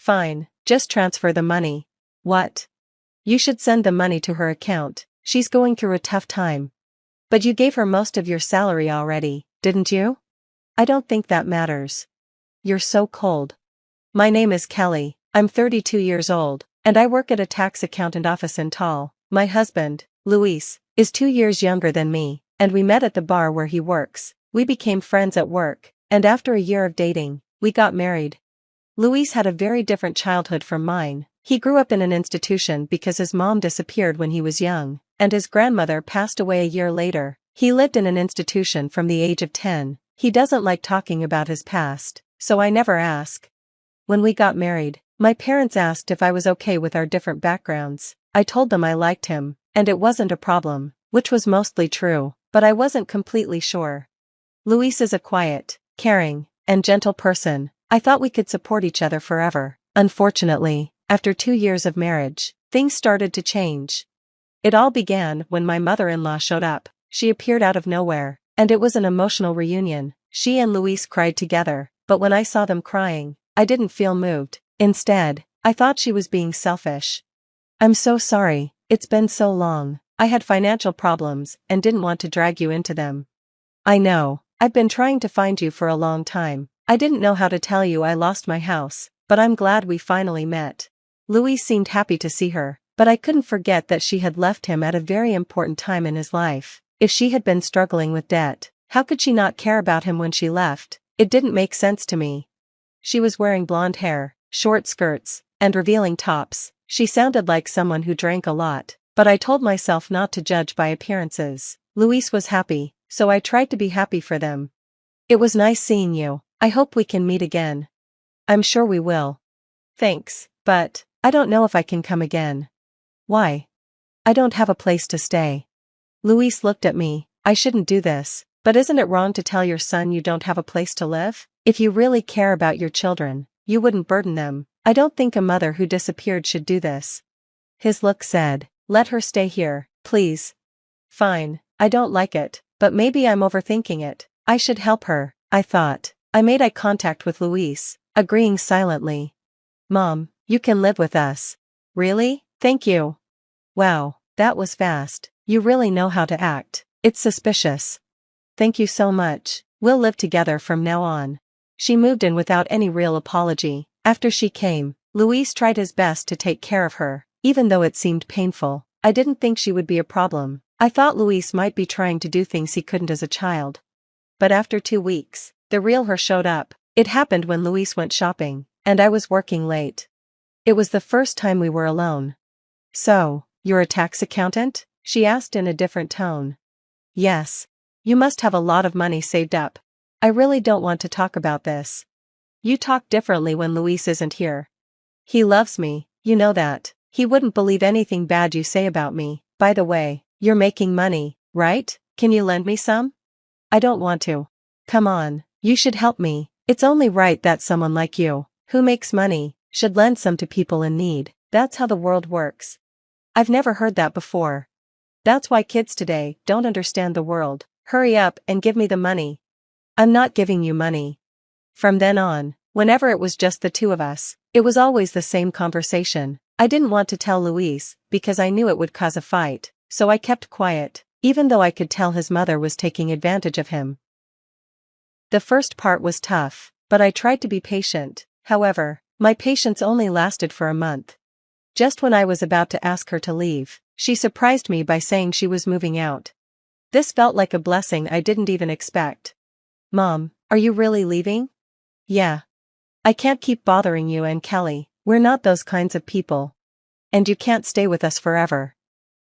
Fine, just transfer the money. What? You should send the money to her account, she's going through a tough time. But you gave her most of your salary already, didn't you? I don't think that matters. You're so cold. My name is Kelly, I'm 32 years old, and I work at a tax accountant office in Tall. My husband, Luis, is 2 years younger than me, and we met at the bar where he works. We became friends at work, and after a year of dating, we got married. Luis had a very different childhood from mine. He grew up in an institution because his mom disappeared when he was young, and his grandmother passed away a year later. He lived in an institution from the age of 10. He doesn't like talking about his past, so I never ask. When we got married, my parents asked if I was okay with our different backgrounds. I told them I liked him, and it wasn't a problem, which was mostly true, but I wasn't completely sure. Luis is a quiet, caring, and gentle person. I thought we could support each other forever. Unfortunately, after 2 years of marriage, things started to change. It all began when my mother-in-law showed up. She appeared out of nowhere, and it was an emotional reunion. She and Luis cried together, but when I saw them crying, I didn't feel moved. Instead, I thought she was being selfish. I'm so sorry, it's been so long. I had financial problems and didn't want to drag you into them. I know, I've been trying to find you for a long time. I didn't know how to tell you I lost my house, but I'm glad we finally met. Luis seemed happy to see her, but I couldn't forget that she had left him at a very important time in his life. If she had been struggling with debt, how could she not care about him when she left? It didn't make sense to me. She was wearing blonde hair, short skirts, and revealing tops. She sounded like someone who drank a lot, but I told myself not to judge by appearances. Luis was happy, so I tried to be happy for them. It was nice seeing you. I hope we can meet again. I'm sure we will. Thanks, but I don't know if I can come again. Why? I don't have a place to stay. Luis looked at me. I shouldn't do this, but isn't it wrong to tell your son you don't have a place to live? If you really care about your children, you wouldn't burden them. I don't think a mother who disappeared should do this. His look said, let her stay here, please. Fine, I don't like it, but maybe I'm overthinking it. I should help her, I thought. I made eye contact with Luis, agreeing silently. Mom, you can live with us. Really? Thank you. Wow, that was fast. You really know how to act. It's suspicious. Thank you so much. We'll live together from now on. She moved in without any real apology. After she came, Luis tried his best to take care of her, even though it seemed painful. I didn't think she would be a problem. I thought Luis might be trying to do things he couldn't as a child. But after 2 weeks, the real her showed up. It happened when Luis went shopping, and I was working late. It was the first time we were alone. So, you're a tax accountant? She asked in a different tone. Yes. You must have a lot of money saved up. I really don't want to talk about this. You talk differently when Luis isn't here. He loves me, you know that. He wouldn't believe anything bad you say about me. By the way, you're making money, right? Can you lend me some? I don't want to. Come on, you should help me. It's only right that someone like you, who makes money, should lend some to people in need. That's how the world works. I've never heard that before. That's why kids today don't understand the world. Hurry up and give me the money. I'm not giving you money. From then on, whenever it was just the two of us, it was always the same conversation. I didn't want to tell Luis because I knew it would cause a fight, so I kept quiet, even though I could tell his mother was taking advantage of him. The first part was tough, but I tried to be patient. However, my patience only lasted for a month. Just when I was about to ask her to leave, she surprised me by saying she was moving out. This felt like a blessing I didn't even expect. Mom, are you really leaving? Yeah. I can't keep bothering you and Kelly. We're not those kinds of people. And you can't stay with us forever.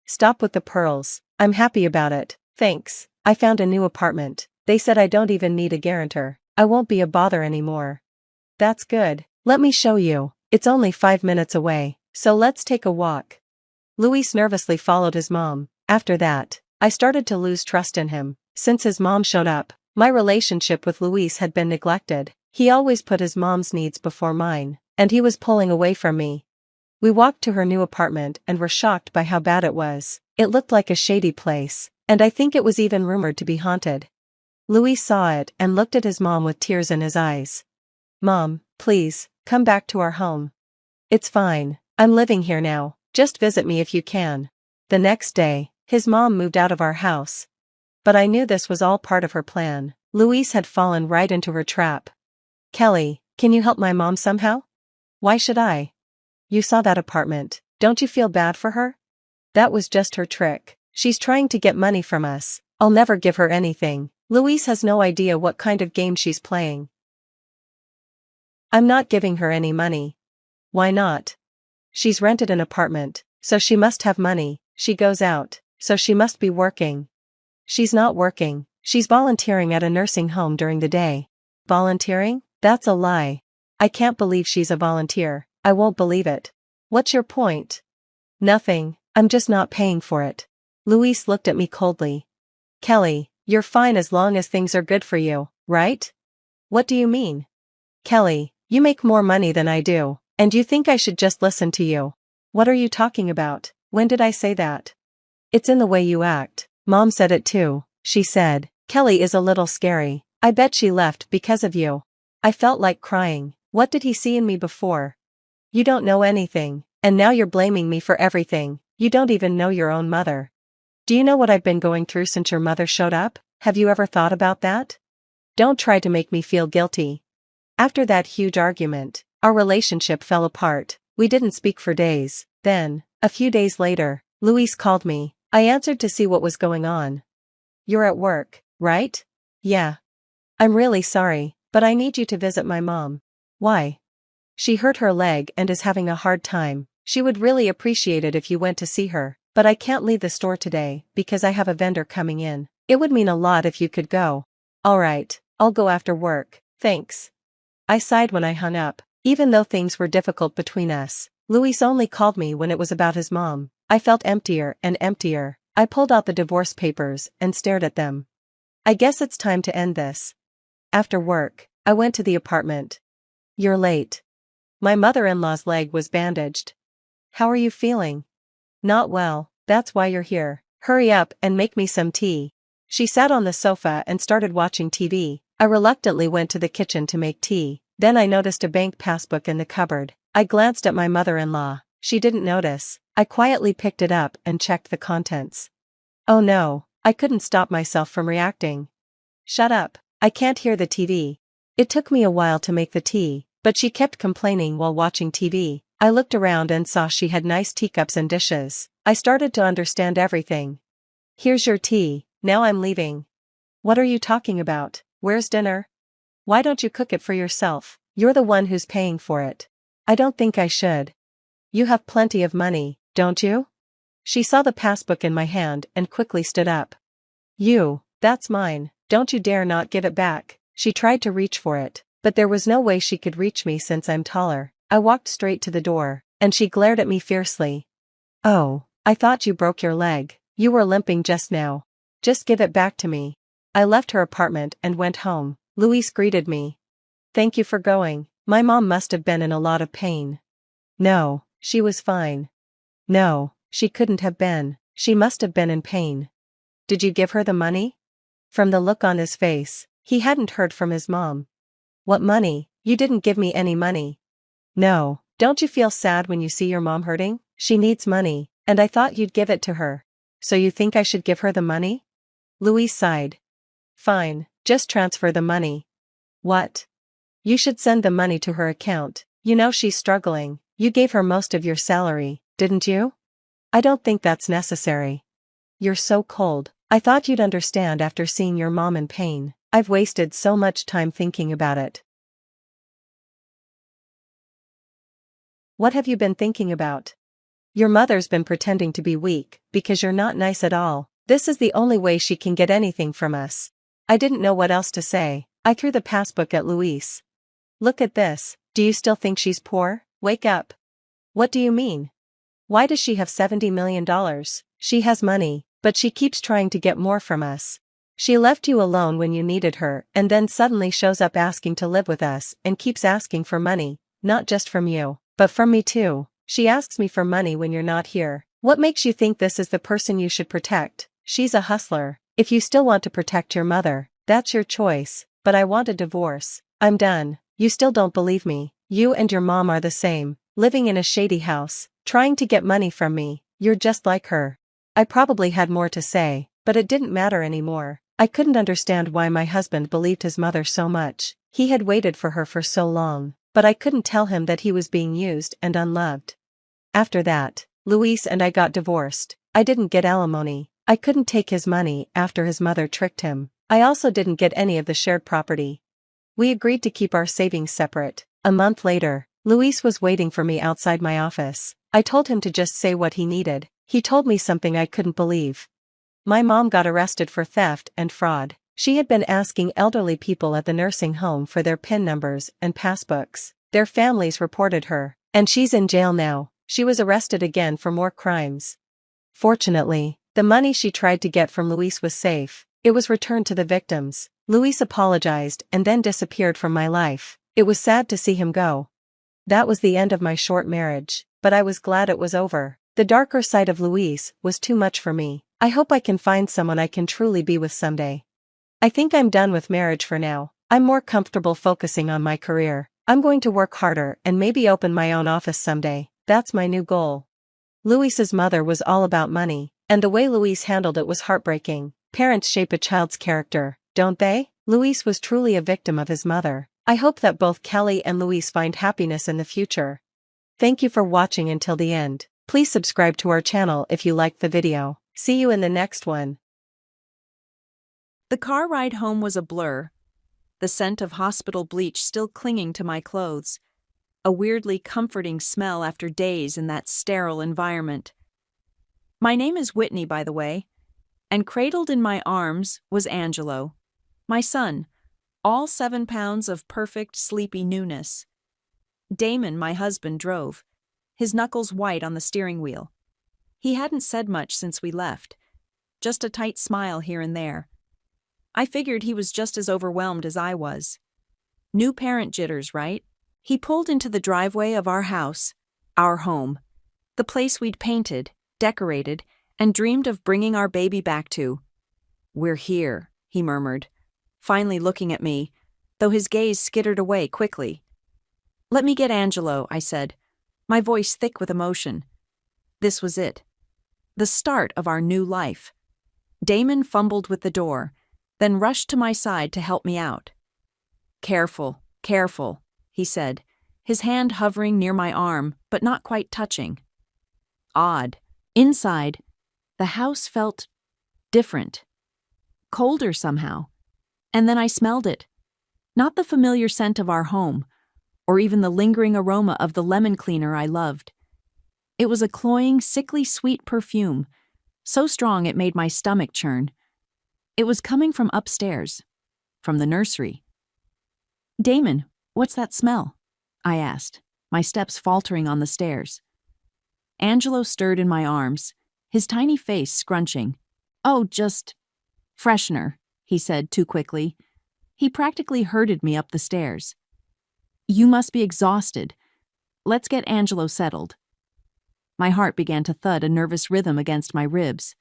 Stop with the pearls. I'm happy about it, thanks. I found a new apartment. They said I don't even need a guarantor. I won't be a bother anymore. That's good. Let me show you. It's only 5 minutes away, so let's take a walk. Luis nervously followed his mom. After that, I started to lose trust in him. Since his mom showed up, my relationship with Luis had been neglected. He always put his mom's needs before mine, and he was pulling away from me. We walked to her new apartment and were shocked by how bad it was. It looked like a shady place, and I think it was even rumored to be haunted. Luis saw it and looked at his mom with tears in his eyes. Mom, please, come back to our home. It's fine, I'm living here now, just visit me if you can. The next day, his mom moved out of our house. But I knew this was all part of her plan. Louise had fallen right into her trap. Kelly, can you help my mom somehow? Why should I? You saw that apartment, don't you feel bad for her? That was just her trick. She's trying to get money from us. I'll never give her anything. Louise has no idea what kind of game she's playing. I'm not giving her any money. Why not? She's rented an apartment, so she must have money. She goes out, so she must be working. She's not working, she's volunteering at a nursing home during the day. Volunteering? That's a lie. I can't believe she's a volunteer. I won't believe it. What's your point? Nothing, I'm just not paying for it. Louise looked at me coldly. Kelly, you're fine as long as things are good for you, right? What do you mean? Kelly, you make more money than I do, and you think I should just listen to you. What are you talking about? When did I say that? It's in the way you act. Mom said it too. She said, Kelly is a little scary. I bet she left because of you. I felt like crying. What did he see in me before? You don't know anything, and now you're blaming me for everything. You don't even know your own mother. Do you know what I've been going through since your mother showed up? Have you ever thought about that? Don't try to make me feel guilty. After that huge argument, our relationship fell apart. We didn't speak for days. Then, a few days later, Louise called me. I answered to see what was going on. You're at work, right? Yeah. I'm really sorry, but I need you to visit my mom. Why? She hurt her leg and is having a hard time. She would really appreciate it if you went to see her, but I can't leave the store today because I have a vendor coming in. It would mean a lot if you could go. All right, I'll go after work, thanks. I sighed when I hung up. Even though things were difficult between us, Louis only called me when it was about his mom. I felt emptier and emptier. I pulled out the divorce papers and stared at them. I guess it's time to end this. After work, I went to the apartment. You're late. My mother-in-law's leg was bandaged. How are you feeling? Not well, that's why you're here. Hurry up and make me some tea. She sat on the sofa and started watching TV. I reluctantly went to the kitchen to make tea. Then I noticed a bank passbook in the cupboard. I glanced at my mother-in-law. She didn't notice. I quietly picked it up and checked the contents. Oh no, I couldn't stop myself from reacting. Shut up, I can't hear the TV. It took me a while to make the tea, but she kept complaining while watching TV. I looked around and saw she had nice teacups and dishes. I started to understand everything. Here's your tea, now I'm leaving. What are you talking about? Where's dinner? Why don't you cook it for yourself? You're the one who's paying for it. I don't think I should. You have plenty of money, don't you? She saw the passbook in my hand and quickly stood up. That's mine, don't you dare not give it back. She tried to reach for it, but there was no way she could reach me since I'm taller. I walked straight to the door, and she glared at me fiercely. Oh, I thought you broke your leg. You were limping just now. Just give it back to me. I left her apartment and went home. Louise greeted me. Thank you for going. My mom must have been in a lot of pain. No, she was fine. No, she couldn't have been. She must have been in pain. Did you give her the money? From the look on his face, he hadn't heard from his mom. What money? You didn't give me any money. No, don't you feel sad when you see your mom hurting? She needs money, and I thought you'd give it to her. So you think I should give her the money? Louise sighed. Fine, just transfer the money. What? You should send the money to her account. You know she's struggling. You gave her most of your salary, didn't you? I don't think that's necessary. You're so cold. I thought you'd understand after seeing your mom in pain. I've wasted so much time thinking about it. What have you been thinking about? Your mother's been pretending to be weak, because you're not nice at all. This is the only way she can get anything from us. I didn't know what else to say. I threw the passbook at Louise. Look at this. Do you still think she's poor? Wake up. What do you mean? Why does she have $70 million? She has money, but she keeps trying to get more from us. She left you alone when you needed her and then suddenly shows up asking to live with us and keeps asking for money, not just from you, but from me too. She asks me for money when you're not here. What makes you think this is the person you should protect? She's a hustler. If you still want to protect your mother, that's your choice, but I want a divorce. I'm done. You still don't believe me. You and your mom are the same. living in a shady house, trying to get money from me. You're just like her. I probably had more to say, but it didn't matter anymore. I couldn't understand why my husband believed his mother so much. He had waited for her for so long, but I couldn't tell him that he was being used and unloved. After that, Luis and I got divorced. I didn't get alimony. I couldn't take his money after his mother tricked him. I also didn't get any of the shared property. We agreed to keep our savings separate. A month later, Luis was waiting for me outside my office. I told him to just say what he needed. He told me something I couldn't believe. My mom got arrested for theft and fraud. She had been asking elderly people at the nursing home for their PIN numbers and passbooks. Their families reported her, and she's in jail now. She was arrested again for more crimes. Fortunately, the money she tried to get from Luis was safe. It was returned to the victims. Luis apologized and then disappeared from my life. It was sad to see him go. That was the end of my short marriage, but I was glad it was over. The darker side of Luis was too much for me. I hope I can find someone I can truly be with someday. I think I'm done with marriage for now. I'm more comfortable focusing on my career. I'm going to work harder and maybe open my own office someday. That's my new goal. Luis's mother was all about money, and the way Luis handled it was heartbreaking. Parents shape a child's character, don't they? Luis was truly a victim of his mother. I hope that both Kelly and Luis find happiness in the future. Thank you for watching until the end. Please subscribe to our channel if you liked the video. See you in the next one. The car ride home was a blur, the scent of hospital bleach still clinging to my clothes, a weirdly comforting smell after days in that sterile environment. My name is Whitney, by the way, and cradled in my arms was Angelo, my son, all 7 pounds of perfect sleepy newness. Damon, my husband, drove, his knuckles white on the steering wheel. He hadn't said much since we left, just a tight smile here and there. I figured he was just as overwhelmed as I was. New parent jitters, right? He pulled into the driveway of our house, our home, the place we'd painted, decorated, and dreamed of bringing our baby back to. "We're here," he murmured, finally looking at me, though his gaze skittered away quickly. "Let me get Angelo," I said, my voice thick with emotion. This was it. The start of our new life. Damon fumbled with the door, then rushed to my side to help me out. "Careful, careful," he said, his hand hovering near my arm, but not quite touching. Odd. Inside, the house felt different. Colder somehow. And then I smelled it. Not the familiar scent of our home, or even the lingering aroma of the lemon cleaner I loved. It was a cloying, sickly sweet perfume, so strong it made my stomach churn. It was coming from upstairs, from the nursery. "Damon, what's that smell?" I asked, my steps faltering on the stairs. Angelo stirred in my arms, his tiny face scrunching. "Oh, just freshener," he said too quickly. He practically herded me up the stairs. "You must be exhausted. Let's get Angelo settled." My heart began to thud a nervous rhythm against my ribs.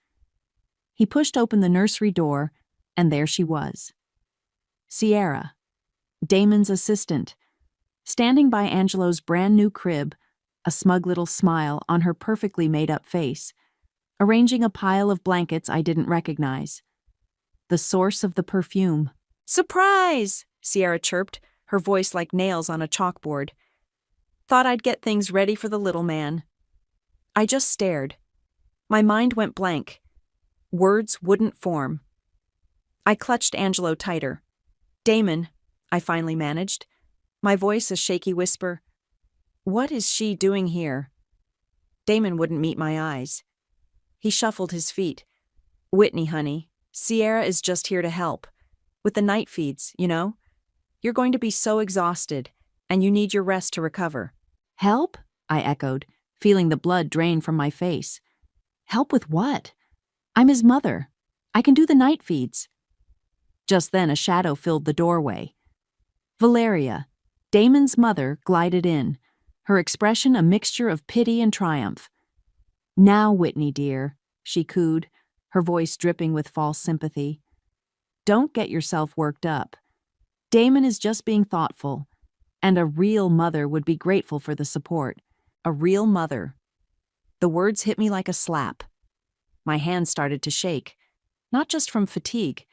He pushed open the nursery door, and there she was. Sierra, Damon's assistant, standing by Angelo's brand new crib, a smug little smile on her perfectly made-up face, arranging a pile of blankets I didn't recognize. The source of the perfume. "Surprise!" Sierra chirped, her voice like nails on a chalkboard. "Thought I'd get things ready for the little man." I just stared. My mind went blank. Words wouldn't form. I clutched Angelo tighter. "Damon," I finally managed, my voice a shaky whisper. "What is she doing here?" Damon wouldn't meet my eyes. He shuffled his feet. "Whitney, honey, Sierra is just here to help. With the night feeds, you know? You're going to be so exhausted, and you need your rest to recover." "Help?" I echoed, feeling the blood drain from my face. "Help with what? I'm his mother. I can do the night feeds." Just then a shadow filled the doorway. Valeria, Damon's mother, glided in, her expression a mixture of pity and triumph. "Now, Whitney dear," she cooed, her voice dripping with false sympathy. "Don't get yourself worked up. Damon is just being thoughtful, and a real mother would be grateful for the support. a real mother. The words hit me like a slap. My hands started to shake, not just from fatigue,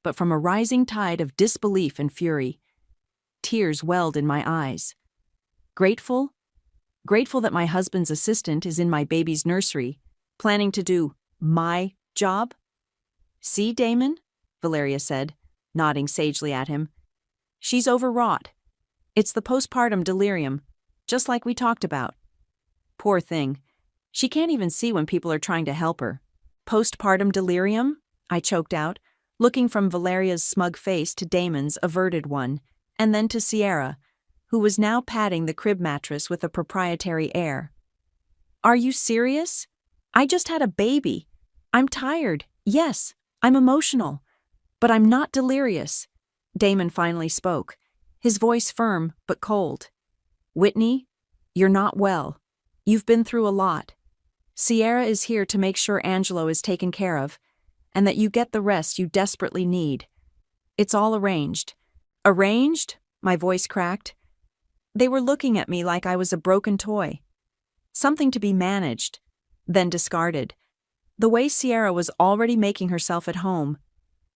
but from a rising tide of disbelief and fury. Tears welled in my eyes. Grateful that my husband's assistant is in my baby's nursery, planning to do my job. See, Damon, Valeria said, nodding sagely at him. She's overwrought. It's the postpartum delirium, just like we talked about. Poor thing. She can't even see when people are trying to help her. Postpartum delirium? I choked out, looking from Valeria's smug face to Damon's averted one, and then to Sierra, who was now patting the crib mattress with a proprietary air. Are you serious? I just had a baby. I'm tired. Yes, I'm emotional. But I'm not delirious. Damon finally spoke, his voice firm but cold. Whitney, you're not well. You've been through a lot. Sierra is here to make sure Angelo is taken care of, and that you get the rest you desperately need. It's all arranged. Arranged? My voice cracked. They were looking at me like I was a broken toy. Something to be managed, then discarded. The way Sierra was already making herself at home.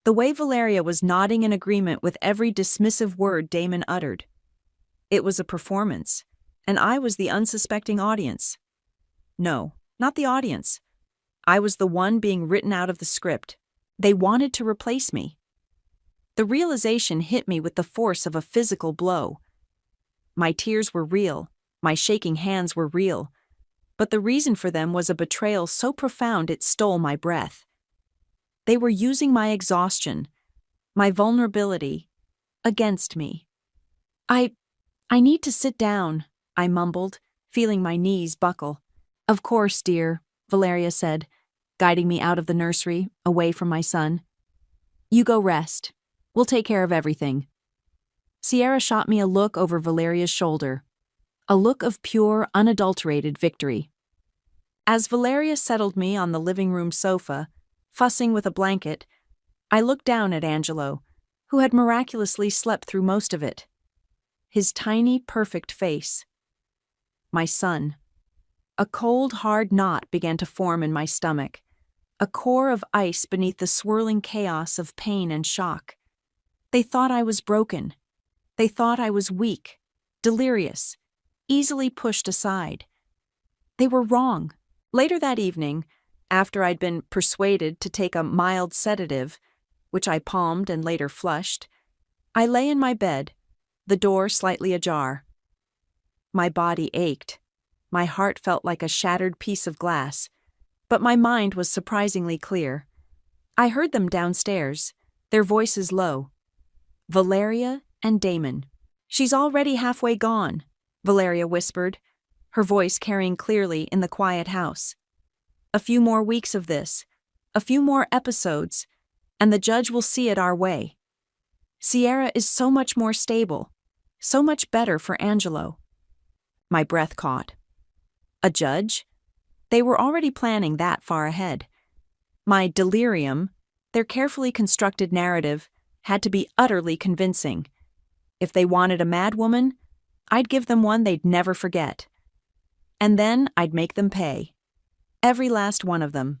The way Valeria was nodding in agreement with every dismissive word Damon uttered. It was a performance, and I was the unsuspecting audience. No, not the audience. I was the one being written out of the script. They wanted to replace me. The realization hit me with the force of a physical blow. My tears were real, my shaking hands were real, but the reason for them was a betrayal so profound it stole my breath. They were using my exhaustion, my vulnerability, against me. I need to sit down, I mumbled, feeling my knees buckle. Of course, dear, Valeria said, guiding me out of the nursery, away from my son. You go rest. We'll take care of everything. Sierra shot me a look over Valeria's shoulder, a look of pure, unadulterated victory. As Valeria settled me on the living room sofa, fussing with a blanket, I looked down at Angelo, who had miraculously slept through most of it. His tiny, perfect face. My son. A cold, hard knot began to form in my stomach, a core of ice beneath the swirling chaos of pain and shock. They thought I was broken. They thought I was weak, delirious, easily pushed aside. They were wrong. Later that evening, after I'd been persuaded to take a mild sedative, which I palmed and later flushed, I lay in my bed, the door slightly ajar. My body ached. My heart felt like a shattered piece of glass, but my mind was surprisingly clear. I heard them downstairs, their voices low. Valeria and Damon. She's already halfway gone, Valeria whispered, her voice carrying clearly in the quiet house. A few more weeks of this, a few more episodes, and the judge will see it our way. Sierra is so much more stable, so much better for Angelo. My breath caught. A judge? They were already planning that far ahead. My delirium, their carefully constructed narrative, had to be utterly convincing. If they wanted a mad woman, I'd give them one they'd never forget. And then I'd make them pay. Every last one of them.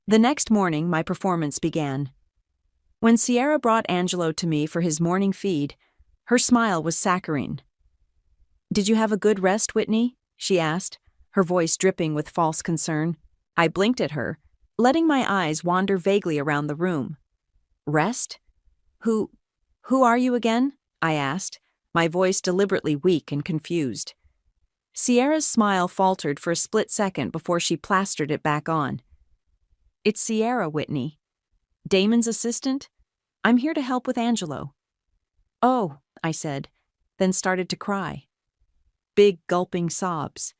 The next morning, my performance began. When Sierra brought Angelo to me for his morning feed, her smile was saccharine. "Did you have a good rest, Whitney?" she asked, her voice dripping with false concern. I blinked at her, letting my eyes wander vaguely around the room. Rest? Who are you again? I asked, my voice deliberately weak and confused. Sierra's smile faltered for a split second before she plastered it back on. "It's Sierra, Whitney. Damon's assistant? I'm here to help with Angelo." "Oh," I said, then started to cry. Big gulping sobs.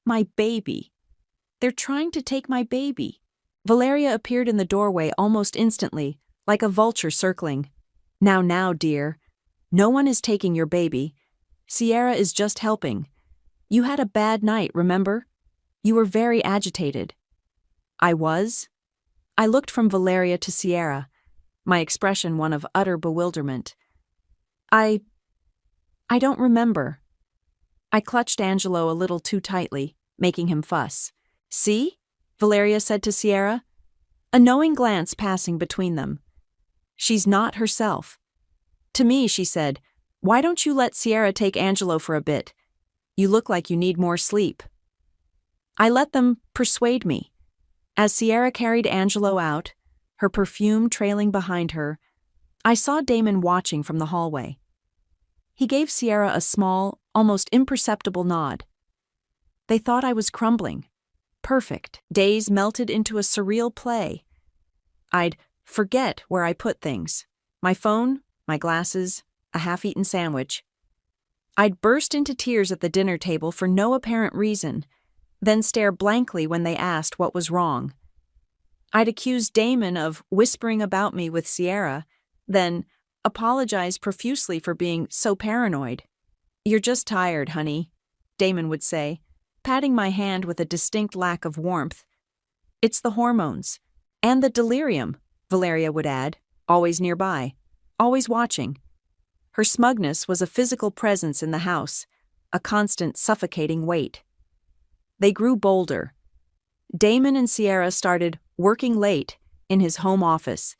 My baby. They're trying to take my baby. Valeria appeared in the doorway almost instantly, like a vulture circling. Now, dear. No one is taking your baby. Sierra is just helping. You had a bad night, remember? You were very agitated." I was? I looked from Valeria to Sierra, my expression one of utter bewilderment. I don't remember. I clutched Angelo a little too tightly, making him fuss. "See?" Valeria said to Sierra, a knowing glance passing between them. "She's not herself." To me, she said, "Why don't you let Sierra take Angelo for a bit? You look like you need more sleep." I let them persuade me. As Sierra carried Angelo out, her perfume trailing behind her, I saw Damon watching from the hallway. He gave Sierra a small, almost imperceptible nod. They thought I was crumbling. Perfect. Days melted into a surreal play. I'd forget where I put things. My phone, my glasses, a half-eaten sandwich. I'd burst into tears at the dinner table for no apparent reason, then stare blankly when they asked what was wrong. I'd accuse Damon of whispering about me with Sierra, then apologize profusely for being so paranoid. "You're just tired, honey," Damon would say, patting my hand with a distinct lack of warmth. "It's the hormones. And the delirium," Valeria would add, always nearby, always watching. Her smugness was a physical presence in the house, a constant suffocating weight. They grew bolder. Damon and Sierra started working late in his home office,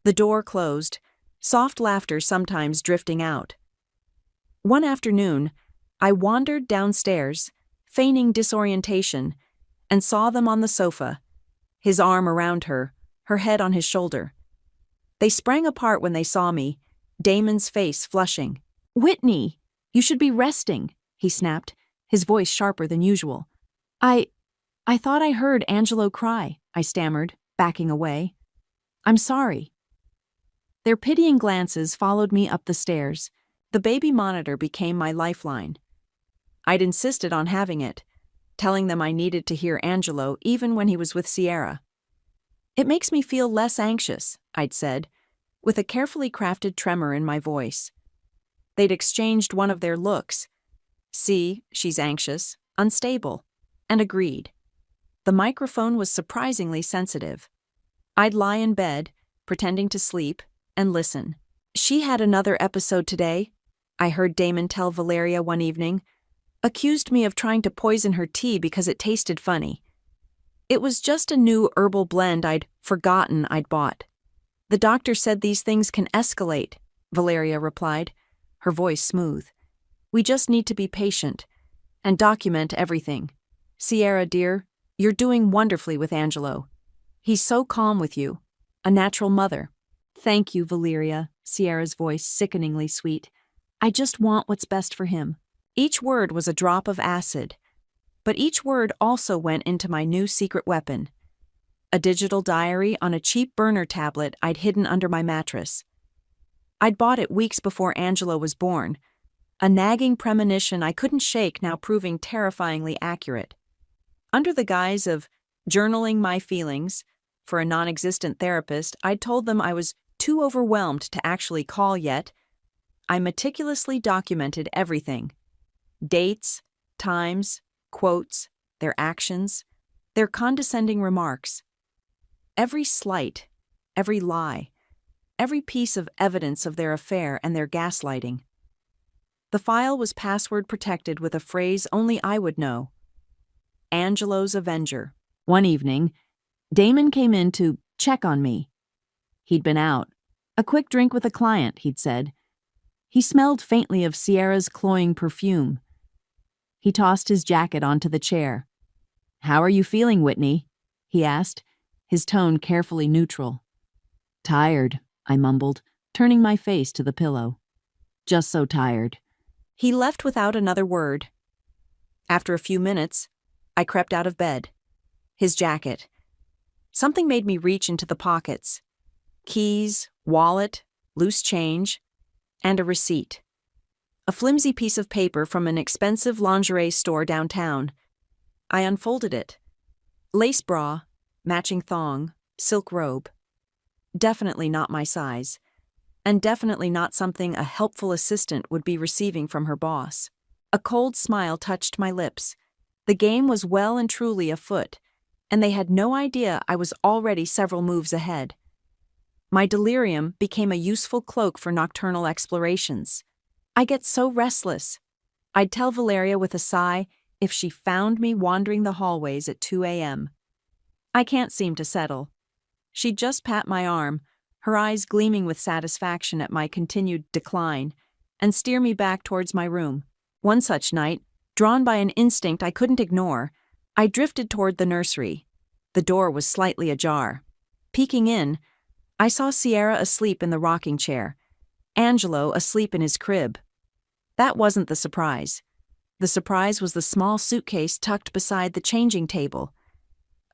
the door closed, soft laughter sometimes drifting out. One afternoon, I wandered downstairs, feigning disorientation, and saw them on the sofa, his arm around her, her head on his shoulder. They sprang apart when they saw me, Damon's face flushing. "Whitney, you should be resting," he snapped, his voice sharper than usual. I thought I heard Angelo cry," I stammered, backing away. "I'm sorry." Their pitying glances followed me up the stairs. The baby monitor became my lifeline. I'd insisted on having it, telling them I needed to hear Angelo even when he was with Sierra. "It makes me feel less anxious," I'd said, with a carefully crafted tremor in my voice. They'd exchanged one of their looks. "See, she's anxious, unstable," and agreed. The microphone was surprisingly sensitive. I'd lie in bed, pretending to sleep, and listen. "She had another episode today," I heard Damon tell Valeria one evening. "Accused me of trying to poison her tea because it tasted funny. It was just a new herbal blend I'd forgotten I'd bought. The doctor said these things can escalate," Valeria replied, her voice smooth. "We just need to be patient and document everything. Sierra, dear, you're doing wonderfully with Angelo. He's so calm with you, a natural mother." "Thank you, Valeria," Sierra's voice sickeningly sweet. "I just want what's best for him." Each word was a drop of acid, but each word also went into my new secret weapon, a digital diary on a cheap burner tablet I'd hidden under my mattress. I'd bought it weeks before Angelo was born, a nagging premonition I couldn't shake now proving terrifyingly accurate. Under the guise of journaling my feelings, for a non-existent therapist, I'd told them I was too overwhelmed to actually call yet. I meticulously documented everything. Dates, times, quotes, their actions, their condescending remarks. Every slight, every lie, every piece of evidence of their affair and their gaslighting. The file was password protected with a phrase only I would know. Angelo's Avenger. One evening, Damon came in to check on me. He'd been out. A quick drink with a client, he'd said. He smelled faintly of Sierra's cloying perfume. He tossed his jacket onto the chair. "How are you feeling, Whitney?" he asked, his tone carefully neutral. "Tired," I mumbled, turning my face to the pillow. "Just so tired." He left without another word. After a few minutes, I crept out of bed. His jacket. Something made me reach into the pockets. Keys, wallet, loose change, and a receipt. A flimsy piece of paper from an expensive lingerie store downtown. I unfolded it. Lace bra, matching thong, silk robe. Definitely not my size, and definitely not something a helpful assistant would be receiving from her boss. A cold smile touched my lips. The game was well and truly afoot, and they had no idea I was already several moves ahead. My delirium became a useful cloak for nocturnal explorations. I get so restless. I'd tell Valeria with a sigh if she found me wandering the hallways at 2 a.m. I can't seem to settle. She'd just pat my arm, her eyes gleaming with satisfaction at my continued decline, and steer me back towards my room. One such night, drawn by an instinct I couldn't ignore, I drifted toward the nursery. The door was slightly ajar. Peeking in, I saw Sierra asleep in the rocking chair, Angelo asleep in his crib. That wasn't the surprise. The surprise was the small suitcase tucked beside the changing table,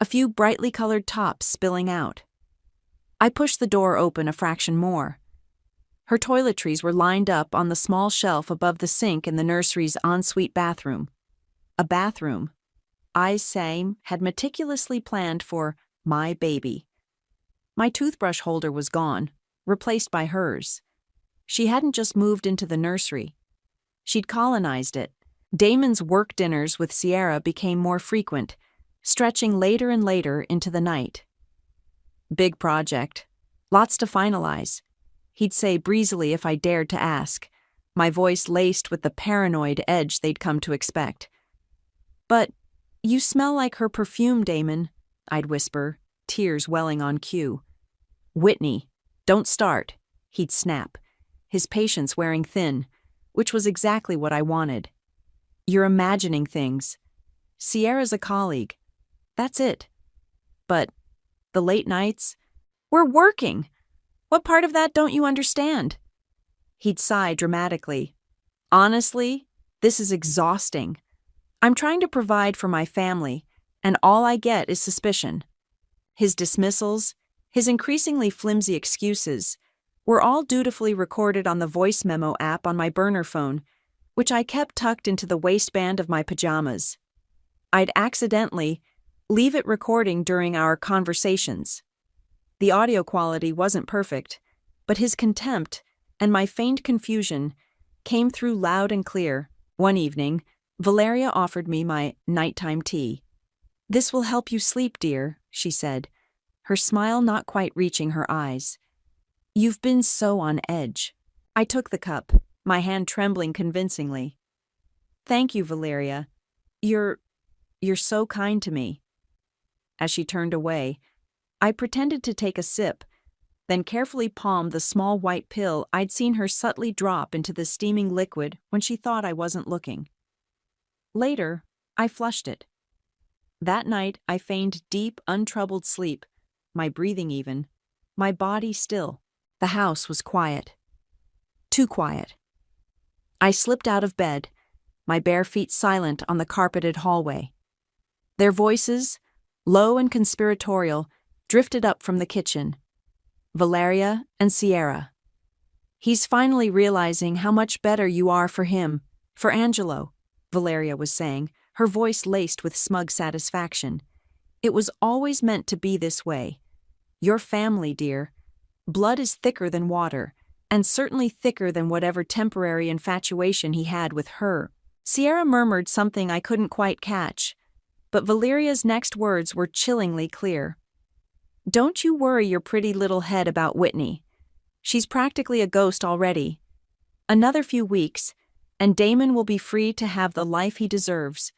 a few brightly colored tops spilling out. I pushed the door open a fraction more. Her toiletries were lined up on the small shelf above the sink in the nursery's ensuite bathroom. A bathroom I, Sam, had meticulously planned for my baby. My toothbrush holder was gone, replaced by hers. She hadn't just moved into the nursery. She'd colonized it. Damon's work dinners with Sierra became more frequent, stretching later and later into the night. Big project. Lots to finalize, he'd say breezily if I dared to ask, my voice laced with the paranoid edge they'd come to expect. But you smell like her perfume, Damon, I'd whisper, tears welling on cue. Whitney, don't start, he'd snap, his patience wearing thin, which was exactly what I wanted. You're imagining things. Sierra's a colleague. That's it. But the late nights? We're working. What part of that don't you understand? He'd sigh dramatically. Honestly, this is exhausting. I'm trying to provide for my family, and all I get is suspicion. His dismissals, his increasingly flimsy excuses, were all dutifully recorded on the voice memo app on my burner phone, which I kept tucked into the waistband of my pajamas. I'd accidentally leave it recording during our conversations. The audio quality wasn't perfect, but his contempt and my feigned confusion came through loud and clear. One evening, Valeria offered me my nighttime tea. "This will help you sleep, dear," she said, her smile not quite reaching her eyes. "You've been so on edge." I took the cup, my hand trembling convincingly. "Thank you, Valeria. You're so kind to me." As she turned away, I pretended to take a sip, then carefully palmed the small white pill I'd seen her subtly drop into the steaming liquid when she thought I wasn't looking. Later, I flushed it. That night, I feigned deep, untroubled sleep, my breathing even, my body still. The house was quiet. Too quiet. I slipped out of bed, my bare feet silent on the carpeted hallway. Their voices, low and conspiratorial, drifted up from the kitchen. Valeria and Sierra. "He's finally realizing how much better you are for him, for Angelo," Valeria was saying, her voice laced with smug satisfaction. "It was always meant to be this way. Your family, dear. Blood is thicker than water, and certainly thicker than whatever temporary infatuation he had with her." Sierra murmured something I couldn't quite catch, but Valeria's next words were chillingly clear. "Don't you worry your pretty little head about Whitney. She's practically a ghost already. Another few weeks, and Damon will be free to have the life he deserves,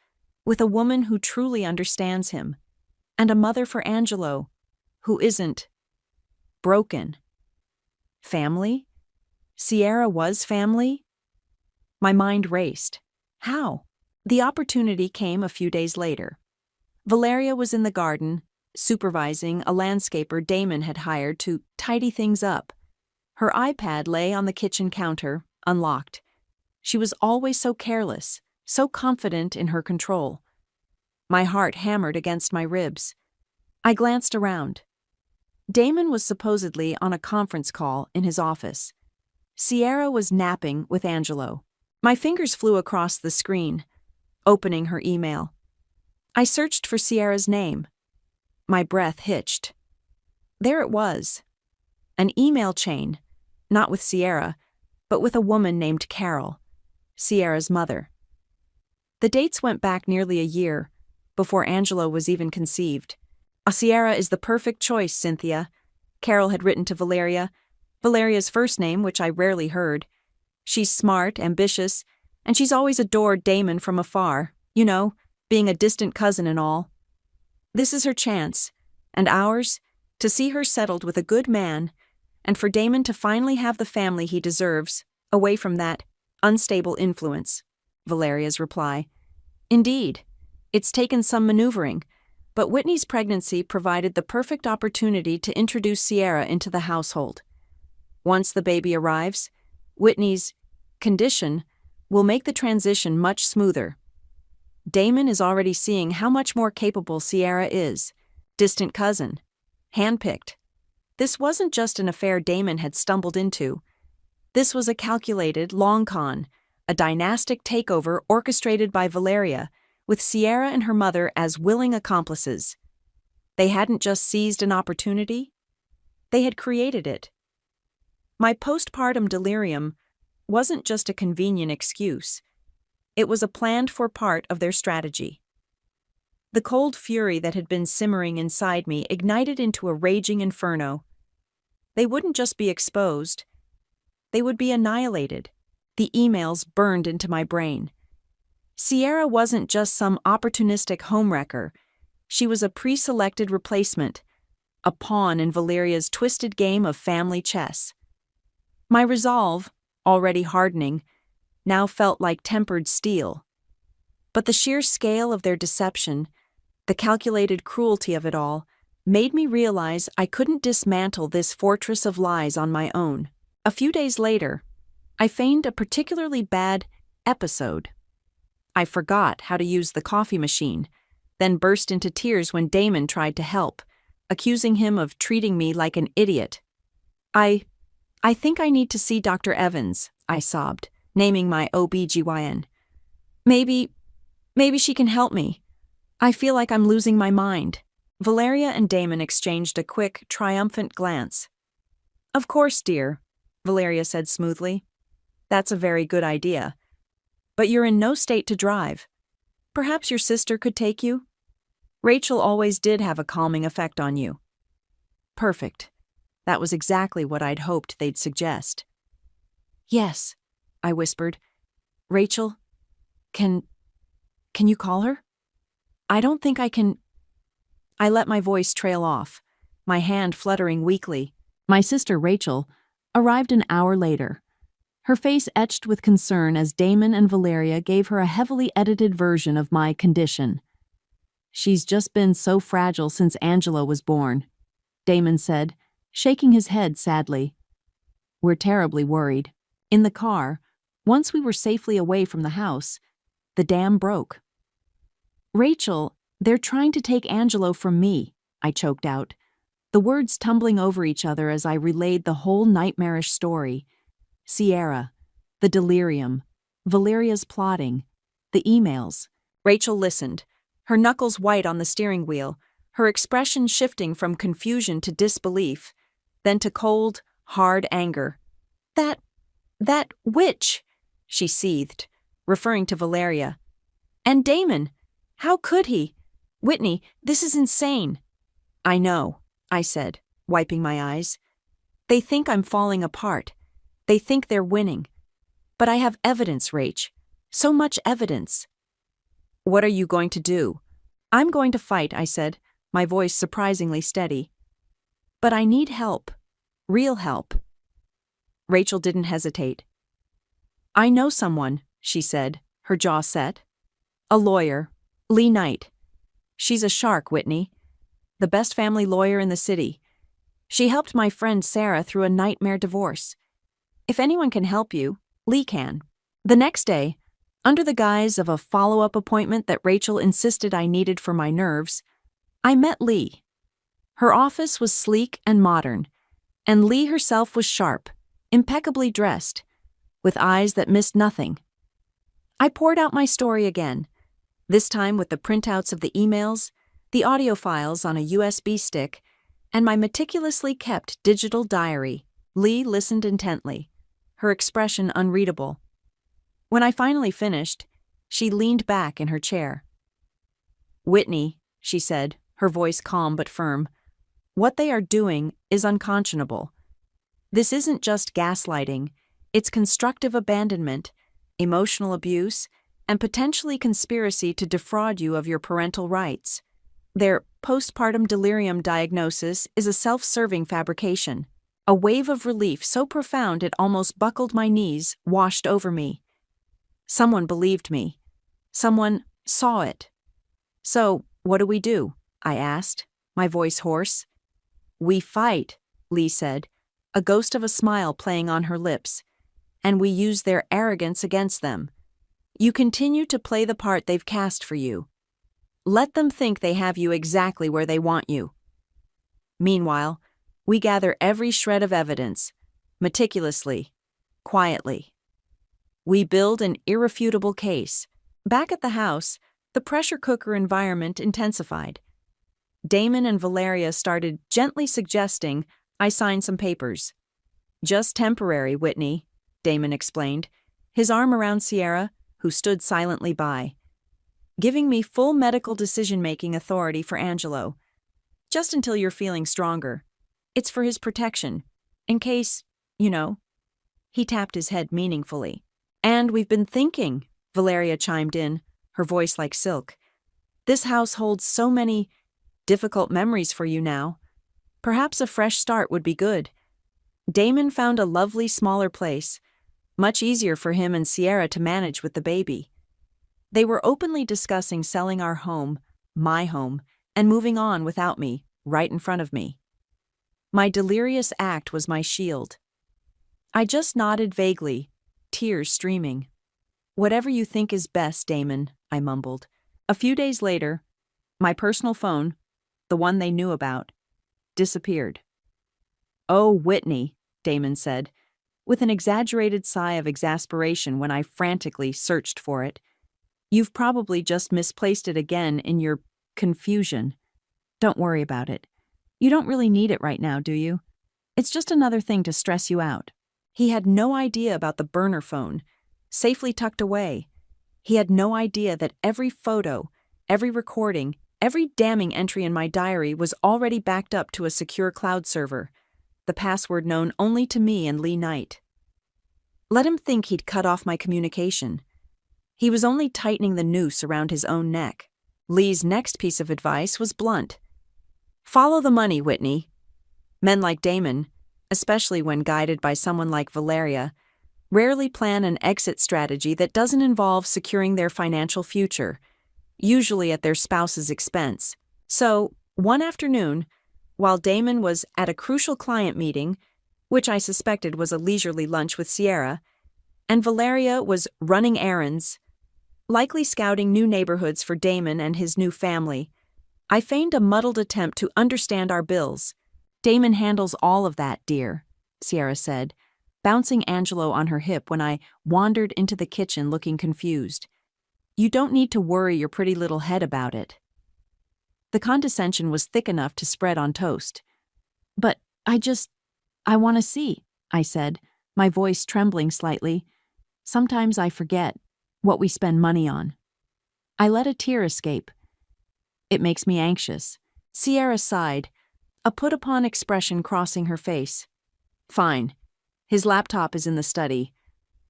with a woman who truly understands him, and a mother for Angelo, who isn't broken." Family? Sierra was family? My mind raced. How? The opportunity came a few days later. Valeria was in the garden, supervising a landscaper Damon had hired to tidy things up. Her iPad lay on the kitchen counter, unlocked. She was always so careless, so confident in her control. My heart hammered against my ribs. I glanced around. Damon was supposedly on a conference call in his office. Sierra was napping with Angelo. My fingers flew across the screen, opening her email. I searched for Sierra's name. My breath hitched. There it was. An email chain, not with Sierra, but with a woman named Carol, Sierra's mother. The dates went back nearly a year, before Angelo was even conceived. "Sierra is the perfect choice, Cynthia," Carol had written to Valeria, Valeria's first name, which I rarely heard. "She's smart, ambitious, And she's always adored Damon from afar, being a distant cousin and all. This is her chance, and ours, to see her settled with a good man, and for Damon to finally have the family he deserves, away from that unstable influence. Valeria's reply. Indeed, it's taken some maneuvering, but Whitney's pregnancy provided the perfect opportunity to introduce Sierra into the household. Once the baby arrives, Whitney's condition will make the transition much smoother. Damon is already seeing how much more capable Sierra is. Distant cousin. Handpicked. This wasn't just an affair Damon had stumbled into. This was a calculated long con, a dynastic takeover orchestrated by Valeria, with Sierra and her mother as willing accomplices. They hadn't just seized an opportunity, they had created it. My postpartum delirium wasn't just a convenient excuse. It was a planned-for part of their strategy. The cold fury that had been simmering inside me ignited into a raging inferno. They wouldn't just be exposed. They would be annihilated. The emails burned into my brain. Sierra wasn't just some opportunistic homewrecker. She was a pre-selected replacement, a pawn in Valeria's twisted game of family chess. My resolve, already hardening, now felt like tempered steel. But the sheer scale of their deception, the calculated cruelty of it all, made me realize I couldn't dismantle this fortress of lies on my own. A few days later, I feigned a particularly bad episode. I forgot how to use the coffee machine, then burst into tears when Damon tried to help, accusing him of treating me like an idiot. I think I need to see Dr. Evans, I sobbed, naming my OB-GYN. Maybe she can help me. I feel like I'm losing my mind. Valeria and Damon exchanged a quick, triumphant glance. Of course, dear, Valeria said smoothly. That's a very good idea. But you're in no state to drive. Perhaps your sister could take you? Rachel always did have a calming effect on you. Perfect. That was exactly what I'd hoped they'd suggest. Yes, I whispered. Rachel, can you call her? I don't think I can. I let my voice trail off, my hand fluttering weakly. My sister Rachel arrived an hour later, her face etched with concern as Damon and Valeria gave her a heavily edited version of my condition. She's just been so fragile since Angela was born, Damon said, shaking his head sadly. We're terribly worried. In the car, once we were safely away from the house, the dam broke. Rachel, they're trying to take Angelo from me, I choked out, the words tumbling over each other as I relayed the whole nightmarish story. Sierra, the delirium, Valeria's plotting, the emails. Rachel listened, her knuckles white on the steering wheel, her expression shifting from confusion to disbelief, then to cold, hard anger. That witch, she seethed, referring to Valeria. And Damon, how could he? Whitney, this is insane. I know, I said, wiping my eyes. They think I'm falling apart. They think they're winning. But I have evidence, Rach. So much evidence. What are you going to do? I'm going to fight, I said, my voice surprisingly steady. But I need help. Real help. Rachel didn't hesitate. I know someone, she said, her jaw set. A lawyer, Lee Knight. She's a shark, Whitney. The best family lawyer in the city. She helped my friend Sarah through a nightmare divorce. If anyone can help you, Lee can. The next day, under the guise of a follow-up appointment that Rachel insisted I needed for my nerves, I met Lee. Her office was sleek and modern, and Lee herself was sharp, impeccably dressed, with eyes that missed nothing. I poured out my story again, this time with the printouts of the emails, the audio files on a USB stick, and my meticulously kept digital diary. Lee listened intently, her expression unreadable. When I finally finished, she leaned back in her chair. Whitney, she said, her voice calm but firm, what they are doing is unconscionable. This isn't just gaslighting, it's constructive abandonment, emotional abuse, and potentially conspiracy to defraud you of your parental rights. Their postpartum delirium diagnosis is a self-serving fabrication. A wave of relief so profound it almost buckled my knees washed over me. Someone believed me. Someone saw it. "So, what do we do?" I asked, my voice hoarse. "We fight," Lee said, a ghost of a smile playing on her lips. "And we use their arrogance against them. You continue to play the part they've cast for you. Let them think they have you exactly where they want you." Meanwhile, we gather every shred of evidence, meticulously, quietly. We build an irrefutable case. Back at the house, the pressure cooker environment intensified. Damon and Valeria started gently suggesting I sign some papers. "Just temporary, Whitney," Damon explained, his arm around Sierra, who stood silently by. "Giving me full medical decision-making authority for Angelo. Just until you're feeling stronger. It's for his protection. In case, you know." He tapped his head meaningfully. "And we've been thinking," Valeria chimed in, her voice like silk. "This house holds so many difficult memories for you now. Perhaps a fresh start would be good." Damon found a lovely smaller place, much easier for him and Sierra to manage with the baby. They were openly discussing selling our home, my home, and moving on without me, right in front of me. My delirious act was my shield. I just nodded vaguely, tears streaming. "Whatever you think is best, Damon," I mumbled. A few days later, my personal phone, the one they knew about, disappeared. "Oh, Whitney," Damon said, with an exaggerated sigh of exasperation when I frantically searched for it. "You've probably just misplaced it again in your confusion. Don't worry about it. You don't really need it right now, do you? It's just another thing to stress you out." He had no idea about the burner phone, safely tucked away. He had no idea that every photo, every recording, every damning entry in my diary was already backed up to a secure cloud server, the password known only to me and Lee Knight. Let him think he'd cut off my communication. He was only tightening the noose around his own neck. Lee's next piece of advice was blunt. "Follow the money, Whitney." Men like Damon, especially when guided by someone like Valeria, rarely plan an exit strategy that doesn't involve securing their financial future, usually at their spouse's expense. So, one afternoon, while Damon was at a crucial client meeting, which I suspected was a leisurely lunch with Sierra, and Valeria was running errands, likely scouting new neighborhoods for Damon and his new family, I feigned a muddled attempt to understand our bills. "Damon handles all of that, dear," Sierra said, bouncing Angelo on her hip when I wandered into the kitchen looking confused. "You don't need to worry your pretty little head about it." The condescension was thick enough to spread on toast. "But I want to see," I said, my voice trembling slightly. "Sometimes I forget what we spend money on." I let a tear escape. "It makes me anxious." Sierra sighed, a put-upon expression crossing her face. "Fine. His laptop is in the study.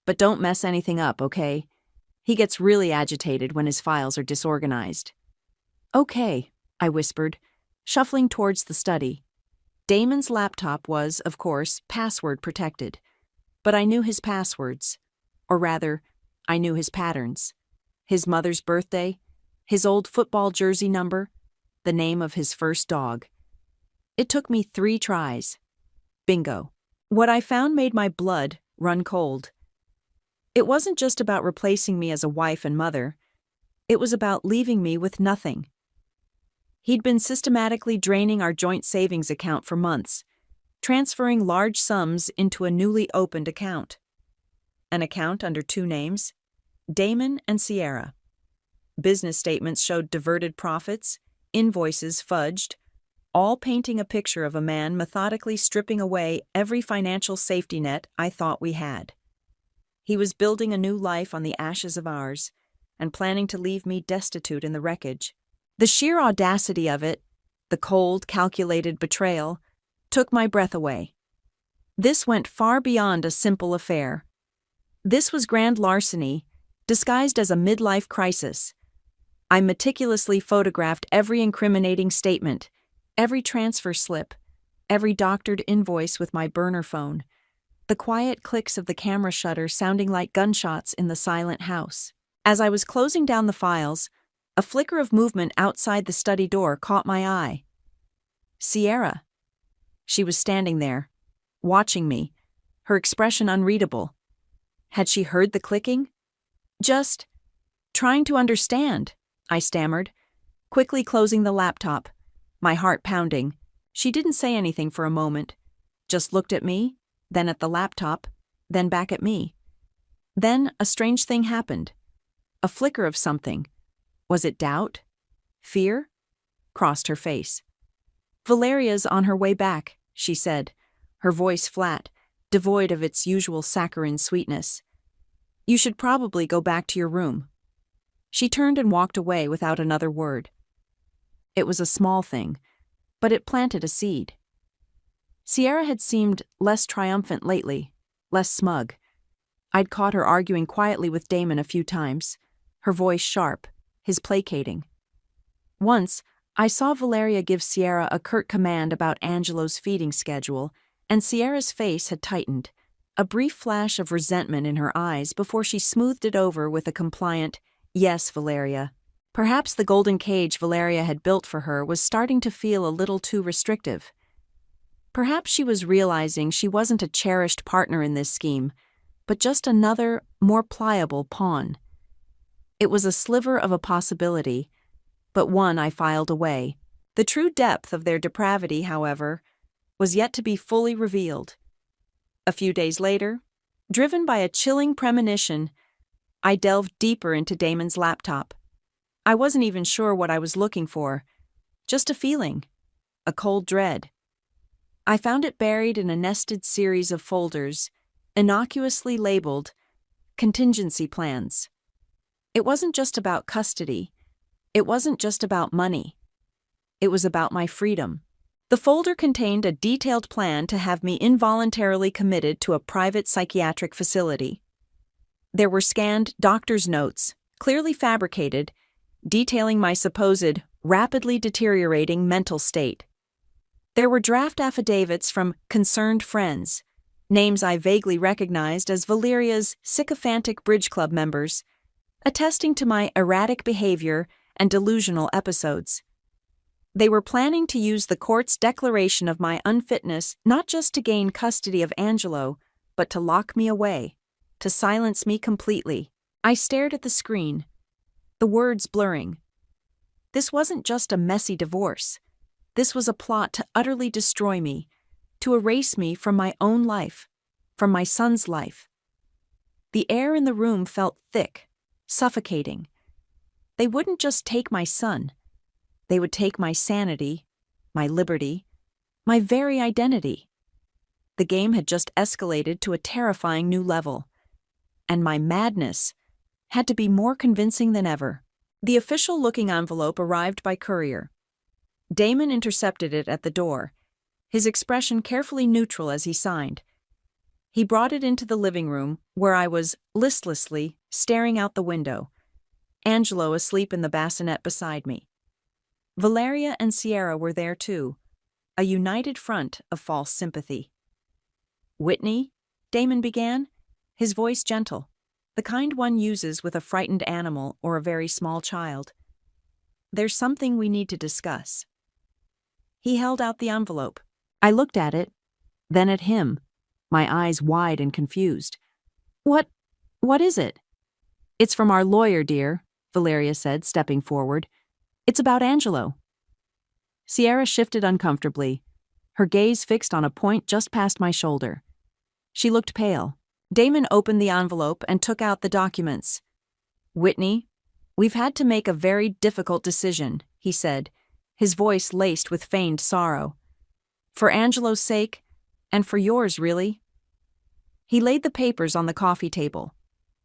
But don't mess anything up, okay? He gets really agitated when his files are disorganized." "Okay," I whispered, shuffling towards the study. Damon's laptop was, of course, password protected. But I knew his passwords. Or rather, I knew his patterns. His mother's birthday, his old football jersey number, the name of his first dog. It took me 3 tries. Bingo. What I found made my blood run cold. It wasn't just about replacing me as a wife and mother. It was about leaving me with nothing. He'd been systematically draining our joint savings account for months, transferring large sums into a newly opened account. An account under 2 names, Damon and Sierra. Business statements showed diverted profits, invoices fudged, all painting a picture of a man methodically stripping away every financial safety net I thought we had. He was building a new life on the ashes of ours, and planning to leave me destitute in the wreckage. The sheer audacity of it, the cold, calculated betrayal, took my breath away. This went far beyond a simple affair. This was grand larceny, disguised as a midlife crisis. I meticulously photographed every incriminating statement, every transfer slip, every doctored invoice with my burner phone, the quiet clicks of the camera shutter sounding like gunshots in the silent house. As I was closing down the files, a flicker of movement outside the study door caught my eye. Sierra. She was standing there, watching me, her expression unreadable. Had she heard the clicking? Just trying to understand, I stammered, quickly closing the laptop, my heart pounding. She didn't say anything for a moment, just looked at me, then at the laptop, then back at me. Then a strange thing happened. A flicker of something. Was it doubt? Fear? Crossed her face. "Valeria's on her way back," she said, her voice flat, devoid of its usual saccharine sweetness. "You should probably go back to your room." She turned and walked away without another word. It was a small thing, but it planted a seed. Sierra had seemed less triumphant lately, less smug. I'd caught her arguing quietly with Damon a few times, her voice sharp, his placating. Once, I saw Valeria give Sierra a curt command about Angelo's feeding schedule, and Sierra's face had tightened, a brief flash of resentment in her eyes before she smoothed it over with a compliant, "Yes, Valeria." Perhaps the golden cage Valeria had built for her was starting to feel a little too restrictive. Perhaps she was realizing she wasn't a cherished partner in this scheme, but just another, more pliable pawn. It was a sliver of a possibility, but one I filed away. The true depth of their depravity, however, was yet to be fully revealed. A few days later, driven by a chilling premonition, I delved deeper into Damon's laptop. I wasn't even sure what I was looking for, just a feeling, a cold dread. I found it buried in a nested series of folders, innocuously labeled contingency plans. It wasn't just about custody. It wasn't just about money. It was about my freedom. The folder contained a detailed plan to have me involuntarily committed to a private psychiatric facility. There were scanned doctor's notes, clearly fabricated, detailing my supposed rapidly deteriorating mental state. There were draft affidavits from concerned friends, names I vaguely recognized as Valeria's sycophantic bridge club members, attesting to my erratic behavior and delusional episodes. They were planning to use the court's declaration of my unfitness not just to gain custody of Angelo, but to lock me away, to silence me completely. I stared at the screen, the words blurring. This wasn't just a messy divorce. This was a plot to utterly destroy me, to erase me from my own life, from my son's life. The air in the room felt thick, suffocating. They wouldn't just take my son. They would take my sanity, my liberty, my very identity. The game had just escalated to a terrifying new level, and my madness had to be more convincing than ever. The official-looking envelope arrived by courier. Damon intercepted it at the door, his expression carefully neutral as he signed. He brought it into the living room, where I was listlessly staring out the window, Angelo asleep in the bassinet beside me. Valeria and Sierra were there too, a united front of false sympathy. "Whitney," Damon began, his voice gentle, the kind one uses with a frightened animal or a very small child. "There's something we need to discuss." He held out the envelope. I looked at it, then at him, my eyes wide and confused. What is it?" "It's from our lawyer, dear," Valeria said, stepping forward. "It's about Angelo." Sierra shifted uncomfortably, her gaze fixed on a point just past my shoulder. She looked pale. Damon opened the envelope and took out the documents. "Whitney, we've had to make a very difficult decision," he said, his voice laced with feigned sorrow. "For Angelo's sake, and for yours, really." He laid the papers on the coffee table.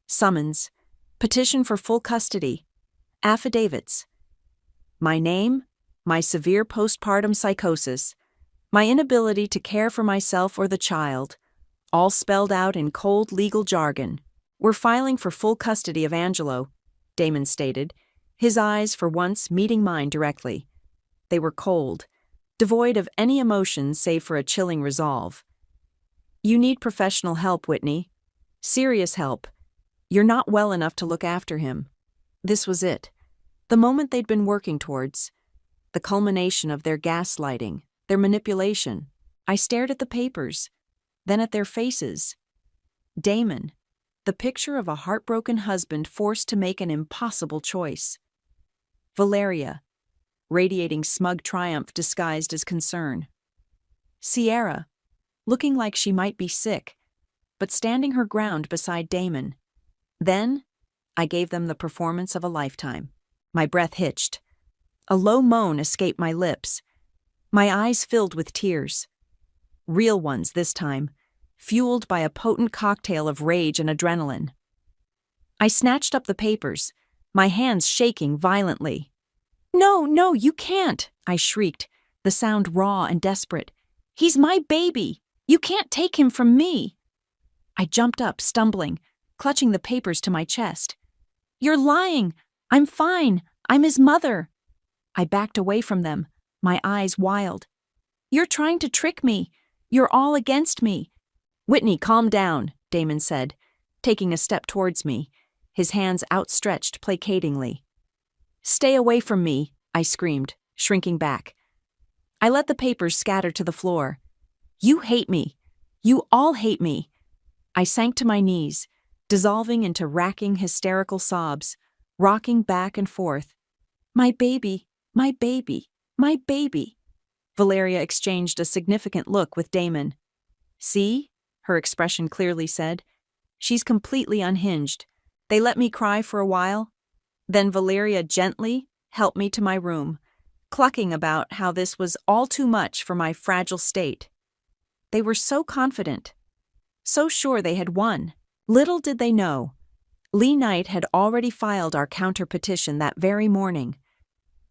Summons, petition for full custody, affidavits. My name, my severe postpartum psychosis, my inability to care for myself or the child, all spelled out in cold legal jargon. "We're filing for full custody of Angelo," Damon stated, his eyes for once meeting mine directly. They were cold, devoid of any emotion save for a chilling resolve. "You need professional help, Whitney. Serious help. You're not well enough to look after him." This was it. The moment they'd been working towards. The culmination of their gaslighting, their manipulation. I stared at the papers, then at their faces. Damon, the picture of a heartbroken husband forced to make an impossible choice. Valeria, radiating smug triumph disguised as concern. Sierra, looking like she might be sick, but standing her ground beside Damon. Then, I gave them the performance of a lifetime. My breath hitched. A low moan escaped my lips. My eyes filled with tears. Real ones this time, fueled by a potent cocktail of rage and adrenaline. I snatched up the papers, my hands shaking violently. No, you can't," I shrieked, the sound raw and desperate. "He's my baby. You can't take him from me." I jumped up, stumbling, clutching the papers to my chest. "You're lying. I'm fine. I'm his mother." I backed away from them, my eyes wild. "You're trying to trick me. You're all against me." "Whitney, calm down," Damon said, taking a step towards me, his hands outstretched placatingly. "Stay away from me," I screamed, shrinking back. I let the papers scatter to the floor. "You hate me. You all hate me." I sank to my knees, dissolving into racking hysterical sobs, rocking back and forth. "My baby, my baby, my baby." Valeria exchanged a significant look with Damon. "See?" her expression clearly said. "She's completely unhinged. They let me cry for a while. Then Valeria gently helped me to my room, clucking about how this was all too much for my fragile state. They were so confident, so sure they had won. Little did they know, Lee Knight had already filed our counter-petition that very morning.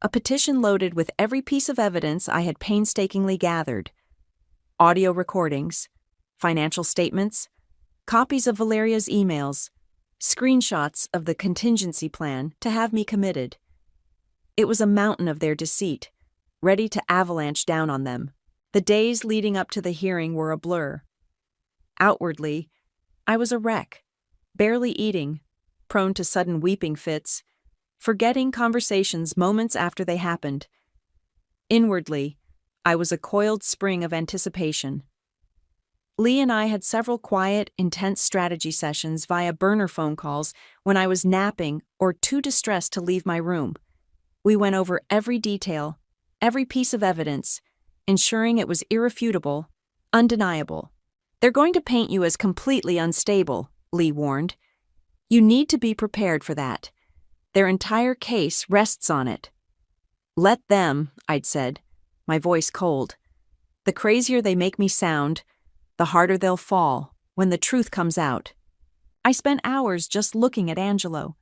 A petition loaded with every piece of evidence I had painstakingly gathered. Audio recordings, financial statements, copies of Valeria's emails, screenshots of the contingency plan to have me committed. It was a mountain of their deceit, ready to avalanche down on them. The days leading up to the hearing were a blur. Outwardly, I was a wreck, barely eating, prone to sudden weeping fits, forgetting conversations moments after they happened. Inwardly, I was a coiled spring of anticipation. Lee and I had several quiet, intense strategy sessions via burner phone calls when I was napping or too distressed to leave my room. We went over every detail, every piece of evidence, ensuring it was irrefutable, undeniable. "They're going to paint you as completely unstable," Lee warned. "You need to be prepared for that. Their entire case rests on it." "Let them," I'd said, my voice cold. "The crazier they make me sound, the harder they'll fall when the truth comes out." I spent hours just looking at Angelo,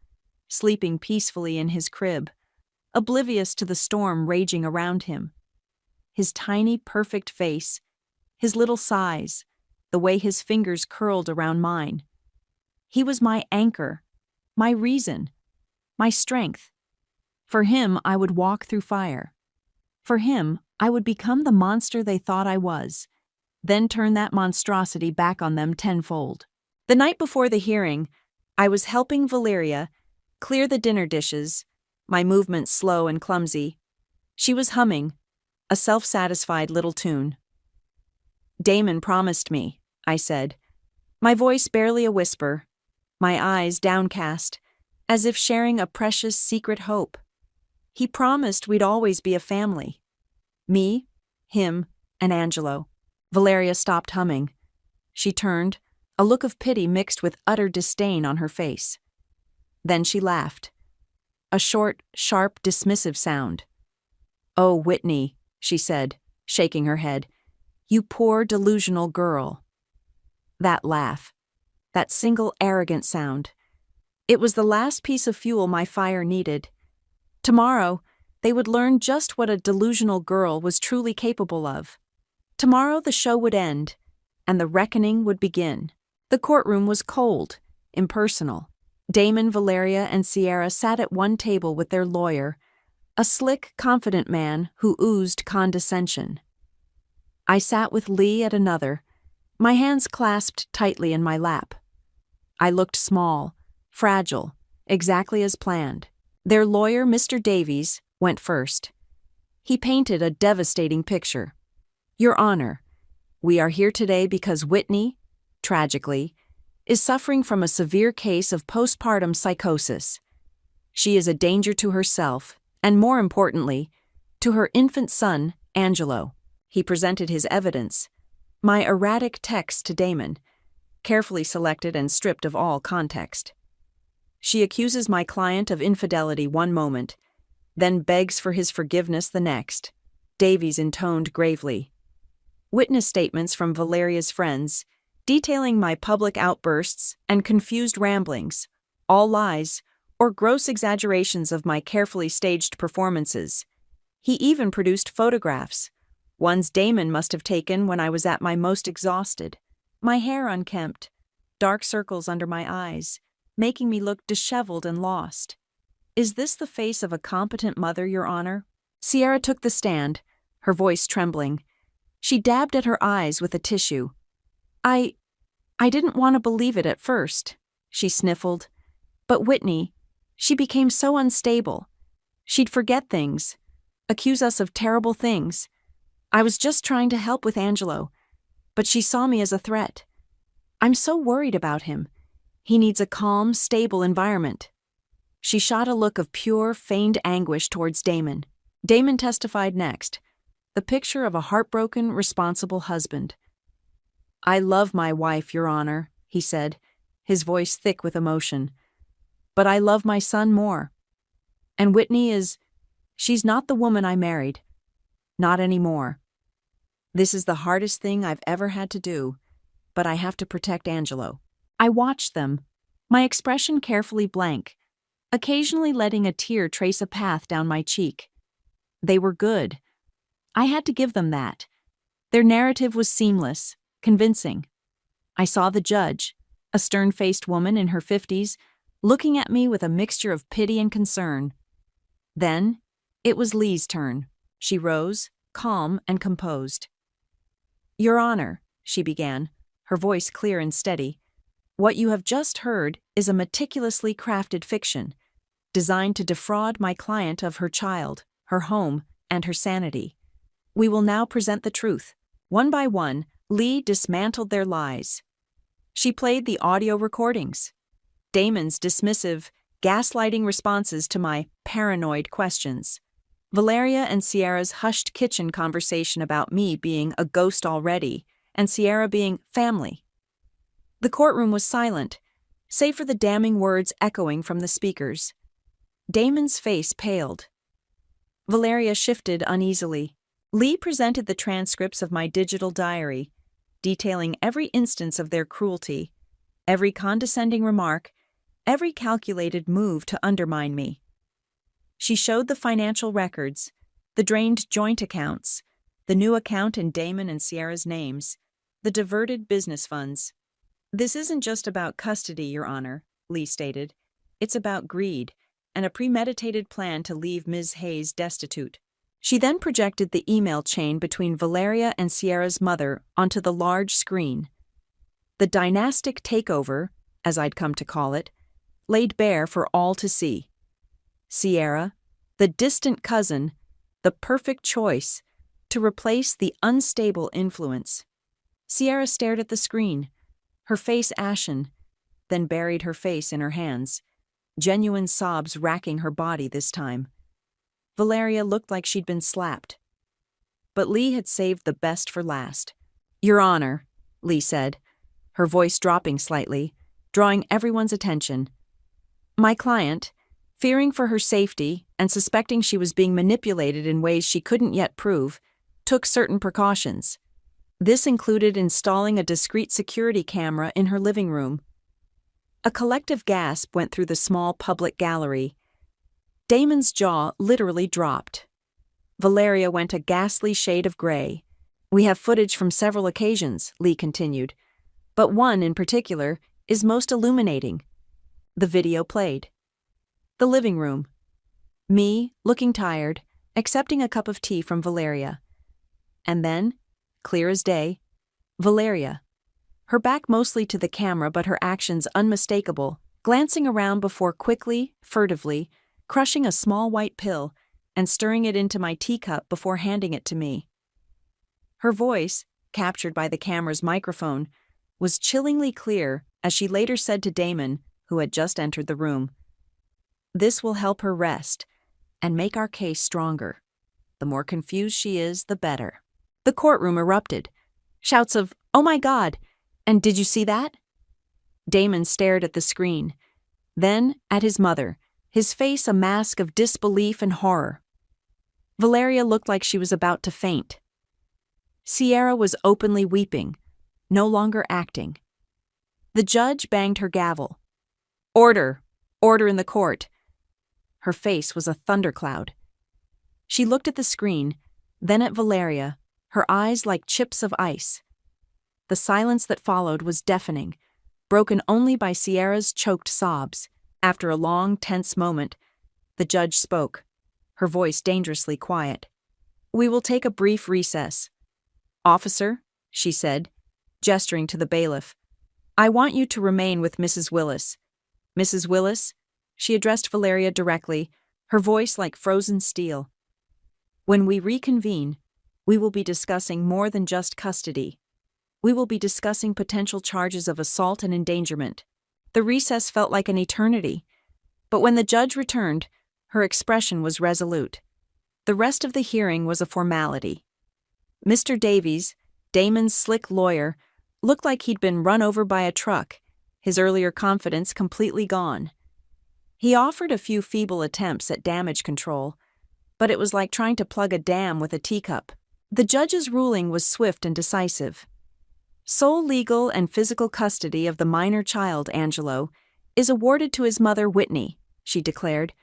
sleeping peacefully in his crib, oblivious to the storm raging around him. His tiny, perfect face, his little sighs, the way his fingers curled around mine. He was my anchor, my reason, my strength. For him, I would walk through fire. For him, I would become the monster they thought I was, then turn that monstrosity back on them tenfold. The night before the hearing, I was helping Valeria clear the dinner dishes, my movements slow and clumsy. She was humming, a self-satisfied little tune. "Damon promised me," I said, my voice barely a whisper, my eyes downcast, as if sharing a precious secret hope. "He promised we'd always be a family. Me, him, and Angelo." Valeria stopped humming. She turned, a look of pity mixed with utter disdain on her face. Then she laughed. A short, sharp, dismissive sound. "Oh, Whitney," she said, shaking her head. "You poor, delusional girl." That laugh, that single arrogant sound. It was the last piece of fuel my fire needed. Tomorrow, they would learn just what a delusional girl was truly capable of. Tomorrow the show would end, and the reckoning would begin. The courtroom was cold, impersonal. Damon, Valeria, and Sierra sat at one table with their lawyer, a slick, confident man who oozed condescension. I sat with Lee at another, my hands clasped tightly in my lap. I looked small, fragile, exactly as planned. Their lawyer, Mr. Davies, went first. He painted a devastating picture. Your Honor, we are here today because Whitney, tragically, is suffering from a severe case of postpartum psychosis. She is a danger to herself, and more importantly, to her infant son, Angelo. He presented his evidence, my erratic text to Damon, carefully selected and stripped of all context. She accuses my client of infidelity one moment, then begs for his forgiveness the next, Davies intoned gravely. Witness statements from Valeria's friends, detailing my public outbursts and confused ramblings, all lies or gross exaggerations of my carefully staged performances. He even produced photographs, ones Damon must have taken when I was at my most exhausted, my hair unkempt, dark circles under my eyes, making me look disheveled and lost. Is this the face of a competent mother, Your Honor? Sierra took the stand, her voice trembling. She dabbed at her eyes with a tissue. I didn't want to believe it at first, she sniffled. But Whitney, she became so unstable. She'd forget things, accuse us of terrible things. I was just trying to help with Angelo, but she saw me as a threat. I'm so worried about him. He needs a calm, stable environment. She shot a look of pure, feigned anguish towards Damon. Damon testified next, the picture of a heartbroken, responsible husband. I love my wife, Your Honor, he said, his voice thick with emotion. But I love my son more. And Whitney she's not the woman I married. Not anymore. This is the hardest thing I've ever had to do, but I have to protect Angelo. I watched them, my expression carefully blank, occasionally letting a tear trace a path down my cheek. They were good. I had to give them that. Their narrative was seamless, convincing. I saw the judge, a stern-faced woman in her 50s, looking at me with a mixture of pity and concern. Then, it was Lee's turn. She rose, calm and composed. Your Honor, she began, her voice clear and steady, what you have just heard is a meticulously crafted fiction, designed to defraud my client of her child, her home, and her sanity. We will now present the truth. One by one, Lee dismantled their lies. She played the audio recordings, Damon's dismissive, gaslighting responses to my paranoid questions, Valeria and Sierra's hushed kitchen conversation about me being a ghost already, and Sierra being family. The courtroom was silent, save for the damning words echoing from the speakers. Damon's face paled. Valeria shifted uneasily. Lee presented the transcripts of my digital diary, detailing every instance of their cruelty, every condescending remark, every calculated move to undermine me. She showed the financial records, the drained joint accounts, the new account in Damon and Sierra's names, the diverted business funds. This isn't just about custody, Your Honor, Lee stated. It's about greed and a premeditated plan to leave Ms. Hayes destitute. She then projected the email chain between Valeria and Sierra's mother onto the large screen. The dynastic takeover, as I'd come to call it, laid bare for all to see. Sierra, the distant cousin, the perfect choice to replace the unstable influence. Sierra stared at the screen, her face ashen, then buried her face in her hands, genuine sobs racking her body this time. Valeria looked like she'd been slapped. But Lee had saved the best for last. Your Honor, Lee said, her voice dropping slightly, drawing everyone's attention. My client, fearing for her safety and suspecting she was being manipulated in ways she couldn't yet prove, took certain precautions. This included installing a discreet security camera in her living room. A collective gasp went through the small public gallery. Damon's jaw literally dropped. Valeria went a ghastly shade of gray. We have footage from several occasions, Lee continued, but one in particular is most illuminating. The video played. The living room. Me, looking tired, accepting a cup of tea from Valeria. And then, clear as day, Valeria. Her back mostly to the camera but her actions unmistakable, glancing around before quickly, furtively, crushing a small white pill and stirring it into my teacup before handing it to me. Her voice, captured by the camera's microphone, was chillingly clear as she later said to Damon, who had just entered the room, "This will help her rest and make our case stronger. The more confused she is, the better." The courtroom erupted. Shouts of, "Oh my God!" and "Did you see that?" Damon stared at the screen, then at his mother, his face a mask of disbelief and horror. Valeria looked like she was about to faint. Sierra was openly weeping, no longer acting. The judge banged her gavel. "Order! Order in the court!" Her face was a thundercloud. She looked at the screen, then at Valeria, her eyes like chips of ice. The silence that followed was deafening, broken only by Sierra's choked sobs. After a long, tense moment, the judge spoke, her voice dangerously quiet. "We will take a brief recess. Officer," she said, gesturing to the bailiff, "I want you to remain with Mrs. Willis. Mrs. Willis," she addressed Valeria directly, her voice like frozen steel. "When we reconvene, we will be discussing more than just custody. We will be discussing potential charges of assault and endangerment." The recess felt like an eternity, but when the judge returned, her expression was resolute. The rest of the hearing was a formality. Mr. Davies, Damon's slick lawyer, looked like he'd been run over by a truck, his earlier confidence completely gone. He offered a few feeble attempts at damage control, but it was like trying to plug a dam with a teacup. The judge's ruling was swift and decisive. Sole legal and physical custody of the minor child, Angelo, is awarded to his mother, Whitney, she declared,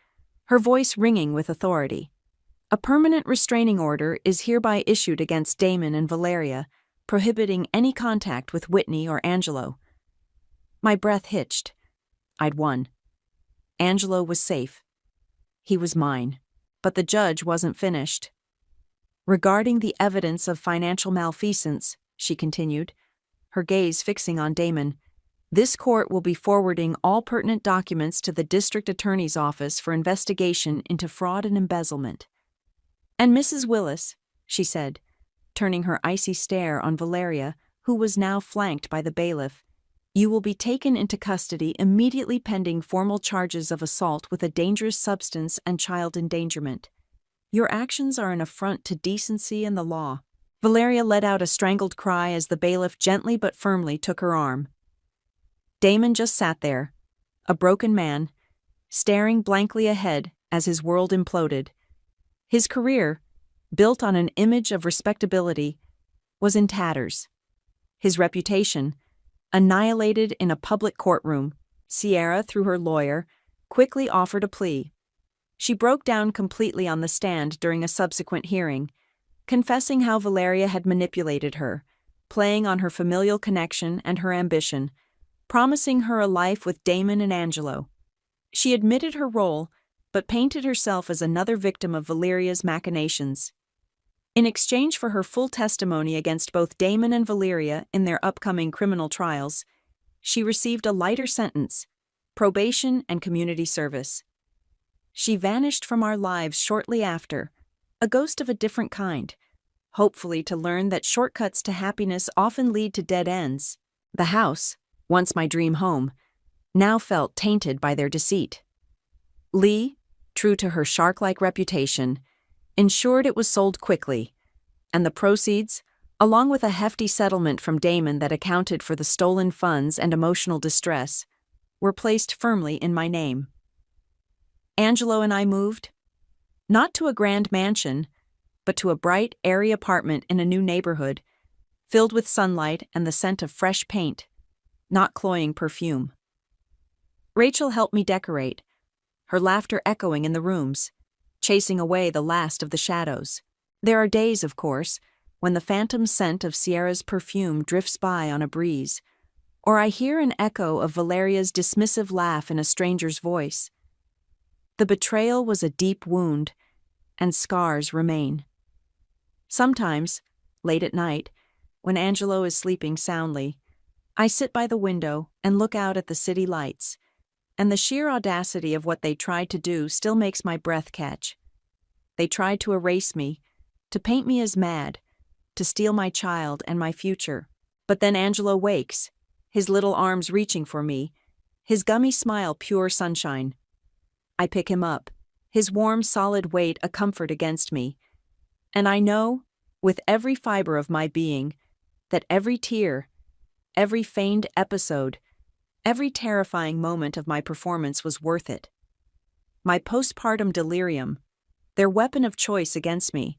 her voice ringing with authority. A permanent restraining order is hereby issued against Damon and Valeria, prohibiting any contact with Whitney or Angelo. My breath hitched. I'd won. Angelo was safe. He was mine. But the judge wasn't finished. "Regarding the evidence of financial malfeasance," she continued, her gaze fixing on Damon, "this court will be forwarding all pertinent documents to the district attorney's office for investigation into fraud and embezzlement. And Mrs. Willis," she said, turning her icy stare on Valeria, who was now flanked by the bailiff, "you will be taken into custody immediately pending formal charges of assault with a dangerous substance and child endangerment. Your actions are an affront to decency and the law." Valeria let out a strangled cry as the bailiff gently but firmly took her arm. Damon just sat there, a broken man, staring blankly ahead as his world imploded. His career, built on an image of respectability, was in tatters. His reputation, annihilated in a public courtroom. Sierra, through her lawyer, quickly offered a plea. She broke down completely on the stand during a subsequent hearing, confessing how Valeria had manipulated her, playing on her familial connection and her ambition, promising her a life with Damon and Angelo. She admitted her role, but painted herself as another victim of Valeria's machinations. In exchange for her full testimony against both Damon and Valeria in their upcoming criminal trials, she received a lighter sentence, probation and community service. She vanished from our lives shortly after, a ghost of a different kind, hopefully to learn that shortcuts to happiness often lead to dead ends. The house, once my dream home, now felt tainted by their deceit. Lee, true to her shark-like reputation, ensured it was sold quickly, and the proceeds, along with a hefty settlement from Damon that accounted for the stolen funds and emotional distress, were placed firmly in my name. Angelo and I moved, not to a grand mansion, but to a bright, airy apartment in a new neighborhood, filled with sunlight and the scent of fresh paint, not cloying perfume. Rachel helped me decorate, her laughter echoing in the rooms, chasing away the last of the shadows. There are days, of course, when the phantom scent of Sierra's perfume drifts by on a breeze, or I hear an echo of Valeria's dismissive laugh in a stranger's voice. The betrayal was a deep wound, and scars remain. Sometimes, late at night, when Angelo is sleeping soundly, I sit by the window and look out at the city lights, and the sheer audacity of what they tried to do still makes my breath catch. They tried to erase me, to paint me as mad, to steal my child and my future. But then Angelo wakes, his little arms reaching for me, his gummy smile pure sunshine. I pick him up, his warm, solid weight a comfort against me. And I know, with every fiber of my being, that every tear, every feigned episode, every terrifying moment of my performance was worth it. My postpartum delirium, their weapon of choice against me,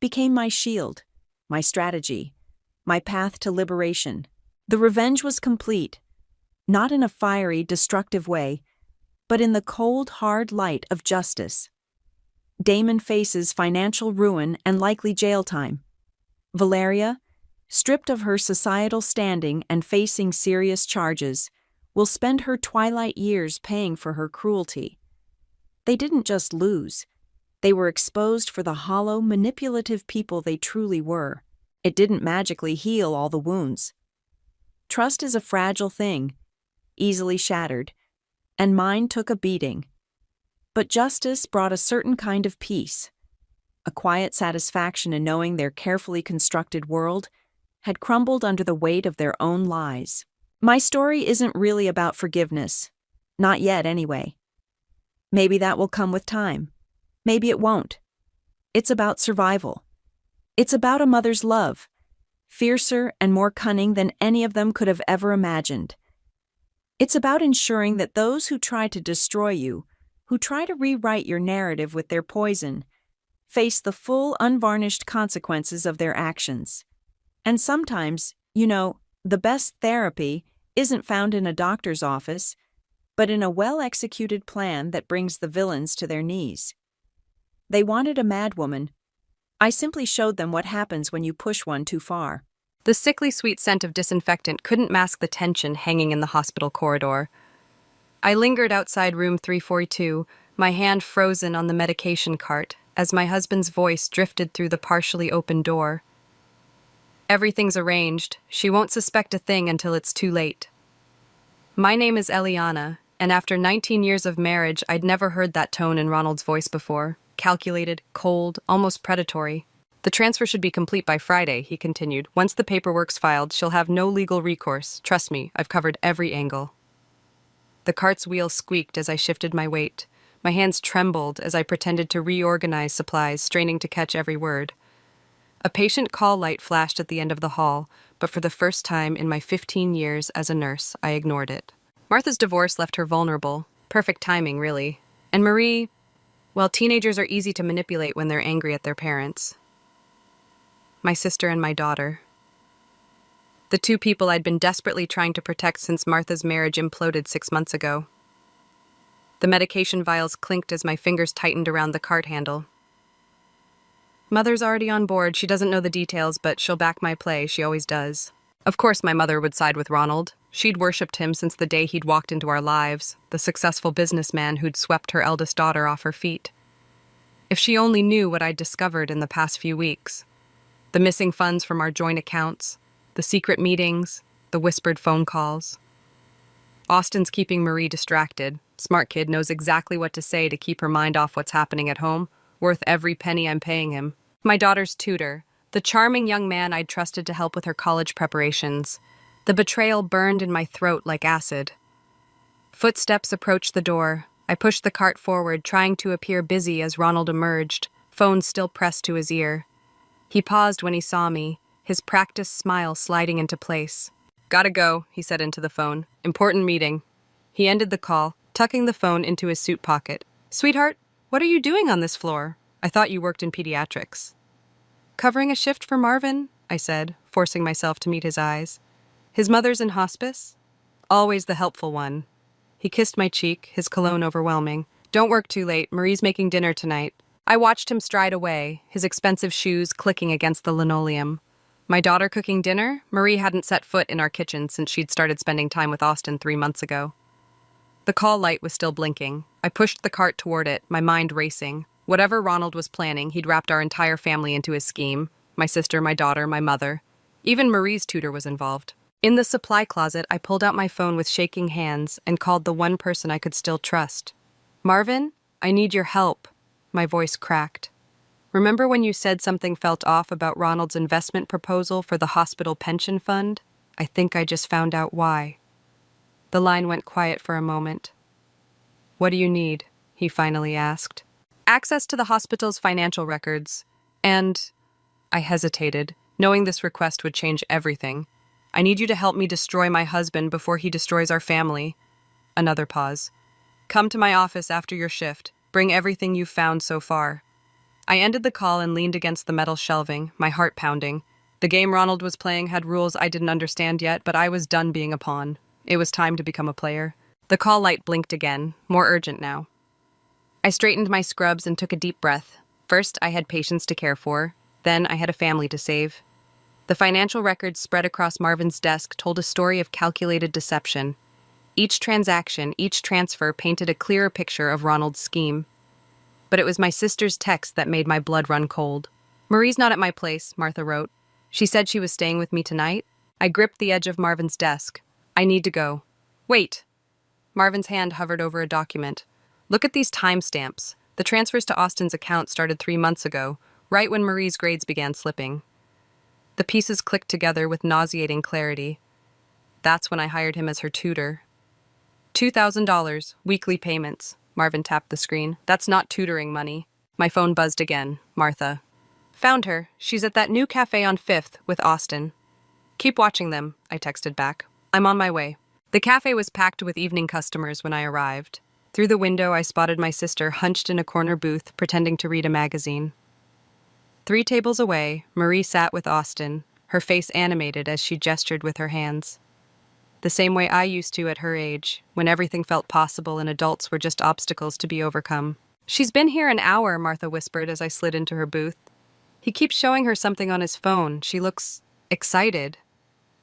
became my shield, my strategy, my path to liberation. The revenge was complete, not in a fiery, destructive way, but in the cold, hard light of justice. Damon faces financial ruin and likely jail time. Valeria, stripped of her societal standing and facing serious charges, will spend her twilight years paying for her cruelty. They didn't just lose. They were exposed for the hollow, manipulative people they truly were. It didn't magically heal all the wounds. Trust is a fragile thing, easily shattered, and mine took a beating. But justice brought a certain kind of peace, a quiet satisfaction in knowing their carefully constructed world had crumbled under the weight of their own lies. My story isn't really about forgiveness, not yet anyway. Maybe that will come with time. Maybe it won't. It's about survival. It's about a mother's love, fiercer and more cunning than any of them could have ever imagined. It's about ensuring that those who try to destroy you, who try to rewrite your narrative with their poison, face the full, unvarnished consequences of their actions. And sometimes, the best therapy isn't found in a doctor's office, but in a well-executed plan that brings the villains to their knees. They wanted a madwoman. I simply showed them what happens when you push one too far. The sickly sweet scent of disinfectant couldn't mask the tension hanging in the hospital corridor. I lingered outside room 342, my hand frozen on the medication cart, as my husband's voice drifted through the partially open door. Everything's arranged. She won't suspect a thing until it's too late. My name is Eliana, and after 19 years of marriage, I'd never heard that tone in Ronald's voice before. Calculated, cold, almost predatory. The transfer should be complete by Friday, he continued. Once the paperwork's filed, she'll have no legal recourse. Trust me, I've covered every angle. The cart's wheels squeaked as I shifted my weight. My hands trembled as I pretended to reorganize supplies, straining to catch every word. A patient call light flashed at the end of the hall, but for the first time in my 15 years as a nurse, I ignored it. Martha's divorce left her vulnerable. Perfect timing, really. And Marie, well, teenagers are easy to manipulate when they're angry at their parents. My sister and my daughter. The two people I'd been desperately trying to protect since Martha's marriage imploded 6 months ago. The medication vials clinked as my fingers tightened around the cart handle. Mother's already on board. She doesn't know the details, but she'll back my play. She always does. Of course my mother would side with Ronald. She'd worshipped him since the day he'd walked into our lives, the successful businessman who'd swept her eldest daughter off her feet. If she only knew what I'd discovered in the past few weeks. The missing funds from our joint accounts, the secret meetings, the whispered phone calls. Austin's keeping Marie distracted. Smart kid knows exactly what to say to keep her mind off what's happening at home, worth every penny I'm paying him. My daughter's tutor, the charming young man I'd trusted to help with her college preparations. The betrayal burned in my throat like acid. Footsteps approached the door. I pushed the cart forward, trying to appear busy as Ronald emerged, phone still pressed to his ear. He paused when he saw me, his practiced smile sliding into place. "Gotta go," he said into the phone. "Important meeting." He ended the call, tucking the phone into his suit pocket. "Sweetheart, what are you doing on this floor? I thought you worked in pediatrics." "Covering a shift for Marvin," I said, forcing myself to meet his eyes. "His mother's in hospice?" Always the helpful one. He kissed my cheek, his cologne overwhelming. "Don't work too late. Marie's making dinner tonight." I watched him stride away, his expensive shoes clicking against the linoleum. My daughter cooking dinner? Marie hadn't set foot in our kitchen since she'd started spending time with Austin 3 months ago. The call light was still blinking. I pushed the cart toward it, my mind racing. Whatever Ronald was planning, he'd wrapped our entire family into his scheme. My sister, my daughter, my mother. Even Marie's tutor was involved. In the supply closet, I pulled out my phone with shaking hands and called the one person I could still trust. "Marvin, I need your help." My voice cracked. "Remember when you said something felt off about Ronald's investment proposal for the hospital pension fund? I think I just found out why." The line went quiet for a moment. "What do you need?" he finally asked. "Access to the hospital's financial records. And—" I hesitated, knowing this request would change everything. "I need you to help me destroy my husband before he destroys our family." Another pause. "Come to my office after your shift. Bring everything you've found so far." I ended the call and leaned against the metal shelving, my heart pounding. The game Ronald was playing had rules I didn't understand yet, but I was done being a pawn. It was time to become a player. The call light blinked again, more urgent now. I straightened my scrubs and took a deep breath. First, I had patients to care for. Then, I had a family to save. The financial records spread across Marvin's desk told a story of calculated deception. Each transaction, each transfer painted a clearer picture of Ronald's scheme. But it was my sister's text that made my blood run cold. "Marie's not at my place," Martha wrote. "She said she was staying with me tonight." I gripped the edge of Marvin's desk. "I need to go." "Wait." Marvin's hand hovered over a document. "Look at these timestamps. The transfers to Austin's account started 3 months ago, right when Marie's grades began slipping." The pieces clicked together with nauseating clarity. That's when I hired him as her tutor. $2,000, weekly payments. Marvin tapped the screen. "That's not tutoring money." My phone buzzed again. Martha. "Found her. She's at that new cafe on 5th with Austin." "Keep watching them," I texted back. "I'm on my way." The cafe was packed with evening customers when I arrived. Through the window, I spotted my sister hunched in a corner booth, pretending to read a magazine. 3 tables away, Marie sat with Austin, her face animated as she gestured with her hands. The same way I used to at her age, when everything felt possible and adults were just obstacles to be overcome. "She's been here an hour," Martha whispered as I slid into her booth. "He keeps showing her something on his phone. She looks excited."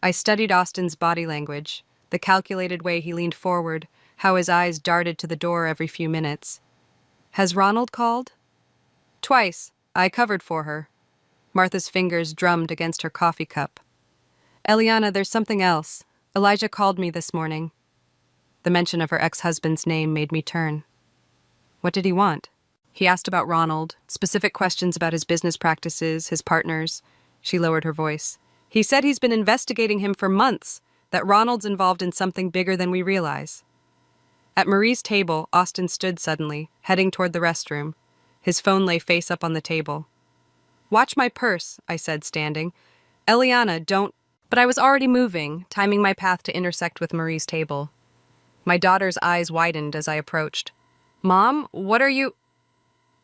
I studied Austin's body language, the calculated way he leaned forward, how his eyes darted to the door every few minutes. "Has Ronald called?" "Twice. I covered for her." Martha's fingers drummed against her coffee cup. "Eliana, there's something else. Elijah called me this morning." The mention of her ex-husband's name made me turn. "What did he want?" "He asked about Ronald, specific questions about his business practices, his partners." She lowered her voice. "He said he's been investigating him for months, that Ronald's involved in something bigger than we realize." At Marie's table, Austin stood suddenly, heading toward the restroom. His phone lay face up on the table. "Watch my purse," I said, standing. "Eliana, don't—" But I was already moving, timing my path to intersect with Marie's table. My daughter's eyes widened as I approached. "Mom, what are you—"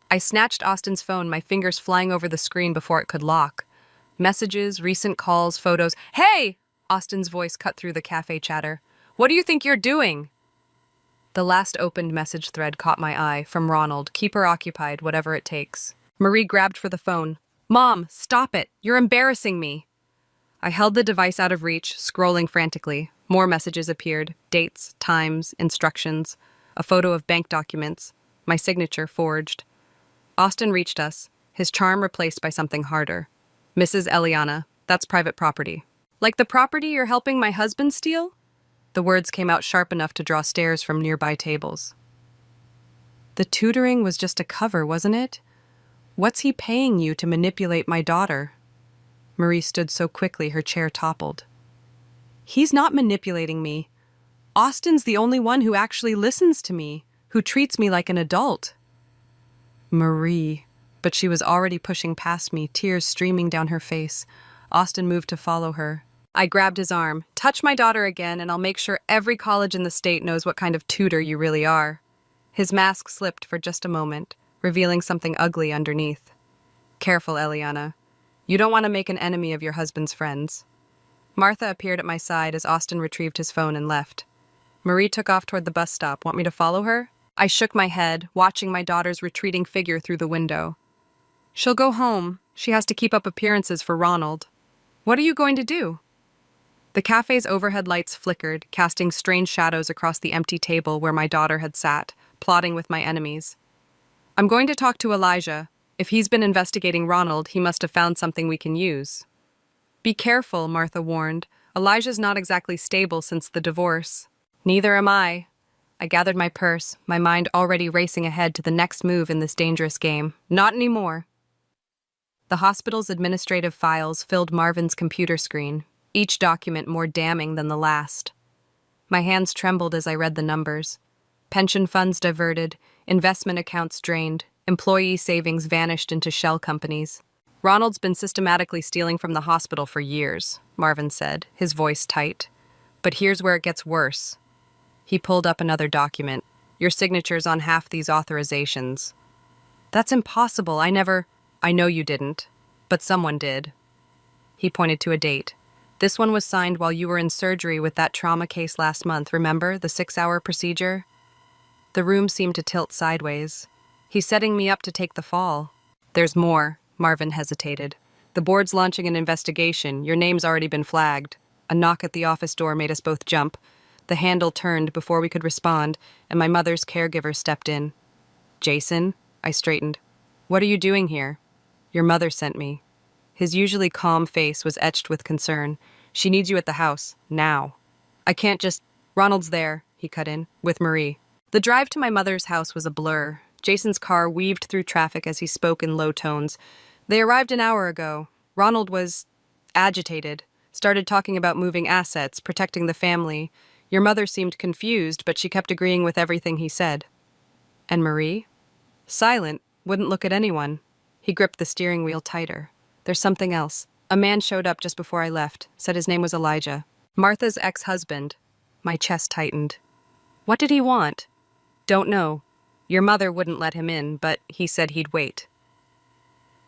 I snatched Austin's phone, my fingers flying over the screen before it could lock. Messages, recent calls, photos. "Hey!" Austin's voice cut through the cafe chatter. "What do you think you're doing?" The last opened message thread caught my eye, from Ronald. "Keep her occupied, whatever it takes." Marie grabbed for the phone. "Mom, stop it! You're embarrassing me!" I held the device out of reach, scrolling frantically. More messages appeared. Dates, times, instructions. A photo of bank documents. My signature forged. Austin reached us, his charm replaced by something harder. "Mrs. Eliana, that's private property." "Like the property you're helping my husband steal?" The words came out sharp enough to draw stares from nearby tables. The tutoring was just a cover, wasn't it? What's he paying you to manipulate my daughter? Marie stood so quickly her chair toppled. "He's not manipulating me. Austin's the only one who actually listens to me, who treats me like an adult." Marie. But she was already pushing past me, tears streaming down her face. Austin moved to follow her. I grabbed his arm. "Touch my daughter again, and I'll make sure every college in the state knows what kind of tutor you really are." His mask slipped for just a moment, revealing something ugly underneath. "Careful, Eliana. You don't want to make an enemy of your husband's friends." Martha appeared at my side as Austin retrieved his phone and left. Marie took off toward the bus stop. "Want me to follow her?" I shook my head, watching my daughter's retreating figure through the window. "She'll go home. She has to keep up appearances for Ronald." What are you going to do? The cafe's overhead lights flickered, casting strange shadows across the empty table where my daughter had sat, plotting with my enemies. I'm going to talk to Elijah. If he's been investigating Ronald, he must have found something we can use. Be careful, Martha warned. Elijah's not exactly stable since the divorce. Neither am I. I gathered my purse, my mind already racing ahead to the next move in this dangerous game. Not anymore. The hospital's administrative files filled Marvin's computer screen, each document more damning than the last. My hands trembled as I read the numbers. Pension funds diverted, investment accounts drained, employee savings vanished into shell companies. Ronald's been systematically stealing from the hospital for years, Marvin said, his voice tight. But here's where it gets worse. He pulled up another document. Your signature's on half these authorizations. That's impossible. I know you didn't, but someone did. He pointed to a date. This one was signed while you were in surgery with that trauma case last month, remember? The 6-hour procedure? The room seemed to tilt sideways. He's setting me up to take the fall. There's more, Marvin hesitated. The board's launching an investigation. Your name's already been flagged. A knock at the office door made us both jump. The handle turned before we could respond, and my mother's caregiver stepped in. Jason? I straightened. What are you doing here? Your mother sent me. His usually calm face was etched with concern. She needs you at the house, now. I can't just... Ronald's there, he cut in, with Marie. The drive to my mother's house was a blur. Jason's car weaved through traffic as he spoke in low tones. They arrived an hour ago. Ronald was agitated, started talking about moving assets, protecting the family. Your mother seemed confused, but she kept agreeing with everything he said. And Marie? Silent, wouldn't look at anyone. He gripped the steering wheel tighter. There's something else. A man showed up just before I left, said his name was Elijah. Martha's ex-husband. My chest tightened. What did he want? Don't know. Your mother wouldn't let him in, but he said he'd wait.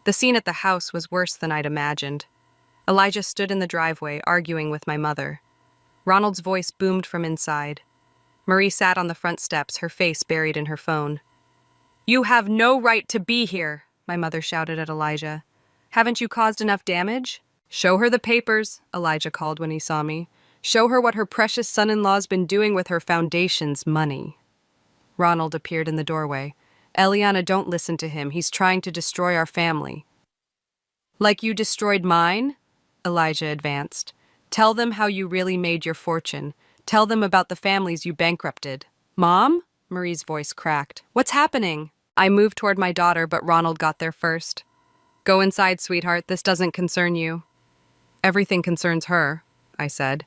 The scene at the house was worse than I'd imagined. Elijah stood in the driveway, arguing with my mother. Ronald's voice boomed from inside. Marie sat on the front steps, her face buried in her phone. You have no right to be here, my mother shouted at Elijah. Haven't you caused enough damage? Show her the papers, Elijah called when he saw me. Show her what her precious son-in-law's been doing with her foundation's money. Ronald appeared in the doorway. Eliana, don't listen to him. He's trying to destroy our family. Like you destroyed mine? Elijah advanced. Tell them how you really made your fortune. Tell them about the families you bankrupted. Mom? Marie's voice cracked. What's happening? I moved toward my daughter, but Ronald got there first. Go inside, sweetheart. This doesn't concern you. Everything concerns her, I said,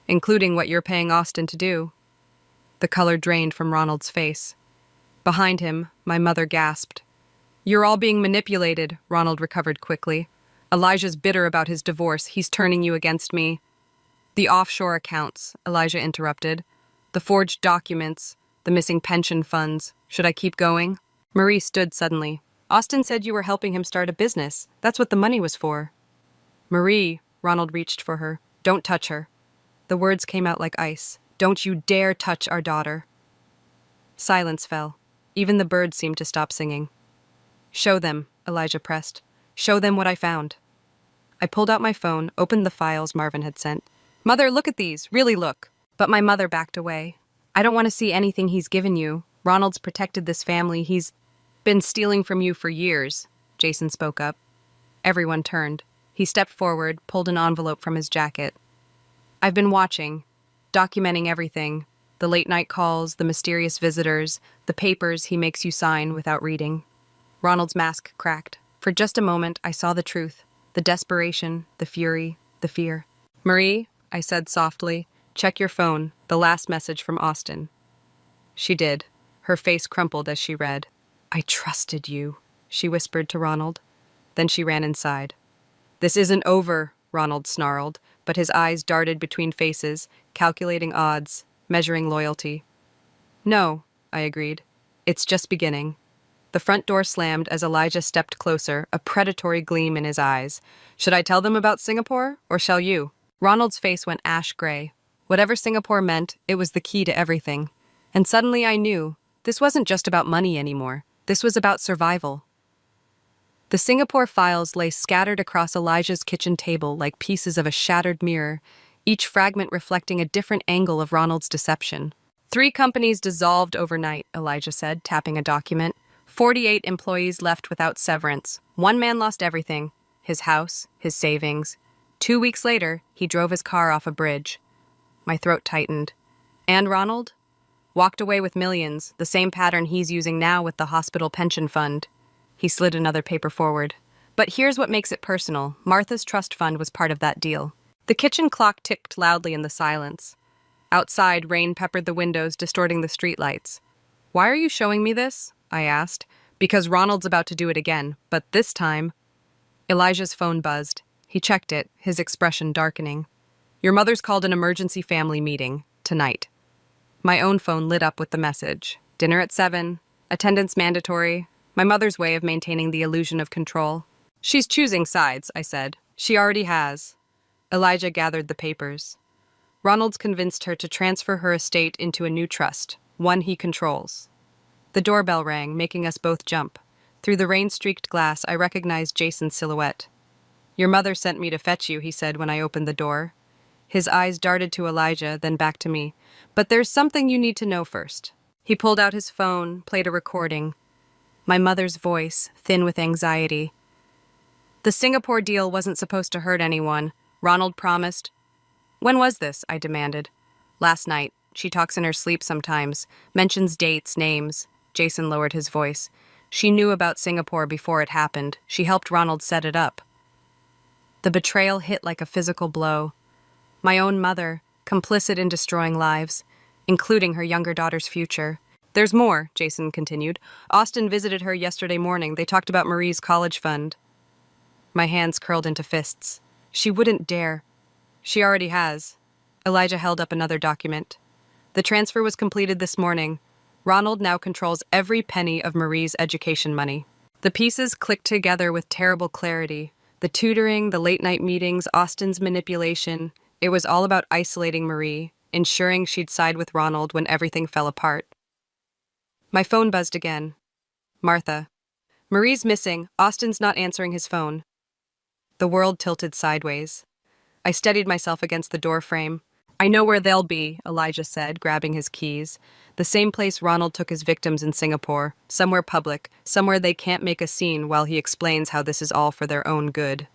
including what you're paying Austin to do. The color drained from Ronald's face. Behind him, my mother gasped. You're all being manipulated, Ronald recovered quickly. Elijah's bitter about his divorce. He's turning you against me. The offshore accounts, Elijah interrupted. The forged documents, the missing pension funds. Should I keep going? Marie stood suddenly. Austin said you were helping him start a business. That's what the money was for. Marie, Ronald reached for her. Don't touch her. The words came out like ice. Don't you dare touch our daughter. Silence fell. Even the birds seemed to stop singing. Show them, Elijah pressed. Show them what I found. I pulled out my phone, opened the files Marvin had sent. Mother, look at these. Really look. But my mother backed away. I don't want to see anything he's given you. Ronald's protected this family. He's been stealing from you for years, Jason spoke up. Everyone turned. He stepped forward, pulled an envelope from his jacket. I've been watching, documenting everything. The late-night calls, the mysterious visitors, the papers he makes you sign without reading. Ronald's mask cracked. For just a moment, I saw the truth. The desperation, the fury, the fear. Marie, I said softly, check your phone, the last message from Austin. She did. Her face crumpled as she read. I trusted you, she whispered to Ronald. Then she ran inside. This isn't over, Ronald snarled, but his eyes darted between faces, calculating odds, measuring loyalty. No, I agreed. It's just beginning. The front door slammed as Elijah stepped closer, a predatory gleam in his eyes. Should I tell them about Singapore, or shall you? Ronald's face went ash gray. Whatever Singapore meant, it was the key to everything. And suddenly I knew, this wasn't just about money anymore. This was about survival. The Singapore files lay scattered across Elijah's kitchen table like pieces of a shattered mirror, each fragment reflecting a different angle of Ronald's deception. 3 companies dissolved overnight, Elijah said, tapping a document. 48 employees left without severance. 1 man lost everything: his house, his savings. 2 weeks later, he drove his car off a bridge. My throat tightened. And Ronald? Walked away with millions, the same pattern he's using now with the hospital pension fund. He slid another paper forward. But here's what makes it personal. Martha's trust fund was part of that deal. The kitchen clock ticked loudly in the silence. Outside, rain peppered the windows, distorting the streetlights. "Why are you showing me this?" I asked. "Because Ronald's about to do it again, but this time—" Elijah's phone buzzed. He checked it, his expression darkening. "Your mother's called an emergency family meeting, tonight." My own phone lit up with the message. Dinner at 7, attendance mandatory, my mother's way of maintaining the illusion of control. "She's choosing sides," I said. "She already has." Elijah gathered the papers. "Ronald's convinced her to transfer her estate into a new trust, one he controls." The doorbell rang, making us both jump. Through the rain-streaked glass, I recognized Jason's silhouette. "Your mother sent me to fetch you," he said when I opened the door. His eyes darted to Elijah, then back to me. "But there's something you need to know first." He pulled out his phone, played a recording. My mother's voice, thin with anxiety. "The Singapore deal wasn't supposed to hurt anyone. Ronald promised." "When was this?" I demanded. "Last night. She talks in her sleep sometimes, mentions dates, names." Jason lowered his voice. "She knew about Singapore before it happened. She helped Ronald set it up." The betrayal hit like a physical blow. My own mother, complicit in destroying lives, including her younger daughter's future. "There's more," Jason continued. "Austin visited her yesterday morning. They talked about Marie's college fund." My hands curled into fists. "She wouldn't dare." "She already has." Elijah held up another document. "The transfer was completed this morning. Ronald now controls every penny of Marie's education money." The pieces clicked together with terrible clarity. The tutoring, the late-night meetings, Austin's manipulation. It was all about isolating Marie, ensuring she'd side with Ronald when everything fell apart. My phone buzzed again. "Martha. Marie's missing. Austin's not answering his phone." The world tilted sideways. I steadied myself against the door frame. "I know where they'll be," Elijah said, grabbing his keys. "The same place Ronald took his victims in Singapore. Somewhere public, somewhere they can't make a scene while he explains how this is all for their own good."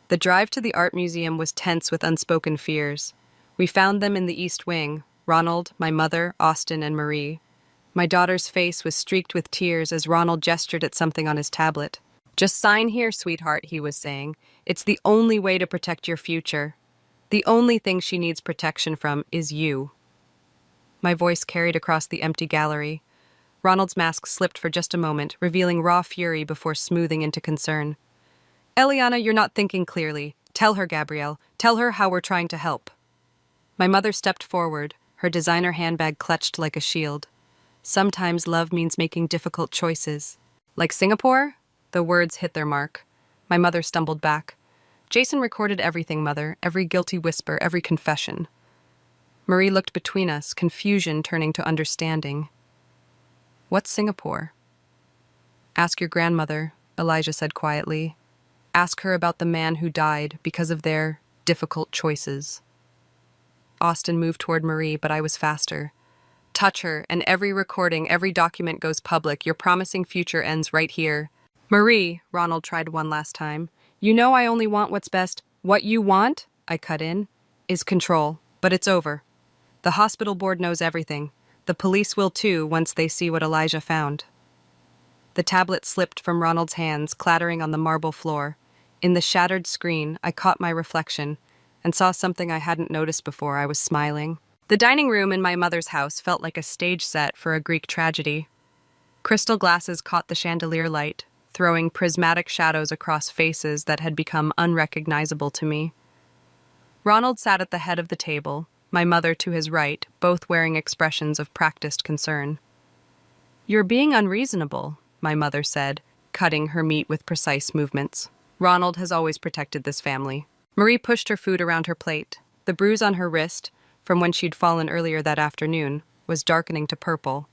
The drive to the art museum was tense with unspoken fears. We found them in the East Wing: Ronald, my mother, Austin, and Marie. My daughter's face was streaked with tears as Ronald gestured at something on his tablet. "Just sign here, sweetheart," he was saying. "It's the only way to protect your future. The only thing she needs protection from is you." My voice carried across the empty gallery. Ronald's mask slipped for just a moment, revealing raw fury before smoothing into concern. "Eliana, you're not thinking clearly. Tell her, Gabrielle. Tell her how we're trying to help." My mother stepped forward, her designer handbag clutched like a shield. "Sometimes love means making difficult choices." "Like Singapore?" The words hit their mark. My mother stumbled back. "Jason recorded everything, Mother, every guilty whisper, every confession." Marie looked between us, confusion turning to understanding. "What's Singapore?" "Ask your grandmother," Elijah said quietly. "Ask her about the man who died because of their difficult choices." Austin moved toward Marie, but I was faster. "Touch her, and every recording, every document goes public. Your promising future ends right here." "Marie," Ronald tried one last time. "You know I only want what's best." "What you want," I cut in, "is control. But it's over. The hospital board knows everything. The police will too once they see what Elijah found." The tablet slipped from Ronald's hands, clattering on the marble floor. In the shattered screen, I caught my reflection and saw something I hadn't noticed before. I was smiling. The dining room in my mother's house felt like a stage set for a Greek tragedy. Crystal glasses caught the chandelier light, throwing prismatic shadows across faces that had become unrecognizable to me. Ronald sat at the head of the table, my mother to his right, both wearing expressions of practiced concern. "You're being unreasonable," my mother said, cutting her meat with precise movements. "Ronald has always protected this family." Marie pushed her food around her plate. The bruise on her wrist, from when she'd fallen earlier that afternoon, was darkening to purple.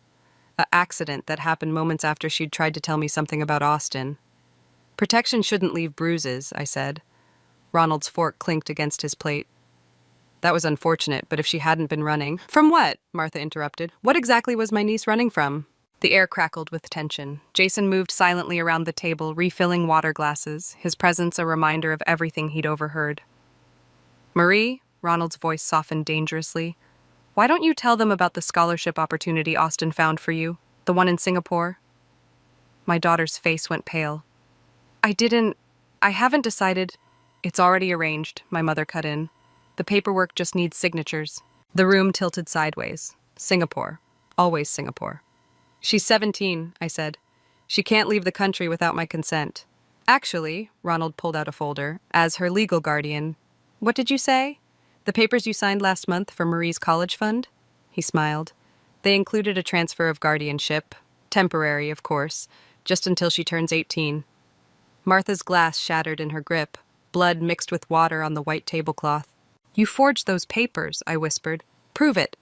An accident that happened moments after she'd tried to tell me something about Austin. Protection shouldn't leave bruises, I said. Ronald's fork clinked against his plate. That was unfortunate, but if she hadn't been running— From what? Martha interrupted. What exactly was my niece running from? The air crackled with tension. Jason moved silently around the table, refilling water glasses, his presence a reminder of everything he'd overheard. Marie, Ronald's voice softened dangerously, why don't you tell them about the scholarship opportunity Austin found for you, the one in Singapore? My daughter's face went pale. I haven't decided. It's already arranged, my mother cut in. The paperwork just needs signatures. The room tilted sideways. Singapore. Always Singapore. She's 17, I said. She can't leave the country without my consent. Actually, Ronald pulled out a folder, as her legal guardian. What did you say? The papers you signed last month for Marie's college fund? He smiled. They included a transfer of guardianship. Temporary, of course, just until she turns 18. Martha's glass shattered in her grip, blood mixed with water on the white tablecloth. You forged those papers, I whispered. Prove it.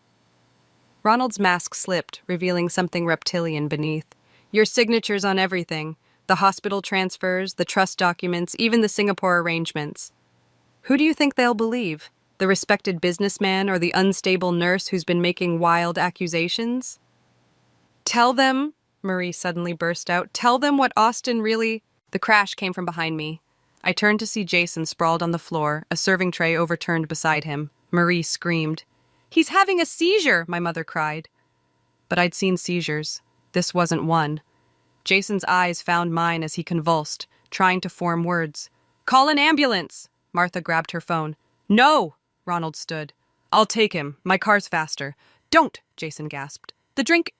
Ronald's mask slipped, revealing something reptilian beneath. Your signatures on everything. The hospital transfers, the trust documents, even the Singapore arrangements. Who do you think they'll believe? The respected businessman or the unstable nurse who's been making wild accusations? Tell them, Marie suddenly burst out, tell them what Austin really— The crash came from behind me. I turned to see Jason sprawled on the floor, a serving tray overturned beside him. Marie screamed. He's having a seizure, my mother cried. But I'd seen seizures. This wasn't one. Jason's eyes found mine as he convulsed, trying to form words. Call an ambulance! Martha grabbed her phone. No! Ronald stood. I'll take him. My car's faster. Don't! Jason gasped. The drink—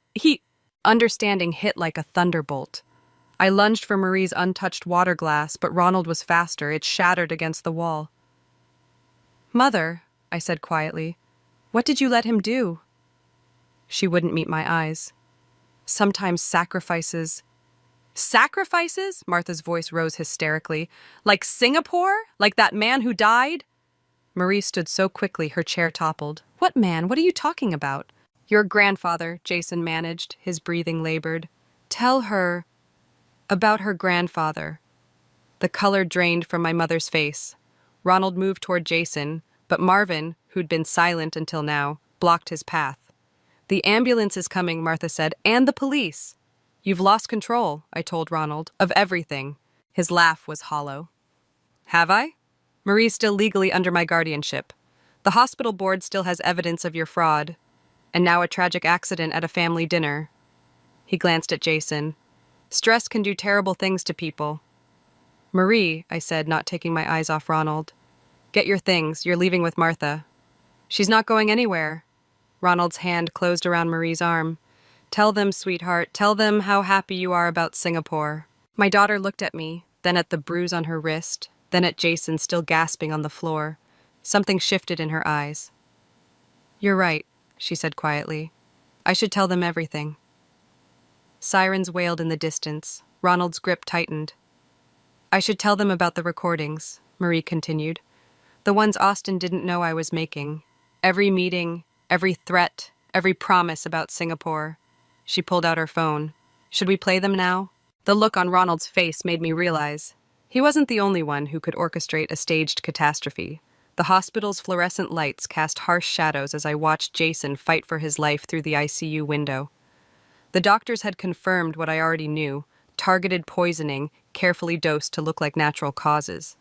Understanding hit like a thunderbolt. I lunged for Marie's untouched water glass, but Ronald was faster. It shattered against the wall. Mother, I said quietly, what did you let him do? She wouldn't meet my eyes. Sometimes sacrifices— Sacrifices? Martha's voice rose hysterically. Like Singapore? Like that man who died? Marie stood so quickly her chair toppled. What man? What are you talking about? Your grandfather, Jason managed, his breathing labored. Tell her about her grandfather. The color drained from my mother's face. Ronald moved toward Jason, but Marvin, who'd been silent until now, blocked his path. The ambulance is coming, Martha said, and the police. You've lost control, I told Ronald, of everything. His laugh was hollow. Have I? Marie's still legally under my guardianship. The hospital board still has evidence of your fraud. And now a tragic accident at a family dinner. He glanced at Jason. Stress can do terrible things to people. Marie, I said, not taking my eyes off Ronald. Get your things. You're leaving with Martha. She's not going anywhere. Ronald's hand closed around Marie's arm. Tell them, sweetheart, tell them how happy you are about Singapore. My daughter looked at me, then at the bruise on her wrist, then at Jason still gasping on the floor. Something shifted in her eyes. You're right, she said quietly. I should tell them everything. Sirens wailed in the distance. Ronald's grip tightened. I should tell them about the recordings, Marie continued. The ones Austin didn't know I was making. Every meeting, every threat, every promise about Singapore. She pulled out her phone. Should we play them now? The look on Ronald's face made me realize he wasn't the only one who could orchestrate a staged catastrophe. The hospital's fluorescent lights cast harsh shadows as I watched Jason fight for his life through the ICU window. The doctors had confirmed what I already knew, targeted poisoning, carefully dosed to look like natural causes.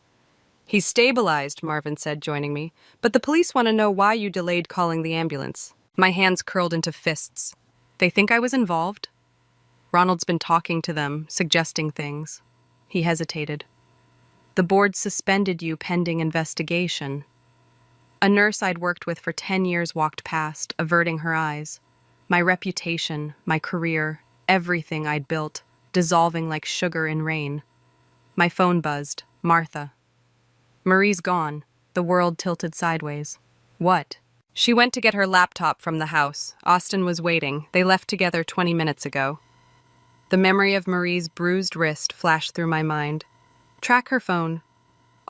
He's stabilized, Marvin said, joining me, but the police want to know why you delayed calling the ambulance. My hands curled into fists. They think I was involved? Ronald's been talking to them, suggesting things. He hesitated. The board suspended you pending investigation. A nurse I'd worked with for 10 years walked past, averting her eyes. My reputation, my career, everything I'd built, dissolving like sugar in rain. My phone buzzed. Martha. Marie's gone. The world tilted sideways. What? She went to get her laptop from the house. Austin was waiting. They left together 20 minutes ago. The memory of Marie's bruised wrist flashed through my mind. Track her phone.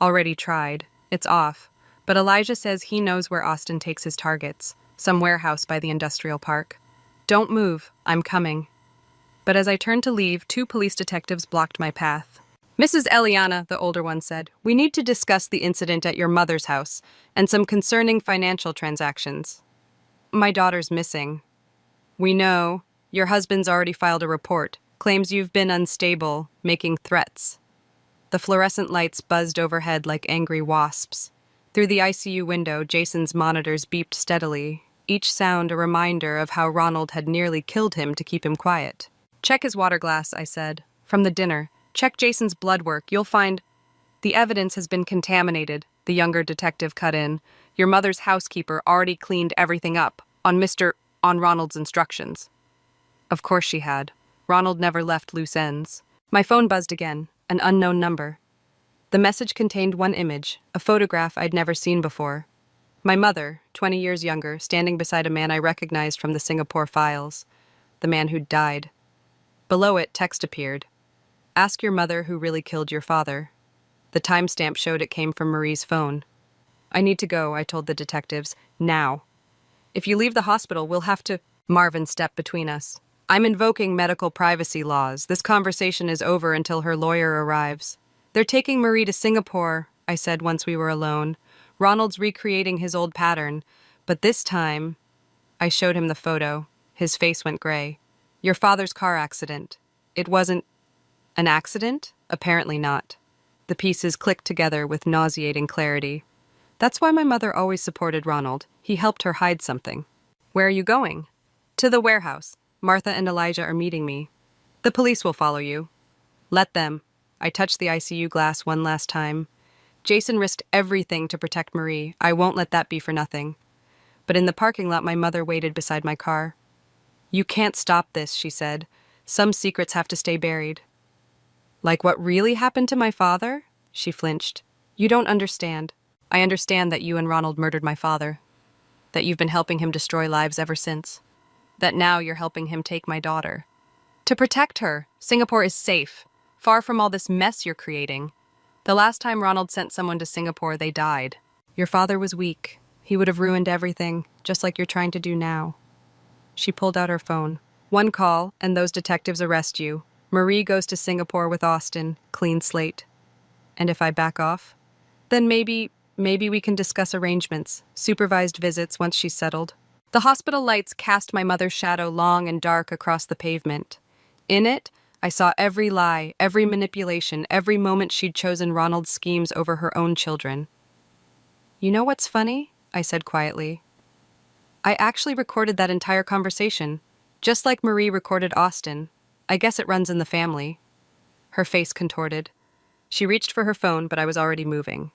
Already tried. It's off. But Elijah says he knows where Austin takes his targets. Some warehouse by the industrial park. Don't move. I'm coming. But as I turned to leave, 2 police detectives blocked my path. Mrs. Eliana, the older one said, we need to discuss the incident at your mother's house and some concerning financial transactions. My daughter's missing. We know. Your husband's already filed a report. Claims you've been unstable, making threats. The fluorescent lights buzzed overhead like angry wasps. Through the ICU window, Jason's monitors beeped steadily, each sound a reminder of how Ronald had nearly killed him to keep him quiet. Check his water glass, I said. From the dinner. Check Jason's blood work. You'll find... The evidence has been contaminated, the younger detective cut in. Your mother's housekeeper already cleaned everything up, on Ronald's instructions. Of course she had. Ronald never left loose ends. My phone buzzed again, an unknown number. The message contained one image, a photograph I'd never seen before. My mother, 20 years younger, standing beside a man I recognized from the Singapore files. The man who'd died. Below it, text appeared. Ask your mother who really killed your father. The timestamp showed it came from Marie's phone. I need to go, I told the detectives. Now. If you leave the hospital, we'll have to... Marvin stepped between us. I'm invoking medical privacy laws. This conversation is over until her lawyer arrives. They're taking Marie to Singapore, I said once we were alone. Ronald's recreating his old pattern. But this time... I showed him the photo. His face went gray. Your father's car accident. It wasn't... An accident? Apparently not. The pieces clicked together with nauseating clarity. That's why my mother always supported Ronald. He helped her hide something. Where are you going? To the warehouse. Martha and Elijah are meeting me. The police will follow you. Let them. I touched the ICU glass one last time. Jason risked everything to protect Marie. I won't let that be for nothing. But in the parking lot, my mother waited beside my car. You can't stop this, she said. Some secrets have to stay buried. Like what really happened to my father? She flinched. You don't understand. I understand that you and Ronald murdered my father. That you've been helping him destroy lives ever since. That now you're helping him take my daughter. To protect her, Singapore is safe, far from all this mess you're creating. The last time Ronald sent someone to Singapore, they died. Your father was weak. He would have ruined everything, just like you're trying to do now. She pulled out her phone. One call, and those detectives arrest you. Marie goes to Singapore with Austin, clean slate. And if I back off? Then maybe we can discuss arrangements, supervised visits once she's settled. The hospital lights cast my mother's shadow long and dark across the pavement. In it, I saw every lie, every manipulation, every moment she'd chosen Ronald's schemes over her own children. You know what's funny? I said quietly. I actually recorded that entire conversation, just like Marie recorded Austin. I guess it runs in the family. Her face contorted. She reached for her phone, but I was already moving.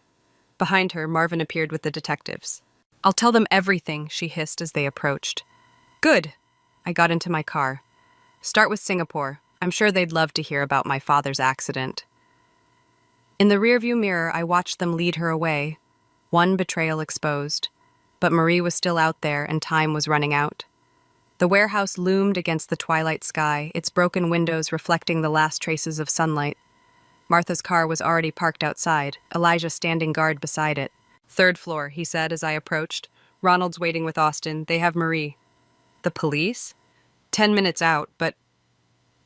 Behind her, Marvin appeared with the detectives. I'll tell them everything, she hissed as they approached. Good. I got into my car. Start with Singapore. I'm sure they'd love to hear about my father's accident. In the rearview mirror, I watched them lead her away. One betrayal exposed. But Marie was still out there, and time was running out. The warehouse loomed against the twilight sky, its broken windows reflecting the last traces of sunlight. Martha's car was already parked outside, Elijah standing guard beside it. Third floor, he said as I approached. Ronald's waiting with Austin. They have Marie. The police? 10 minutes out, but...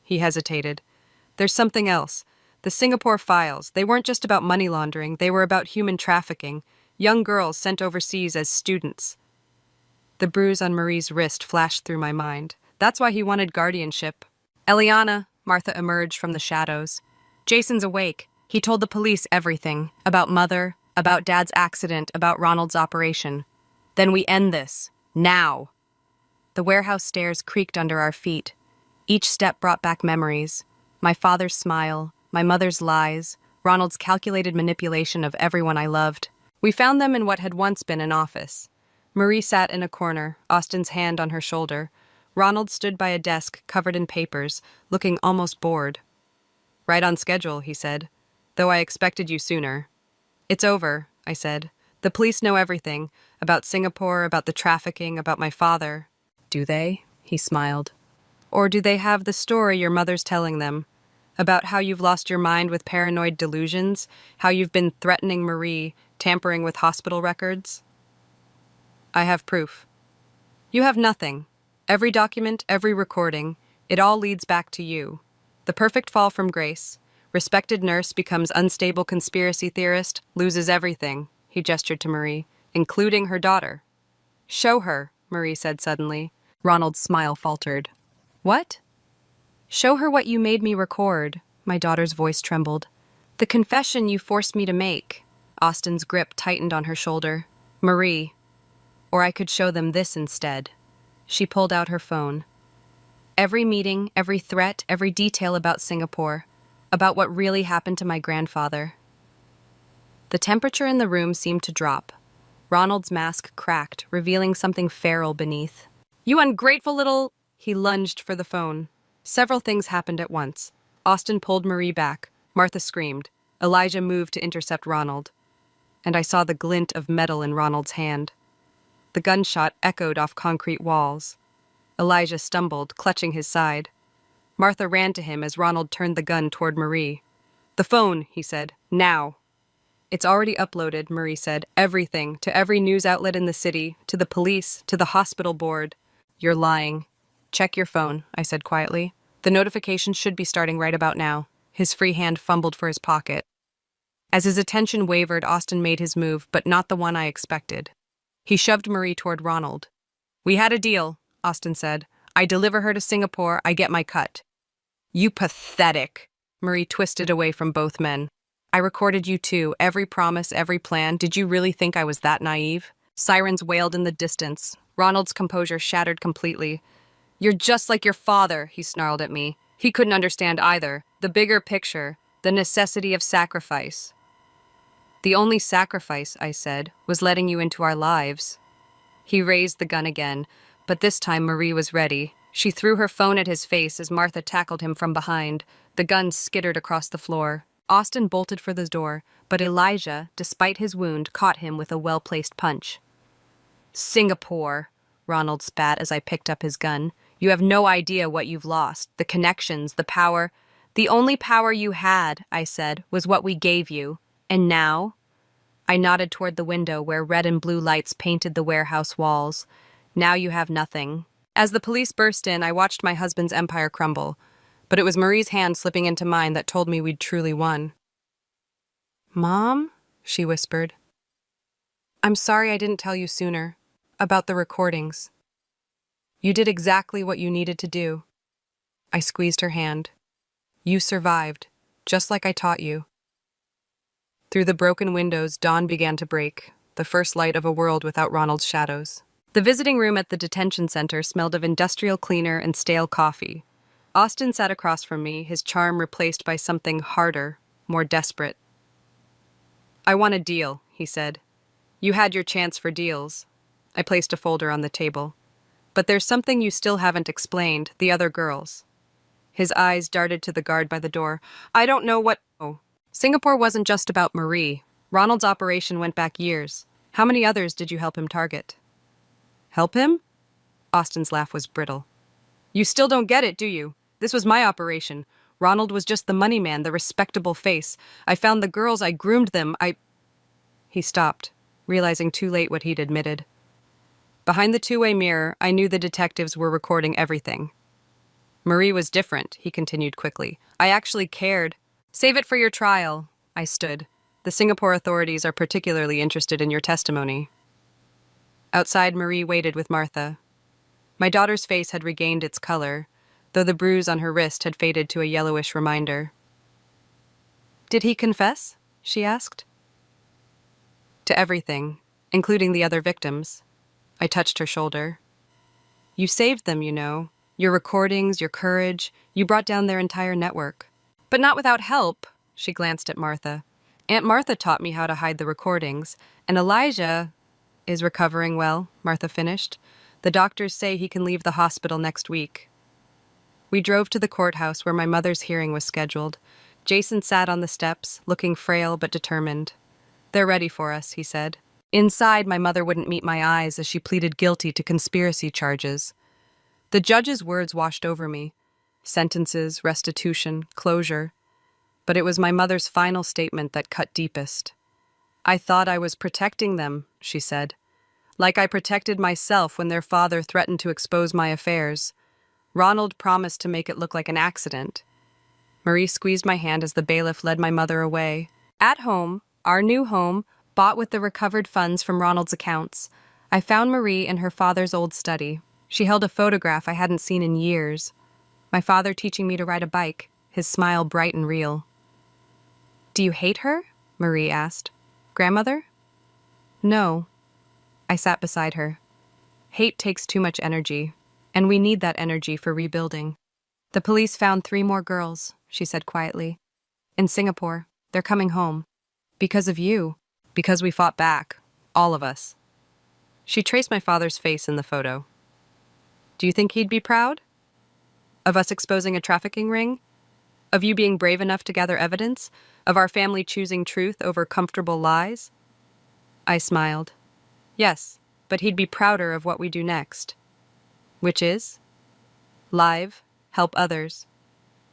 He hesitated. There's something else. The Singapore files. They weren't just about money laundering. They were about human trafficking. Young girls sent overseas as students. The bruise on Marie's wrist flashed through my mind. That's why he wanted guardianship. Eliana, Martha emerged from the shadows. Jason's awake. He told the police everything. About Mother, about Dad's accident, about Ronald's operation. Then we end this. Now. The warehouse stairs creaked under our feet. Each step brought back memories. My father's smile, my mother's lies, Ronald's calculated manipulation of everyone I loved. We found them in what had once been an office. Marie sat in a corner, Austin's hand on her shoulder. Ronald stood by a desk covered in papers, looking almost bored. Right on schedule, he said, though I expected you sooner. It's over, I said. The police know everything, about Singapore, about the trafficking, about my father. Do they? He smiled. Or do they have the story your mother's telling them? About how you've lost your mind with paranoid delusions, how you've been threatening Marie, tampering with hospital records? I have proof. You have nothing. Every document, every recording, it all leads back to you. The perfect fall from grace, Respected nurse becomes unstable conspiracy theorist, loses everything, he gestured to Marie, including her daughter. Show her, Marie said suddenly. Ronald's smile faltered. What? Show her what you made me record, my daughter's voice trembled. The confession you forced me to make. Austin's grip tightened on her shoulder. Marie. Or I could show them this instead. She pulled out her phone. Every meeting, every threat, every detail about Singapore, about what really happened to my grandfather. The temperature in the room seemed to drop. Ronald's mask cracked, revealing something feral beneath. You ungrateful little... He lunged for the phone. Several things happened at once. Austin pulled Marie back. Martha screamed. Elijah moved to intercept Ronald. And I saw the glint of metal in Ronald's hand. The gunshot echoed off concrete walls. Elijah stumbled, clutching his side. Martha ran to him as Ronald turned the gun toward Marie. The phone, he said. Now. It's already uploaded, Marie said. Everything, to every news outlet in the city, to the police, to the hospital board. You're lying. Check your phone, I said quietly. The notifications should be starting right about now. His free hand fumbled for his pocket. As his attention wavered, Austin made his move, but not the one I expected. He shoved Marie toward Ronald. We had a deal, Austin said. I deliver her to Singapore, I get my cut. You pathetic. Marie twisted away from both men. I recorded you too, every promise, every plan. Did you really think I was that naive? Sirens wailed in the distance. Ronald's composure shattered completely. You're just like your father, he snarled at me. He couldn't understand either. The bigger picture, the necessity of sacrifice. The only sacrifice, I said, was letting you into our lives. He raised the gun again, but this time Marie was ready. She threw her phone at his face as Martha tackled him from behind. The gun skittered across the floor. Austin bolted for the door, but Elijah, despite his wound, caught him with a well-placed punch. Singapore, Ronald spat as I picked up his gun. You have no idea what you've lost. The connections, the power. The only power you had, I said, was what we gave you. And now? I nodded toward the window where red and blue lights painted the warehouse walls. Now you have nothing. As the police burst in, I watched my husband's empire crumble. But it was Marie's hand slipping into mine that told me we'd truly won. Mom? She whispered. I'm sorry I didn't tell you sooner. About the recordings. You did exactly what you needed to do. I squeezed her hand. You survived, just like I taught you. Through the broken windows, dawn began to break, the first light of a world without Ronald's shadows. The visiting room at the detention center smelled of industrial cleaner and stale coffee. Austin sat across from me, his charm replaced by something harder, more desperate. I want a deal, he said. You had your chance for deals. I placed a folder on the table. But there's something you still haven't explained, the other girls. His eyes darted to the guard by the door. I don't know what... Oh. Singapore wasn't just about Marie. Ronald's operation went back years. How many others did you help him target? Help him? Austin's laugh was brittle. You still don't get it, do you? This was my operation. Ronald was just the money man, the respectable face. I found the girls, I groomed them, He stopped, realizing too late what he'd admitted. Behind the two-way mirror, I knew the detectives were recording everything. Marie was different, he continued quickly. I actually cared. Save it for your trial, I stood. The Singapore authorities are particularly interested in your testimony. Outside, Marie waited with Martha. My daughter's face had regained its color, though the bruise on her wrist had faded to a yellowish reminder. Did he confess? She asked. To everything, including the other victims. I touched her shoulder. You saved them, you know. Your recordings, your courage, you brought down their entire network. But not without help, she glanced at Martha. Aunt Martha taught me how to hide the recordings, and Elijah is recovering well, Martha finished. The doctors say he can leave the hospital next week. We drove to the courthouse where my mother's hearing was scheduled. Jason sat on the steps, looking frail but determined. They're ready for us, he said. Inside, my mother wouldn't meet my eyes as she pleaded guilty to conspiracy charges. The judge's words washed over me. Sentences, restitution, closure. But it was my mother's final statement that cut deepest. I thought I was protecting them, she said. Like I protected myself when their father threatened to expose my affairs. Ronald promised to make it look like an accident. Marie squeezed my hand as the bailiff led my mother away. At home, our new home, bought with the recovered funds from Ronald's accounts, I found Marie in her father's old study. She held a photograph I hadn't seen in years. My father teaching me to ride a bike, his smile bright and real. "Do you hate her?" Marie asked. "Grandmother?" "No." I sat beside her. Hate takes too much energy, and we need that energy for rebuilding. "The police found 3 more girls," she said quietly. "In Singapore. They're coming home. Because of you. Because we fought back. All of us." She traced my father's face in the photo. "Do you think he'd be proud? Of us exposing a trafficking ring? Of you being brave enough to gather evidence? Of our family choosing truth over comfortable lies?" I smiled. "Yes, but he'd be prouder of what we do next." "Which is?" "Live, help others.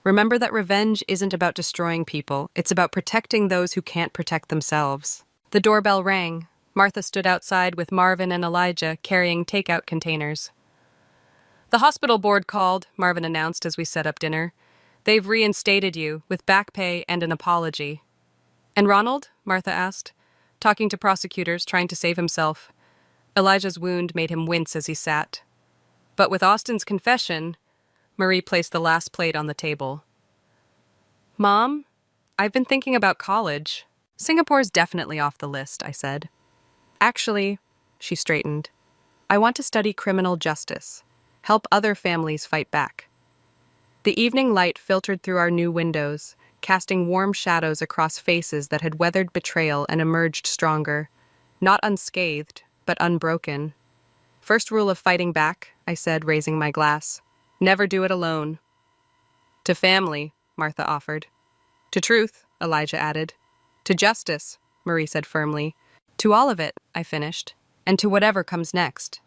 Remember that revenge isn't about destroying people, it's about protecting those who can't protect themselves." The doorbell rang. Martha stood outside with Marvin and Elijah carrying takeout containers. "The hospital board called," Marvin announced as we set up dinner. "They've reinstated you, with back pay and an apology." "And Ronald?" Martha asked, talking to prosecutors, trying to save himself. Elijah's wound made him wince as he sat. But with Austin's confession, Marie placed the last plate on the table. "Mom, I've been thinking about college. Singapore's definitely off the list," I said. "Actually," she straightened, "I want to study criminal justice, help other families fight back." The evening light filtered through our new windows, casting warm shadows across faces that had weathered betrayal and emerged stronger, not unscathed, but unbroken. "First rule of fighting back," I said, raising my glass. "Never do it alone." "To family," Martha offered. "To truth," Elijah added. "To justice," Marie said firmly. "To all of it," I finished, "and to whatever comes next."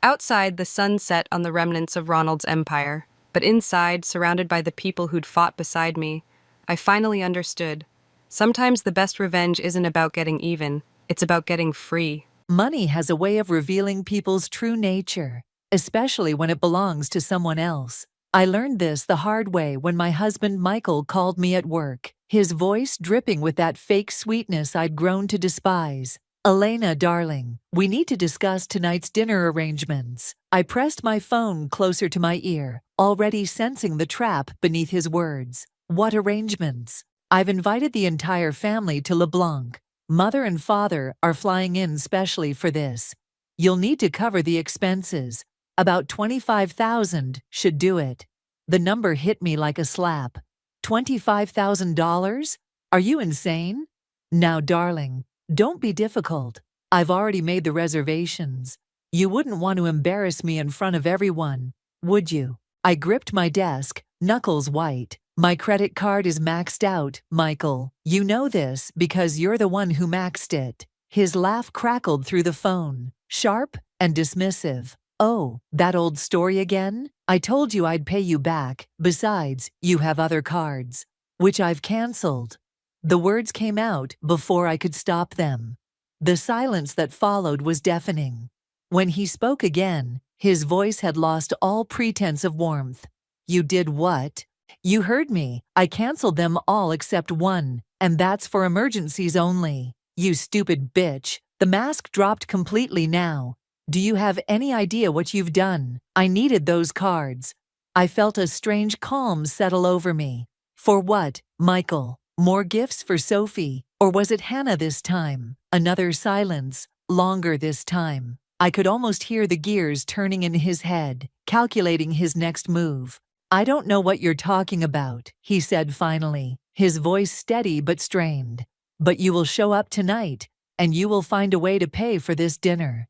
Outside, the sun set on the remnants of Ronald's empire, but inside, surrounded by the people who'd fought beside me, I finally understood. Sometimes the best revenge isn't about getting even, it's about getting free. Money has a way of revealing people's true nature, especially when it belongs to someone else. I learned this the hard way when my husband Michael called me at work, his voice dripping with that fake sweetness I'd grown to despise. "Elena, darling, we need to discuss tonight's dinner arrangements." I pressed my phone closer to my ear, already sensing the trap beneath his words. "What arrangements?" "I've invited the entire family to LeBlanc. Mother and father are flying in specially for this. You'll need to cover the expenses. About 25,000 should do it." The number hit me like a slap. $25,000? Are you insane? "Now, darling, don't be difficult. I've already made the reservations. You wouldn't want to embarrass me in front of everyone, would you?" I gripped my desk, knuckles white. "My credit card is maxed out, Michael. You know this because you're the one who maxed it." His laugh crackled through the phone, sharp and dismissive. "Oh, that old story again? I told you I'd pay you back. Besides, you have other cards." "Which I've canceled." The words came out before I could stop them. The silence that followed was deafening. When he spoke again, his voice had lost all pretense of warmth. "You did what?" "You heard me. I canceled them all except one, and that's for emergencies only." "You stupid bitch." The mask dropped completely now. "Do you have any idea what you've done? I needed those cards." I felt a strange calm settle over me. For what, Michael? More gifts for Sophie? Or was it Hannah this time? Another silence, longer this time. I could almost hear the gears turning in his head, calculating his next move. "I don't know what you're talking about," he said finally, his voice steady but strained. "But you will show up tonight, and you will find a way to pay for this dinner.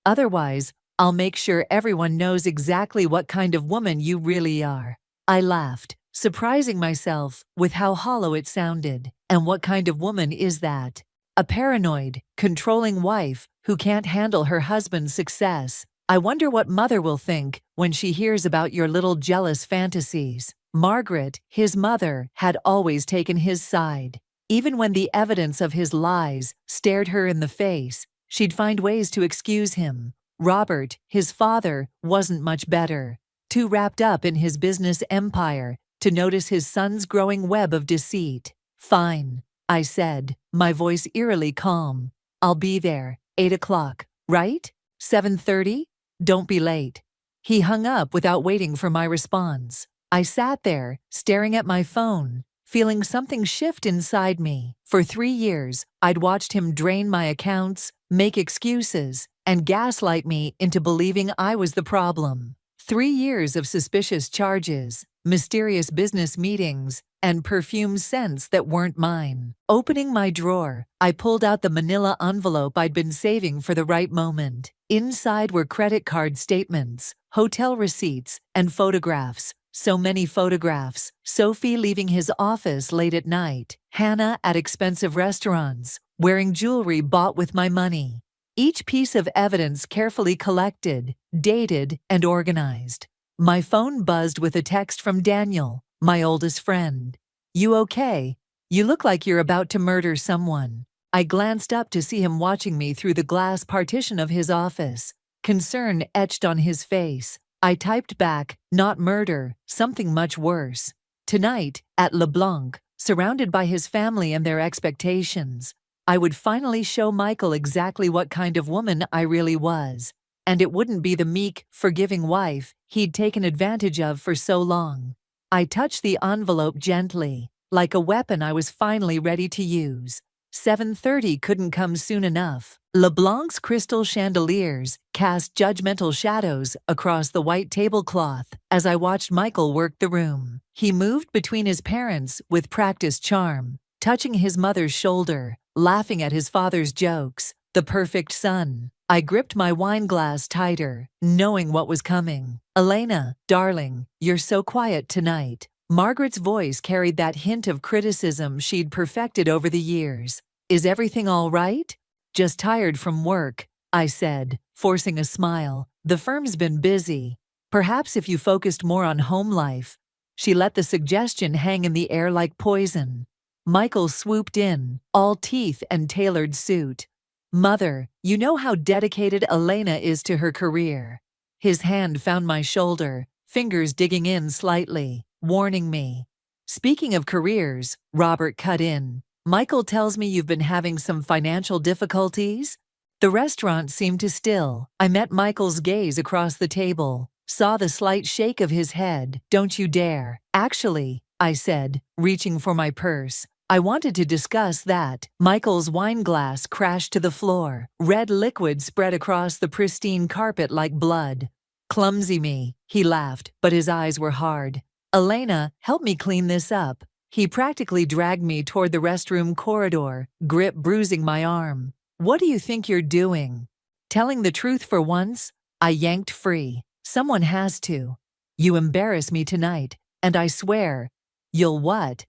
Otherwise, I'll make sure everyone knows exactly what kind of woman you really are." I laughed, surprising myself with how hollow it sounded. "And what kind of woman is that?" "A paranoid, controlling wife who can't handle her husband's success. I wonder what mother will think when she hears about your little jealous fantasies." Margaret, his mother, had always taken his side. Even when the evidence of his lies stared her in the face, she'd find ways to excuse him. Robert, his father, wasn't much better. Too wrapped up in his business empire, to notice his son's growing web of deceit. Fine, I said, my voice eerily calm. I'll be there, 8 o'clock, right? 7:30? Don't be late. He hung up without waiting for my response. I sat there, staring at my phone, feeling something shift inside me. For 3 years, I'd watched him drain my accounts, make excuses, and gaslight me into believing I was the problem. 3 years of suspicious charges, mysterious business meetings, and perfume scents that weren't mine. Opening my drawer, I pulled out the manila envelope I'd been saving for the right moment. Inside were credit card statements, hotel receipts, and photographs. So many photographs. Sophie leaving his office late at night. Hannah at expensive restaurants, wearing jewelry bought with my money. Each piece of evidence carefully collected, dated, and organized. My phone buzzed with a text from Daniel, my oldest friend. You okay? You look like you're about to murder someone. I glanced up to see him watching me through the glass partition of his office, concern etched on his face. I typed back, not murder, something much worse. Tonight, at LeBlanc, surrounded by his family and their expectations, I would finally show Michael exactly what kind of woman I really was. And it wouldn't be the meek, forgiving wife he'd taken advantage of for so long. I touched the envelope gently, like a weapon I was finally ready to use. 7:30 couldn't come soon enough. LeBlanc's crystal chandeliers cast judgmental shadows across the white tablecloth as I watched Michael work the room. He moved between his parents with practiced charm, touching his mother's shoulder, laughing at his father's jokes. The perfect son. I gripped my wine glass tighter, knowing what was coming. Elena, darling, you're so quiet tonight. Margaret's voice carried that hint of criticism she'd perfected over the years. Is everything all right? Just tired from work, I said, forcing a smile. The firm's been busy. Perhaps if you focused more on home life. She let the suggestion hang in the air like poison. Michael swooped in, all teeth and tailored suit. Mother, you know how dedicated Elena is to her career. His hand found my shoulder, fingers digging in slightly, warning me. Speaking of careers, Robert cut in. Michael tells me you've been having some financial difficulties? The restaurant seemed to still. I met Michael's gaze across the table, saw the slight shake of his head. Don't you dare. Actually, I said, reaching for my purse. I wanted to discuss that. Michael's wine glass crashed to the floor. Red liquid spread across the pristine carpet like blood. Clumsy me, he laughed, but his eyes were hard. Elena, help me clean this up. He practically dragged me toward the restroom corridor, grip bruising my arm. What do you think you're doing? Telling the truth for once? I yanked free. Someone has to. You embarrass me tonight, and I swear. You'll what?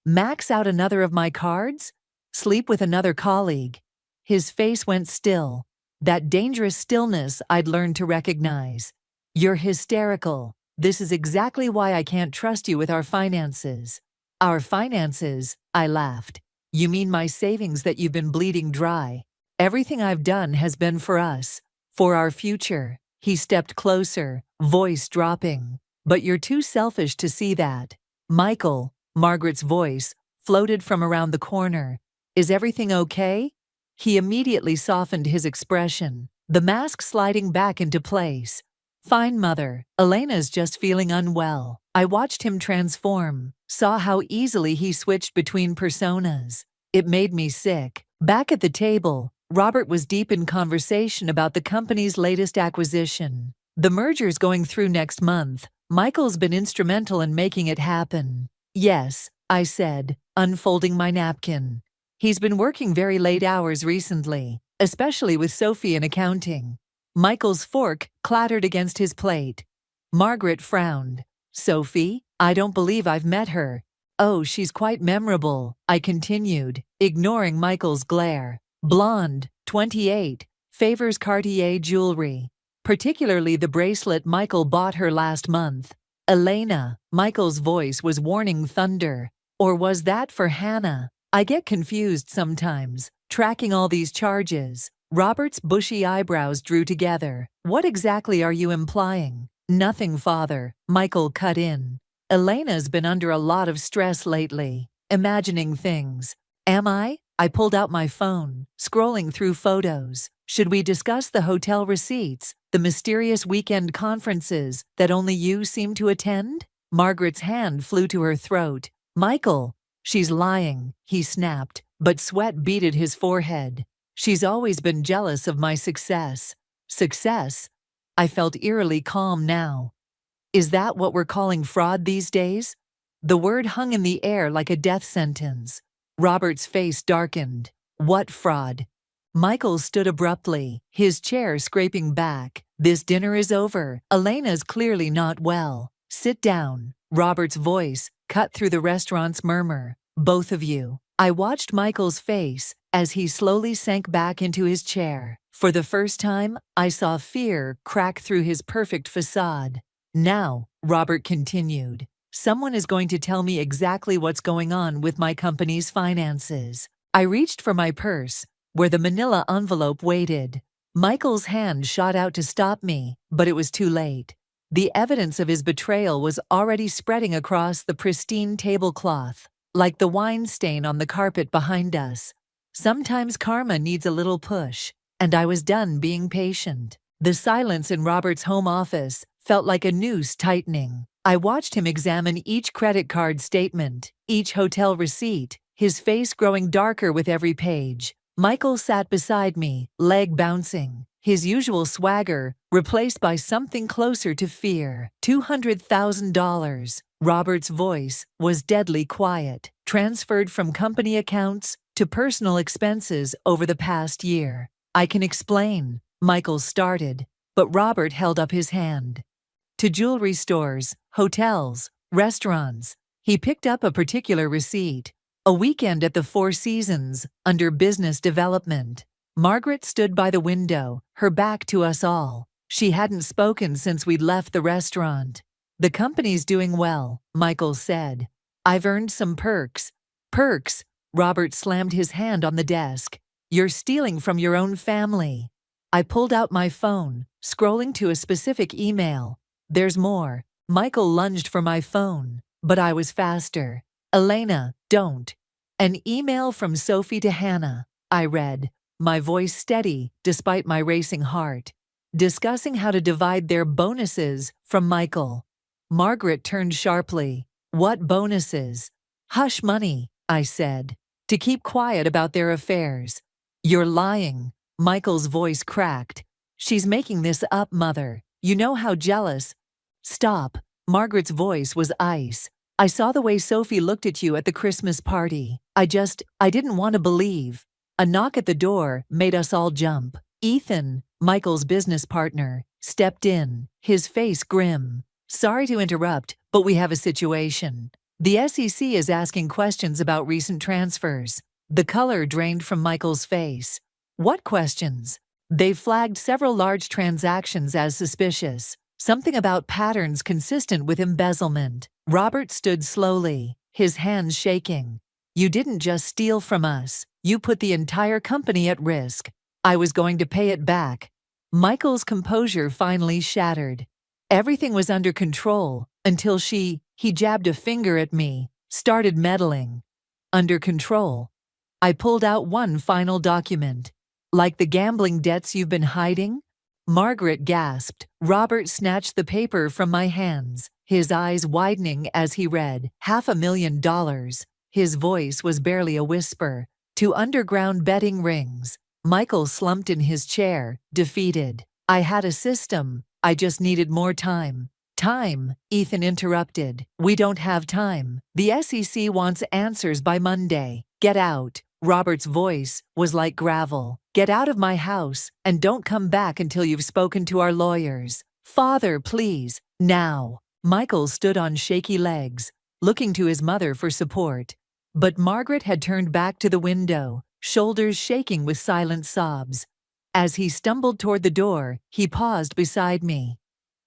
Max out another of my cards? Sleep with another colleague? His face went still. That dangerous stillness I'd learned to recognize. You're hysterical. This is exactly why I can't trust you with our finances. Our finances, I laughed. You mean my savings that you've been bleeding dry? Everything I've done has been for us, for our future. He stepped closer, voice dropping. But you're too selfish to see that. Michael, Margaret's voice, floated from around the corner. Is everything okay? He immediately softened his expression, the mask sliding back into place. Fine, Mother. Elena's just feeling unwell. I watched him transform, saw how easily he switched between personas. It made me sick. Back at the table, Robert was deep in conversation about the company's latest acquisition. The merger's going through next month. Michael's been instrumental in making it happen. Yes, I said, unfolding my napkin. He's been working very late hours recently, especially with Sophie in accounting. Michael's fork clattered against his plate. Margaret frowned. Sophie? I don't believe I've met her. Oh, she's quite memorable, I continued, ignoring Michael's glare. Blonde, 28, favors Cartier jewelry, particularly the bracelet Michael bought her last month. Elena, Michael's voice was warning thunder. Or was that for Hannah? I get confused sometimes, tracking all these charges. Robert's bushy eyebrows drew together. What exactly are you implying? Nothing, Father, Michael cut in. Elena's been under a lot of stress lately, imagining things. Am I? I pulled out my phone, scrolling through photos. Should we discuss the hotel receipts, the mysterious weekend conferences that only you seem to attend? Margaret's hand flew to her throat. Michael, she's lying, he snapped, but sweat beaded his forehead. She's always been jealous of my success. Success? I felt eerily calm now. Is that what we're calling fraud these days? The word hung in the air like a death sentence. Robert's face darkened. What fraud? Michael stood abruptly, his chair scraping back. This dinner is over. Elena's clearly not well. Sit down. Robert's voice cut through the restaurant's murmur. Both of you. I watched Michael's face as he slowly sank back into his chair. For the first time, I saw fear crack through his perfect facade. Now, Robert continued, someone is going to tell me exactly what's going on with my company's finances. I reached for my purse, where the manila envelope waited. Michael's hand shot out to stop me, but it was too late. The evidence of his betrayal was already spreading across the pristine tablecloth, like the wine stain on the carpet behind us. Sometimes karma needs a little push, and I was done being patient. The silence in Robert's home office felt like a noose tightening. I watched him examine each credit card statement, each hotel receipt, his face growing darker with every page. Michael sat beside me, leg bouncing, his usual swagger replaced by something closer to fear. $200,000. Robert's voice was deadly quiet, transferred from company accounts to personal expenses over the past year. I can explain, Michael started, but Robert held up his hand. To jewelry stores, hotels, restaurants. He picked up a particular receipt. A weekend at the Four Seasons, under business development. Margaret stood by the window, her back to us all. She hadn't spoken since we'd left the restaurant. The company's doing well, Michael said. I've earned some perks. Perks? Robert slammed his hand on the desk. You're stealing from your own family. I pulled out my phone, scrolling to a specific email. There's more. Michael lunged for my phone, but I was faster. Elena, don't. An email from Sophie to Hannah, I read, my voice steady despite my racing heart, discussing how to divide their bonuses from Michael. Margaret turned sharply. What bonuses? Hush money, I said, to keep quiet about their affairs. You're lying, Michael's voice cracked. She's making this up, Mother. You know how jealous. Stop, Margaret's voice was ice. I saw the way Sophie looked at you at the Christmas party. I didn't want to believe. A knock at the door made us all jump. Ethan, Michael's business partner, stepped in, his face grim. Sorry to interrupt, but we have a situation. The SEC is asking questions about recent transfers. The color drained from Michael's face. What questions? They flagged several large transactions as suspicious. Something about patterns consistent with embezzlement. Robert stood slowly, his hands shaking. You didn't just steal from us. You put the entire company at risk. I was going to pay it back. Michael's composure finally shattered. Everything was under control until he jabbed a finger at me, started meddling. Under control. I pulled out one final document. Like the gambling debts you've been hiding? Margaret gasped. Robert snatched the paper from my hands, his eyes widening as he read. $500,000. His voice was barely a whisper. To underground betting rings. Michael slumped in his chair, defeated. I had a system. I just needed more time. Time, Ethan interrupted. We don't have time. The SEC wants answers by Monday. Get out. Robert's voice was like gravel. Get out of my house, and don't come back until you've spoken to our lawyers. Father, please, now. Michael stood on shaky legs, looking to his mother for support. But Margaret had turned back to the window, shoulders shaking with silent sobs. As he stumbled toward the door, he paused beside me.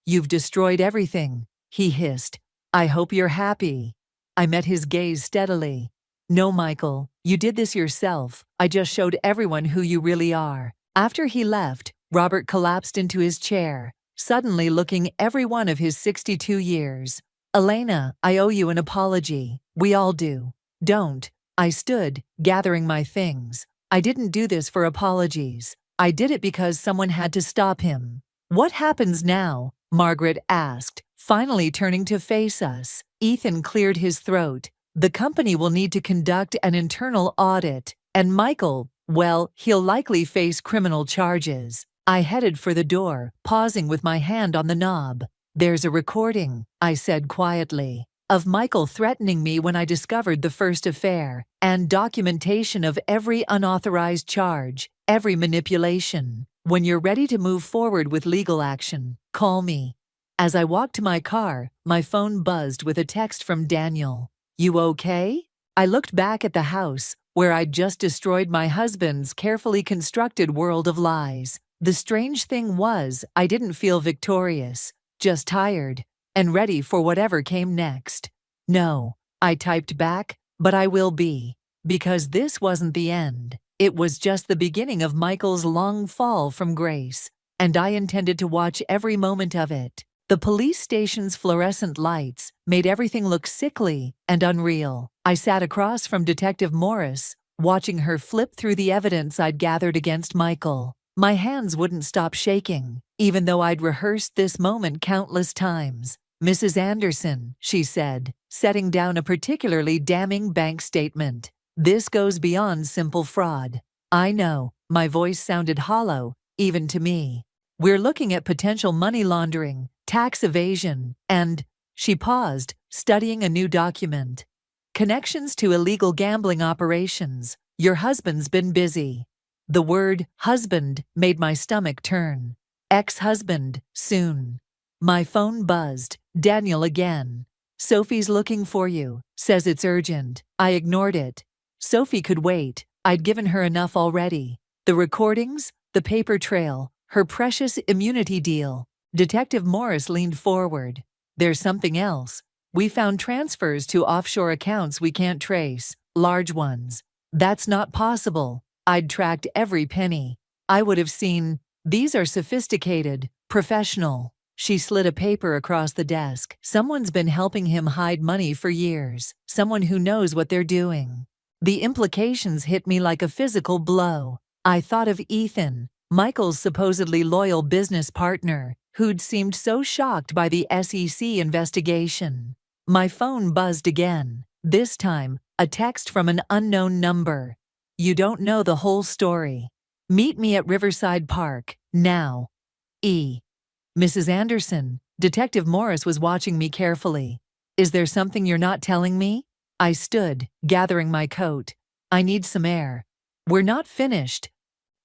You've destroyed everything, he hissed. I hope you're happy. I met his gaze steadily. No, Michael, you did this yourself. I just showed everyone who you really are. After he left, Robert collapsed into his chair, suddenly looking every one of his 62 years. Elena, I owe you an apology. We all do. Don't. I stood, gathering my things. I didn't do this for apologies. I did it because someone had to stop him. What happens now? Margaret asked, finally turning to face us. Ethan cleared his throat. The company will need to conduct an internal audit, and Michael, well, he'll likely face criminal charges. I headed for the door, pausing with my hand on the knob. There's a recording, I said quietly, of Michael threatening me when I discovered the first affair, and documentation of every unauthorized charge, every manipulation. When you're ready to move forward with legal action, call me. As I walked to my car, my phone buzzed with a text from Daniel. You okay? I looked back at the house, where I'd just destroyed my husband's carefully constructed world of lies. The strange thing was, I didn't feel victorious, just tired, and ready for whatever came next. No, I typed back, but I will be. Because this wasn't the end. It was just the beginning of Michael's long fall from grace, and I intended to watch every moment of it. The police station's fluorescent lights made everything look sickly and unreal. I sat across from Detective Morris, watching her flip through the evidence I'd gathered against Michael. My hands wouldn't stop shaking, even though I'd rehearsed this moment countless times. Mrs. Anderson, she said, setting down a particularly damning bank statement. This goes beyond simple fraud. I know, my voice sounded hollow, even to me. We're looking at potential money laundering, tax evasion, and, she paused, studying a new document. Connections to illegal gambling operations. Your husband's been busy. The word husband made my stomach turn. Ex-husband, soon. My phone buzzed. Daniel again. Sophie's looking for you, says it's urgent. I ignored it. Sophie could wait. I'd given her enough already. The recordings, the paper trail, her precious immunity deal. Detective Morris leaned forward. There's something else. We found transfers to offshore accounts we can't trace, large ones. That's not possible. I'd tracked every penny. I would have seen. These are sophisticated, professional. She slid a paper across the desk. Someone's been helping him hide money for years. Someone who knows what they're doing. The implications hit me like a physical blow. I thought of Ethan, Michael's supposedly loyal business partner, who'd seemed so shocked by the SEC investigation. My phone buzzed again. This time, a text from an unknown number. You don't know the whole story. Meet me at Riverside Park, now. E. Mrs. Anderson, Detective Morris was watching me carefully. Is there something you're not telling me? I stood, gathering my coat. I need some air. We're not finished.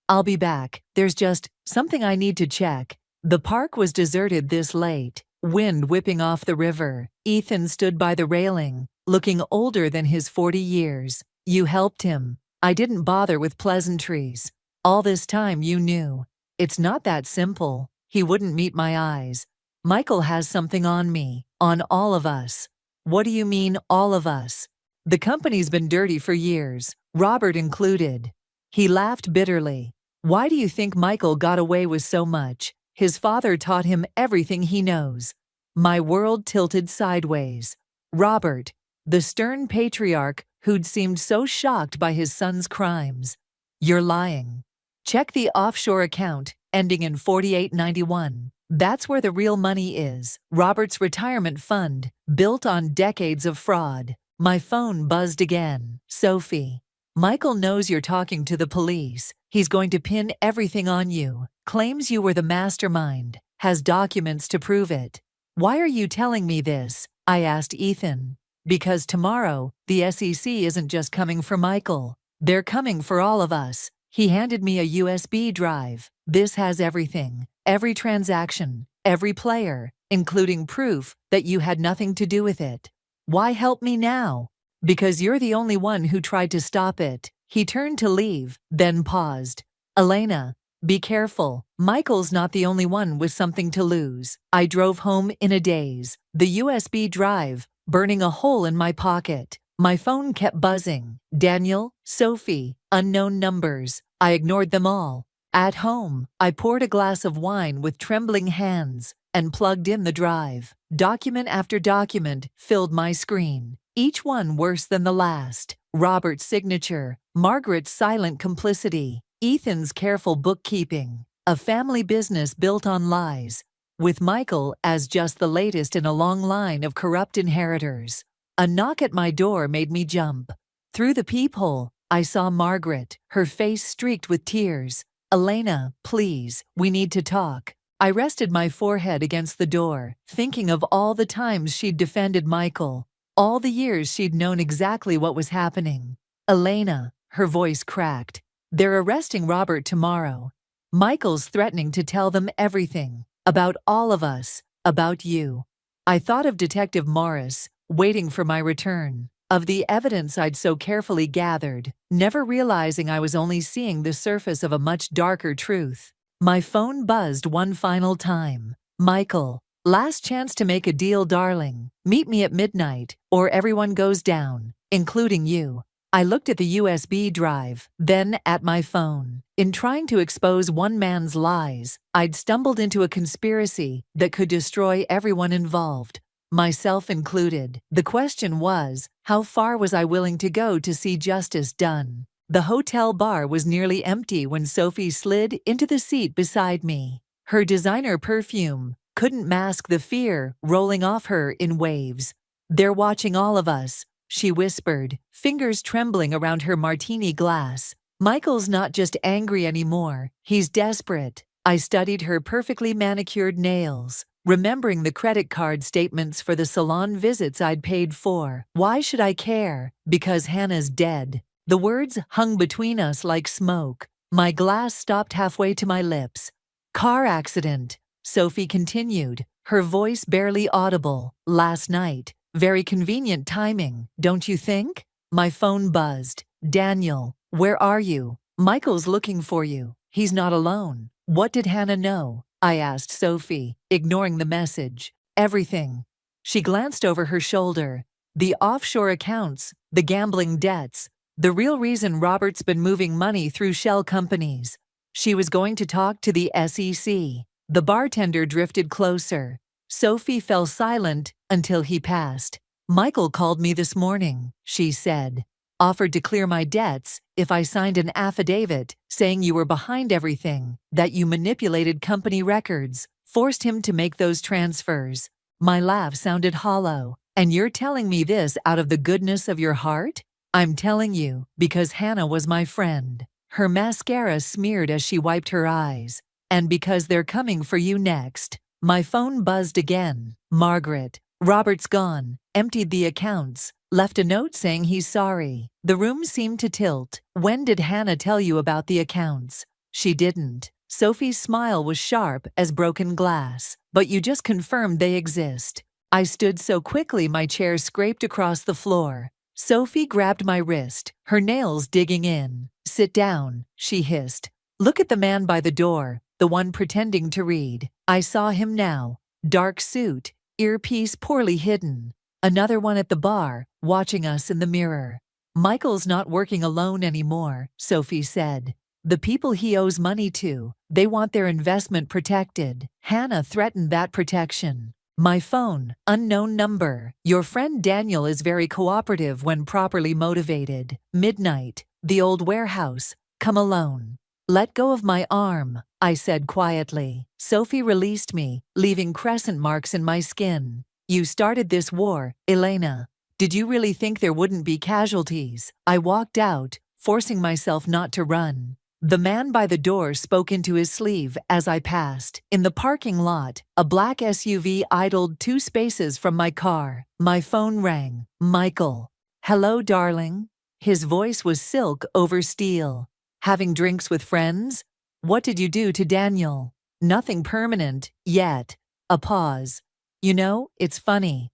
I'll be back. There's just something I need to check. The park was deserted this late, wind whipping off the river. Ethan stood by the railing, looking older than his 40 years. You helped him. I didn't bother with pleasantries. All this time you knew. It's not that simple. He wouldn't meet my eyes. Michael has something on me, on all of us. What do you mean, all of us? The company's been dirty for years, Robert included. He laughed bitterly. Why do you think Michael got away with so much? His father taught him everything he knows. My world tilted sideways. Robert, the stern patriarch who'd seemed so shocked by his son's crimes. You're lying. Check the offshore account, ending in 4891. That's where the real money is. Robert's retirement fund, built on decades of fraud. My phone buzzed again. Sophie. Michael knows you're talking to the police. He's going to pin everything on you. Claims you were the mastermind. Has documents to prove it. Why are you telling me this? I asked Ethan. Because tomorrow, the SEC isn't just coming for Michael. They're coming for all of us. He handed me a USB drive. This has everything. Every transaction, every player, including proof that you had nothing to do with it. Why help me now? Because you're the only one who tried to stop it. He turned to leave, then paused. Elena, be careful. Michael's not the only one with something to lose. I drove home in a daze. The USB drive, burning a hole in my pocket. My phone kept buzzing. Daniel, Sophie, unknown numbers. I ignored them all. At home, I poured a glass of wine with trembling hands and plugged in the drive. Document after document filled my screen, each one worse than the last. Robert's signature, Margaret's silent complicity, Ethan's careful bookkeeping, a family business built on lies, with Michael as just the latest in a long line of corrupt inheritors. A knock at my door made me jump. Through the peephole, I saw Margaret, her face streaked with tears. "Elena, please, we need to talk." I rested my forehead against the door, thinking of all the times she'd defended Michael, all the years she'd known exactly what was happening. "Elena," her voice cracked. "They're arresting Robert tomorrow. Michael's threatening to tell them everything. About all of us. About you." I thought of Detective Morris, waiting for my return, of the evidence I'd so carefully gathered, never realizing I was only seeing the surface of a much darker truth. My phone buzzed one final time. "Michael, last chance to make a deal, darling. Meet me at midnight, or everyone goes down, including you." I looked at the USB drive, then at my phone. In trying to expose one man's lies, I'd stumbled into a conspiracy that could destroy everyone involved, myself included. The question was, how far was I willing to go to see justice done? The hotel bar was nearly empty when Sophie slid into the seat beside me. Her designer perfume couldn't mask the fear rolling off her in waves. "They're watching all of us," she whispered, fingers trembling around her martini glass. "Michael's not just angry anymore, he's desperate." I studied her perfectly manicured nails, remembering the credit card statements for the salon visits I'd paid for. "Why should I care? Because Hannah's dead." The words hung between us like smoke. My glass stopped halfway to my lips. "Car accident," Sophie continued, her voice barely audible. "Last night. Very convenient timing, don't you think?" My phone buzzed. "Daniel, where are you? Michael's looking for you. He's not alone." "What did Hannah know?" I asked Sophie, ignoring the message. "Everything." She glanced over her shoulder. "The offshore accounts, the gambling debts, the real reason Robert's been moving money through shell companies." She was going to talk to the SEC. The bartender drifted closer. Sophie fell silent until he passed. "Michael called me this morning," she said. "Offered to clear my debts if I signed an affidavit saying you were behind everything, that you manipulated company records, forced him to make those transfers." My laugh sounded hollow. "And you're telling me this out of the goodness of your heart?" "I'm telling you because Hannah was my friend." Her mascara smeared as she wiped her eyes. "And because they're coming for you next." My phone buzzed again. "Margaret, Robert's gone, emptied the accounts, left a note saying he's sorry." The room seemed to tilt. "When did Hannah tell you about the accounts?" "She didn't." Sophie's smile was sharp as broken glass. "But you just confirmed they exist." I stood so quickly my chair scraped across the floor. Sophie grabbed my wrist, her nails digging in. "Sit down," she hissed. "Look at the man by the door, the one pretending to read." I saw him now. Dark suit, earpiece poorly hidden. Another one at the bar, watching us in the mirror. "Michael's not working alone anymore," Sophie said. "The people he owes money to, they want their investment protected. Hannah threatened that protection." My phone, unknown number. "Your friend Daniel is very cooperative when properly motivated. Midnight, the old warehouse. Come alone." "Let go of my arm," I said quietly. Sophie released me, leaving crescent marks in my skin. "You started this war, Elena. Did you really think there wouldn't be casualties?" I walked out, forcing myself not to run. The man by the door spoke into his sleeve as I passed. In the parking lot, a black SUV idled 2 spaces from my car. My phone rang. "Michael." "Hello, darling." His voice was silk over steel. "Having drinks with friends? What did you do to Daniel?" "Nothing permanent, yet." A pause. "You know, it's funny.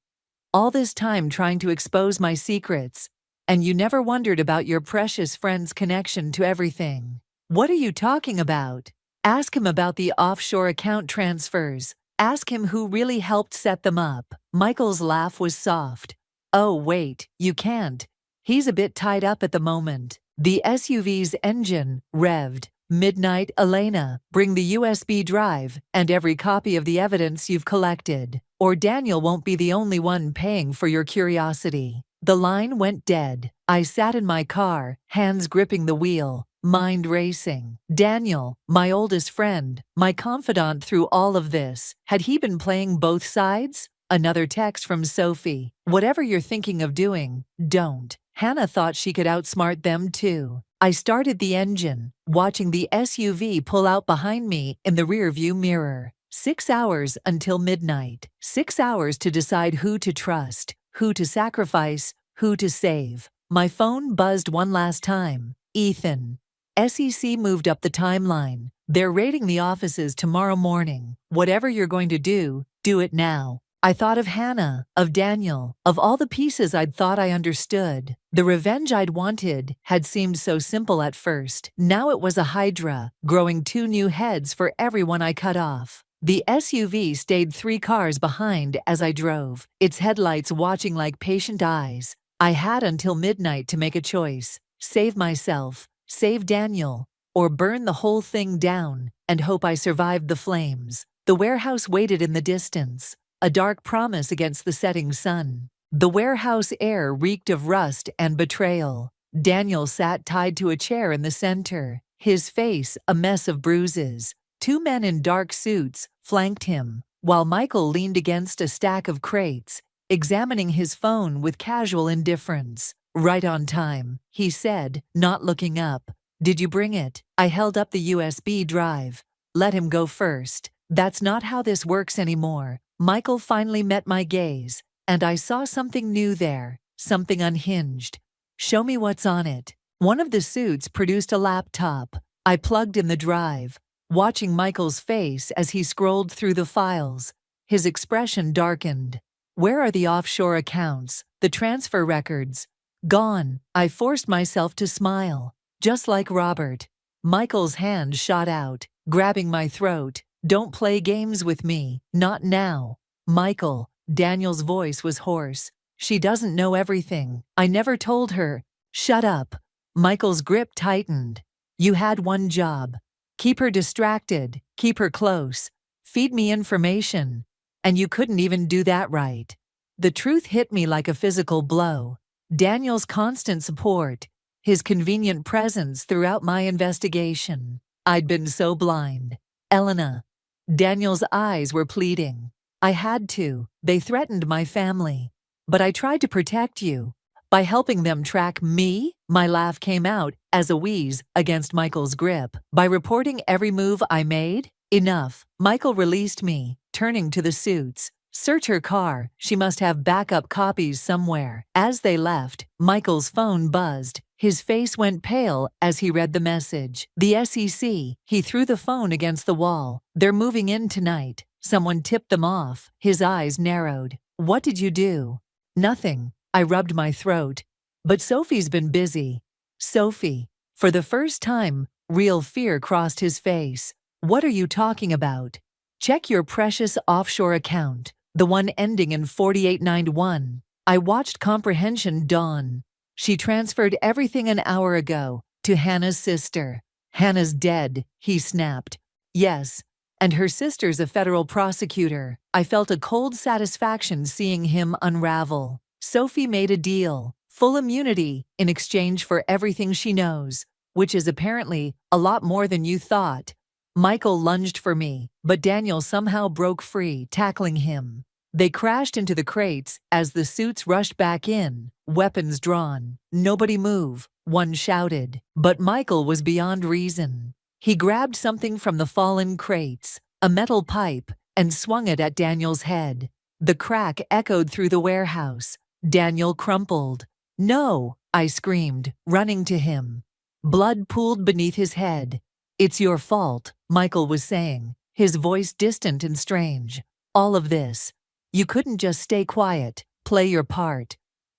All this time trying to expose my secrets, and you never wondered about your precious friend's connection to everything." "What are you talking about?" "Ask him about the offshore account transfers. Ask him who really helped set them up." Michael's laugh was soft. "Oh, wait, you can't. He's a bit tied up at the moment." The SUV's engine revved. "Midnight, Elena, bring the USB drive and every copy of the evidence you've collected, or Daniel won't be the only one paying for your curiosity." The line went dead. I sat in my car, hands gripping the wheel, mind racing. Daniel, my oldest friend, my confidant through all of this, had he been playing both sides? Another text from Sophie. "Whatever you're thinking of doing, don't." Hannah thought she could outsmart them too. I started the engine, watching the SUV pull out behind me in the rearview mirror. 6 hours until midnight. 6 hours to decide who to trust, who to sacrifice, who to save. My phone buzzed one last time. Ethan. SEC moved up the timeline. "They're raiding the offices tomorrow morning. Whatever you're going to do it now." I thought of Hannah, of Daniel, of all the pieces I'd thought I understood. The revenge I'd wanted had seemed so simple at first. Now it was a hydra, growing 2 new heads for everyone I cut off. The SUV stayed 3 cars behind as I drove, its headlights watching like patient eyes. I had until midnight to make a choice: save myself, save Daniel, or burn the whole thing down and hope I survived the flames. The warehouse waited in the distance, a dark promise against the setting sun. The warehouse air reeked of rust and betrayal. Daniel sat tied to a chair in the center, his face a mess of bruises. 2 men in dark suits flanked him, while Michael leaned against a stack of crates, examining his phone with casual indifference. "Right on time," he said, not looking up. "Did you bring it?" I held up the USB drive. "Let him go first. That's not how this works anymore." Michael finally met my gaze, and I saw something new there, something unhinged. "Show me what's on it." One of the suits produced a laptop. I plugged in the drive, watching Michael's face as he scrolled through the files. His expression darkened. "Where are the offshore accounts, the transfer records?" "Gone." I forced myself to smile. "Just like Robert." Michael's hand shot out, grabbing my throat. "Don't play games with me, not now." "Michael," Daniel's voice was hoarse. "She doesn't know everything. I never told her." "Shut up." Michael's grip tightened. "You had one job. Keep her distracted, keep her close, feed me information. And you couldn't even do that right." The truth hit me like a physical blow. Daniel's constant support, his convenient presence throughout my investigation. I'd been so blind. "Elena." Daniel's eyes were pleading. "I had to. They threatened my family. But I tried to protect you. By helping them track me." My laugh came out as a wheeze against Michael's grip. "By reporting every move I made?" "Enough." Michael released me, turning to the suits. "Search her car. She must have backup copies somewhere." As they left, Michael's phone buzzed. His face went pale as he read the message. "The SEC." He threw the phone against the wall. "They're moving in tonight. Someone tipped them off." His eyes narrowed. "What did you do?" "Nothing." I rubbed my throat. "But Sophie's been busy." "Sophie." For the first time, real fear crossed his face. "What are you talking about?" "Check your precious offshore account, the one ending in 4891. I watched comprehension dawn. "She transferred everything an hour ago to Hannah's sister." "Hannah's dead," he snapped. "Yes, and her sister's a federal prosecutor." I felt a cold satisfaction seeing him unravel. "Sophie made a deal, full immunity in exchange for everything she knows, which is apparently a lot more than you thought." Michael lunged for me, but Daniel somehow broke free, tackling him. They crashed into the crates as the suits rushed back in, weapons drawn. "Nobody move," one shouted. But Michael was beyond reason. He grabbed something from the fallen crates, a metal pipe, and swung it at Daniel's head. The crack echoed through the warehouse. Daniel crumpled. "No!" I screamed, running to him. Blood pooled beneath his head. "It's your fault," Michael was saying, his voice distant and strange. "All of this. You couldn't just stay quiet, play your part.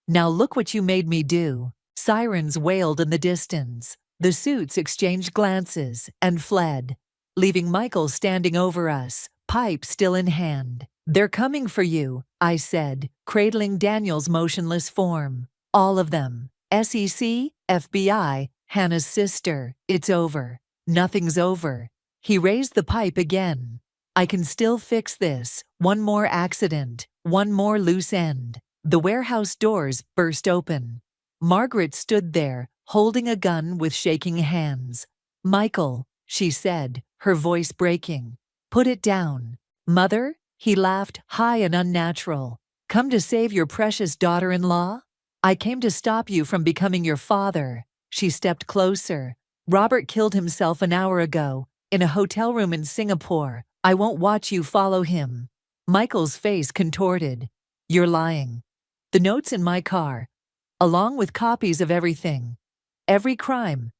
Now look what you made me do." Sirens wailed in the distance. The suits exchanged glances and fled, leaving Michael standing over us, pipe still in hand. "They're coming for you," I said, cradling Daniel's motionless form. "All of them. SEC, FBI, Hannah's sister. It's over." "Nothing's over." He raised the pipe again. I can still fix this. One more accident, one more loose end. The warehouse doors burst open. Margaret stood there, holding a gun with shaking hands. "Michael," she said, her voice breaking. "Put it down." "Mother?" He laughed, high and unnatural. "Come to save your precious daughter-in-law? I came to stop you from becoming your father." She stepped closer. "Robert killed himself an hour ago, in a hotel room in Singapore. I won't watch you follow him." Michael's face contorted. "You're lying." "The notes in my car, along with copies of everything. Every crime,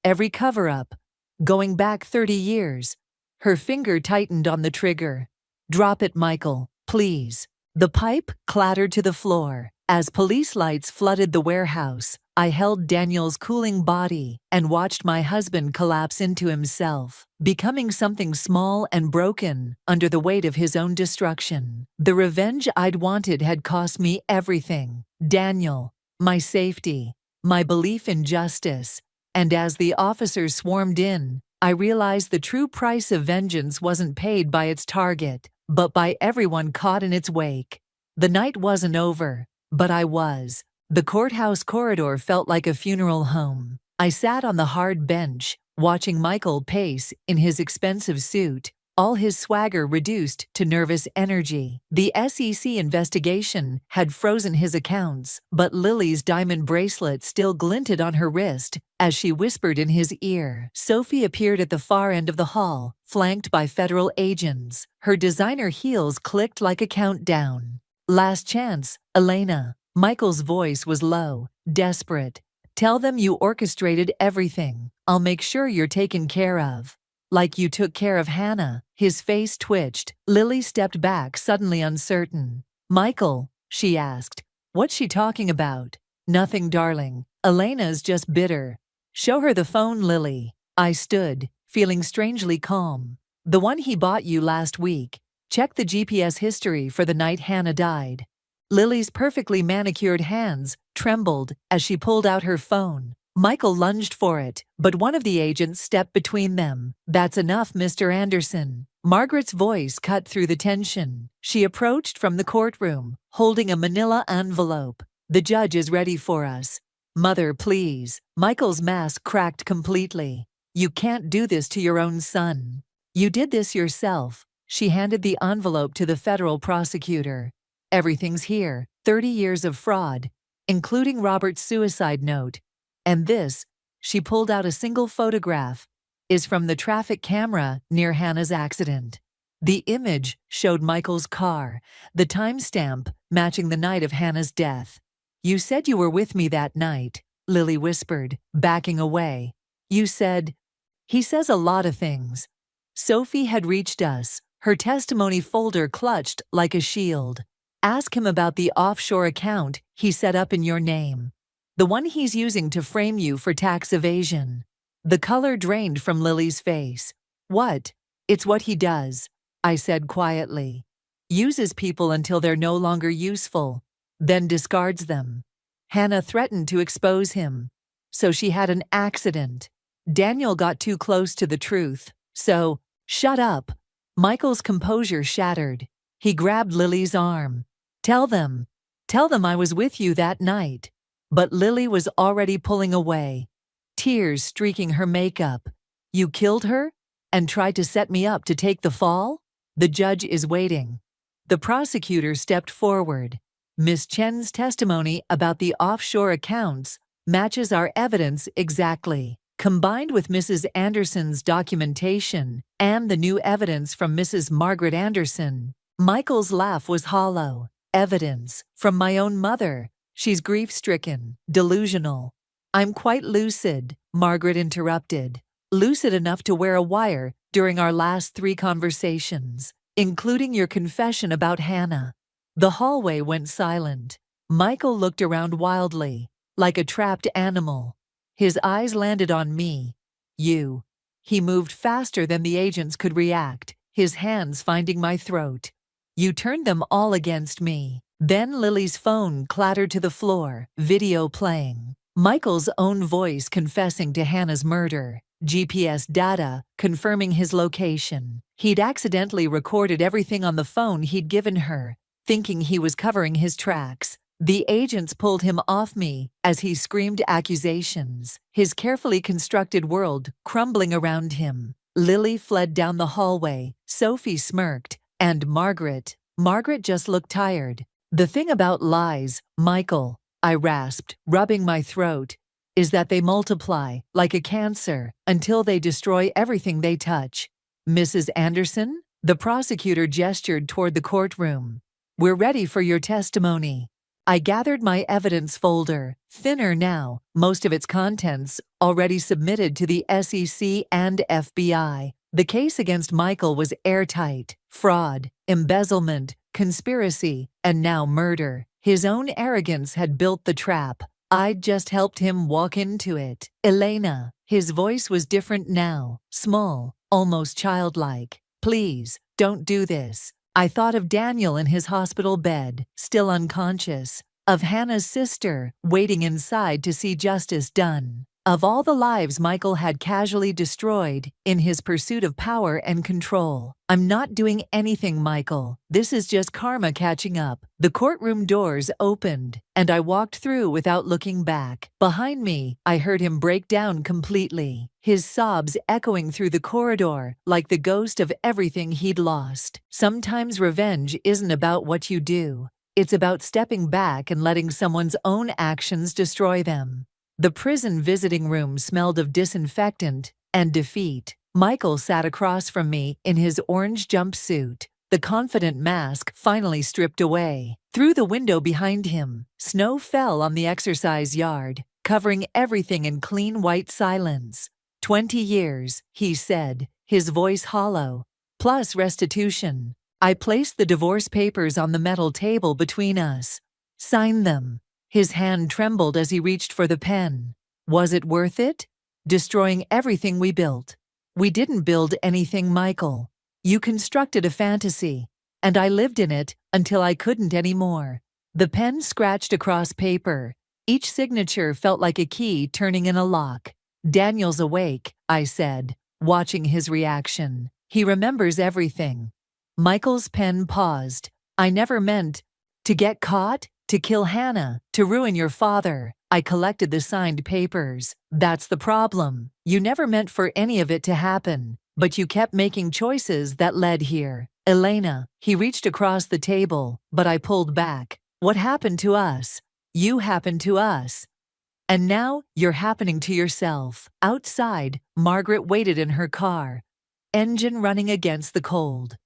every cover-up, going back 30 years. Her finger tightened on the trigger. "Drop it, Michael, please." The pipe clattered to the floor. As police lights flooded the warehouse, I held Daniel's cooling body and watched my husband collapse into himself, becoming something small and broken under the weight of his own destruction. The revenge I'd wanted had cost me everything. Daniel, my safety, my belief in justice. And as the officers swarmed in, I realized the true price of vengeance wasn't paid by its target, but by everyone caught in its wake. The night wasn't over, but I was. The courthouse corridor felt like a funeral home. I sat on the hard bench, watching Michael pace in his expensive suit, all his swagger reduced to nervous energy. The SEC investigation had frozen his accounts, but Lily's diamond bracelet still glinted on her wrist as she whispered in his ear. Sophie appeared at the far end of the hall, flanked by federal agents. Her designer heels clicked like a countdown. "Last chance, Elena." Michael's voice was low, desperate. "Tell them you orchestrated everything. I'll make sure you're taken care of. Like you took care of Hannah." His face twitched. Lily stepped back, suddenly uncertain. "Michael," she asked, "what's she talking about?" "Nothing, darling. Elena's just bitter." "Show her the phone, Lily." I stood, feeling strangely calm. "The one he bought you last week. Check the GPS history for the night Hannah died." Lily's perfectly manicured hands trembled as she pulled out her phone. Michael lunged for it, but one of the agents stepped between them. "That's enough, Mr. Anderson." Margaret's voice cut through the tension. She approached from the courtroom, holding a manila envelope. "The judge is ready for us." "Mother, please." Michael's mask cracked completely. "You can't do this to your own son. You did this yourself." She handed the envelope to the federal prosecutor. "Everything's here. 30 years of fraud, including Robert's suicide note. And this," she pulled out a single photograph, "is from the traffic camera near Hannah's accident." The image showed Michael's car, the timestamp matching the night of Hannah's death. "You said you were with me that night," Lily whispered, backing away. "You said—" "He says a lot of things." Sophie had reached us, her testimony folder clutched like a shield. "Ask him about the offshore account he set up in your name. The one he's using to frame you for tax evasion." The color drained from Lily's face. "What?" "It's what he does," I said quietly. "Uses people until they're no longer useful, then discards them. Hannah threatened to expose him, so she had an accident. Daniel got too close to the truth, so—" "Shut up." Michael's composure shattered. He grabbed Lily's arm. Tell them I was with you that night." But Lily was already pulling away, tears streaking her makeup. "You killed her? And tried to set me up to take the fall? The judge is waiting." The prosecutor stepped forward. "Miss Chen's testimony about the offshore accounts matches our evidence exactly. Combined with Mrs. Anderson's documentation and the new evidence from Mrs. Margaret Anderson." Michael's laugh was hollow. "Evidence from my own mother. She's grief-stricken, delusional." "I'm quite lucid," Margaret interrupted. "Lucid enough to wear a wire during our last 3 conversations, including your confession about Hannah." The hallway went silent. Michael looked around wildly, like a trapped animal. His eyes landed on me. "You." He moved faster than the agents could react, his hands finding my throat. "You turned them all against me." Then Lily's phone clattered to the floor, video playing. Michael's own voice confessing to Hannah's murder. GPS data confirming his location. He'd accidentally recorded everything on the phone he'd given her, thinking he was covering his tracks. The agents pulled him off me as he screamed accusations, his carefully constructed world crumbling around him. Lily fled down the hallway, Sophie smirked, and Margaret just looked tired. The thing about lies, Michael, I rasped, rubbing my throat, is that they multiply, like a cancer, until they destroy everything they touch. Mrs. Anderson? The prosecutor gestured toward the courtroom. We're ready for your testimony. I gathered my evidence folder, thinner now, most of its contents already submitted to the SEC and FBI. The case against Michael was airtight: fraud, embezzlement, conspiracy, and now murder. His own arrogance had built the trap. I'd just helped him walk into it. Elena, his voice was different now, small, almost childlike. Please, don't do this. I thought of Daniel in his hospital bed, still unconscious, of Hannah's sister, waiting inside to see justice done, of all the lives Michael had casually destroyed in his pursuit of power and control. I'm not doing anything, Michael. This is just karma catching up. The courtroom doors opened, and I walked through without looking back. Behind me, I heard him break down completely, his sobs echoing through the corridor like the ghost of everything he'd lost. Sometimes revenge isn't about what you do. It's about stepping back and letting someone's own actions destroy them. The prison visiting room smelled of disinfectant and defeat. Michael sat across from me in his orange jumpsuit, the confident mask finally stripped away. Through the window behind him, snow fell on the exercise yard, covering everything in clean white silence. 20 years, he said, his voice hollow, plus restitution. I placed the divorce papers on the metal table between us. Sign them. His hand trembled as he reached for the pen. Was it worth it? Destroying everything we built. We didn't build anything, Michael. You constructed a fantasy, and I lived in it until I couldn't anymore. The pen scratched across paper. Each signature felt like a key turning in a lock. Daniel's awake, I said, watching his reaction. He remembers everything. Michael's pen paused. I never meant to get caught, to kill Hannah, to ruin your father. I collected the signed papers. That's the problem. You never meant for any of it to happen, but you kept making choices that led here. Elena, he reached across the table, but I pulled back. What happened to us? You happened to us. And now you're happening to yourself. Outside, Margaret waited in her car, engine running against the cold.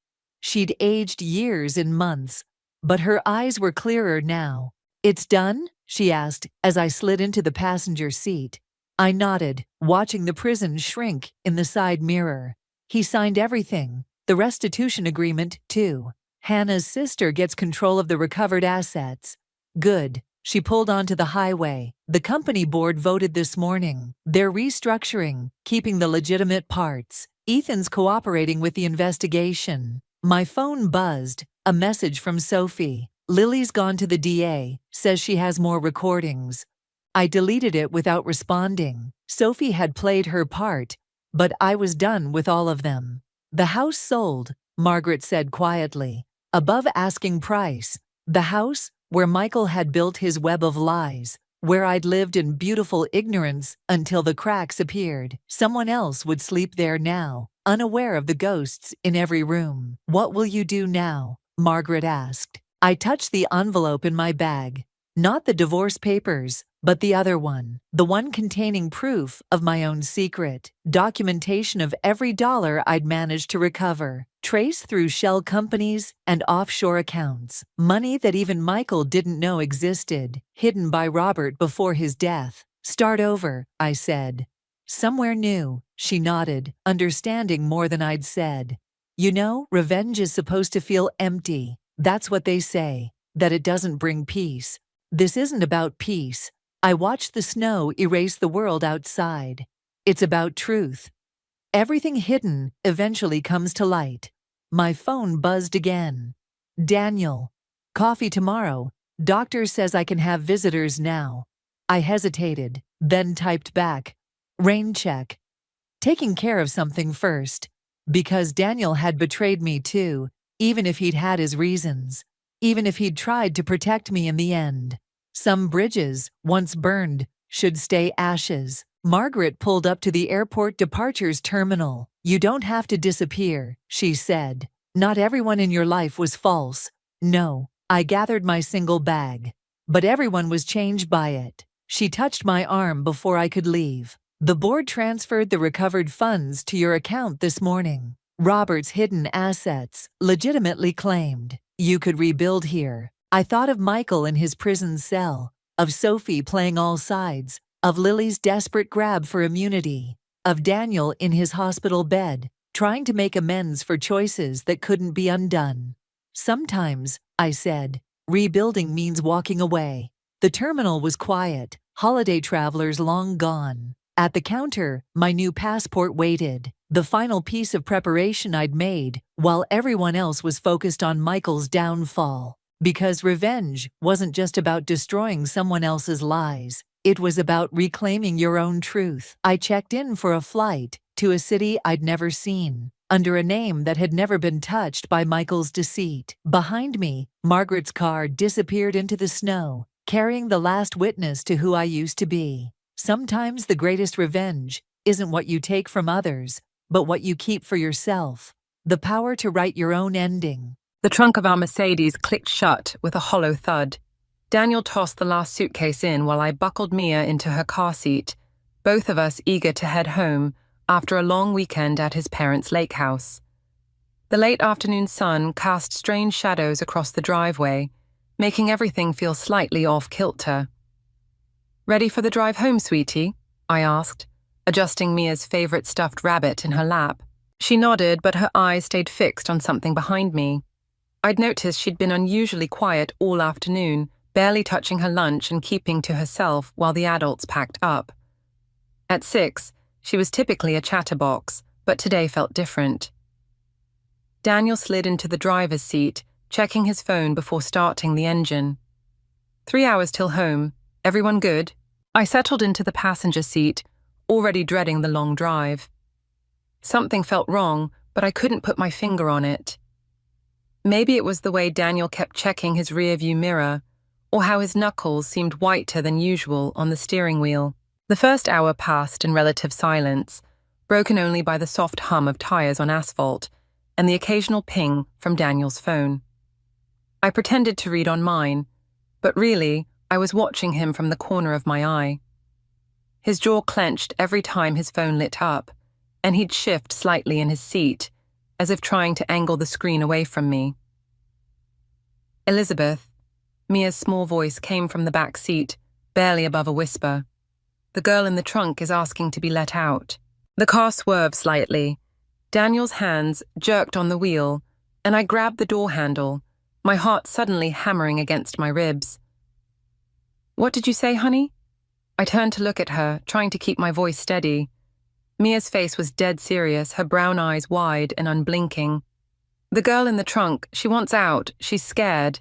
She'd aged years in months, but her eyes were clearer now. It's done? She asked as I slid into the passenger seat. I nodded, watching the prison shrink in the side mirror. He signed everything, the restitution agreement, too. Hannah's sister gets control of the recovered assets. Good. She pulled onto the highway. The company board voted this morning. They're restructuring, keeping the legitimate parts. Ethan's cooperating with the investigation. My phone buzzed, a message from Sophie. Lily's gone to the DA, says she has more recordings. I deleted it without responding. Sophie had played her part, but I was done with all of them. The house sold, Margaret said quietly, above asking price. The house where Michael had built his web of lies, where I'd lived in beautiful ignorance until the cracks appeared. Someone else would sleep there now, unaware of the ghosts in every room. What will you do now? Margaret asked. I touched the envelope in my bag. Not the divorce papers, but the other one. The one containing proof of my own secret. Documentation of every dollar I'd managed to recover. Traced through shell companies and offshore accounts. Money that even Michael didn't know existed. Hidden by Robert before his death. Start over, I said. Somewhere new, she nodded, understanding more than I'd said. You know, revenge is supposed to feel empty. That's what they say, that it doesn't bring peace. This isn't about peace. I watched the snow erase the world outside. It's about truth. Everything hidden eventually comes to light. My phone buzzed again. Daniel. Coffee tomorrow. Doctor says I can have visitors now. I hesitated, then typed back. Rain check. taking care of something first. Because Daniel had betrayed me too, even if he'd had his reasons. Even if he'd tried to protect me in the end. Some bridges, once burned, should stay ashes. Margaret pulled up to the airport departures terminal. You don't have to disappear, she said. Not everyone in your life was false. No, I gathered my single bag. But everyone was changed by it. She touched my arm before I could leave. The board transferred the recovered funds to your account this morning. Robert's hidden assets, legitimately claimed. You could rebuild here. I thought of Michael in his prison cell, of Sophie playing all sides, of Lily's desperate grab for immunity, of Daniel in his hospital bed, trying to make amends for choices that couldn't be undone. Sometimes, I said, rebuilding means walking away. The terminal was quiet, holiday travelers long gone. At the counter, my new passport waited, the final piece of preparation I'd made, while everyone else was focused on Michael's downfall. Because revenge wasn't just about destroying someone else's lies. It was about reclaiming your own truth. I checked in for a flight to a city I'd never seen, under a name that had never been touched by Michael's deceit. Behind me, Margaret's car disappeared into the snow, carrying the last witness to who I used to be. Sometimes the greatest revenge isn't what you take from others, but what you keep for yourself. The power to write your own ending. The trunk of our Mercedes clicked shut with a hollow thud. Daniel tossed the last suitcase in while I buckled Mia into her car seat, both of us eager to head home after a long weekend at his parents' lake house. The late afternoon sun cast strange shadows across the driveway, making everything feel slightly off-kilter. "Ready for the drive home, sweetie?" I asked, adjusting Mia's favorite stuffed rabbit in her lap. She nodded, but her eyes stayed fixed on something behind me. I'd noticed she'd been unusually quiet all afternoon, barely touching her lunch and keeping to herself while the adults packed up. At 6, she was typically a chatterbox, but today felt different. Daniel slid into the driver's seat, checking his phone before starting the engine. 3 hours till home. Everyone good? I settled into the passenger seat, already dreading the long drive. Something felt wrong, but I couldn't put my finger on it. Maybe it was the way Daniel kept checking his rearview mirror, or how his knuckles seemed whiter than usual on the steering wheel. The first hour passed in relative silence, broken only by the soft hum of tires on asphalt and the occasional ping from Daniel's phone. I pretended to read on mine, but really, I was watching him from the corner of my eye. His jaw clenched every time his phone lit up, and he'd shift slightly in his seat, as if trying to angle the screen away from me. "Elizabeth," Mia's small voice came from the back seat, barely above a whisper. "The girl in the trunk is asking to be let out." The car swerved slightly. Daniel's hands jerked on the wheel, and I grabbed the door handle, my heart suddenly hammering against my ribs. "What did you say, honey?" I turned to look at her, trying to keep my voice steady. Mia's face was dead serious, her brown eyes wide and unblinking. "The girl in the trunk, she wants out. She's scared."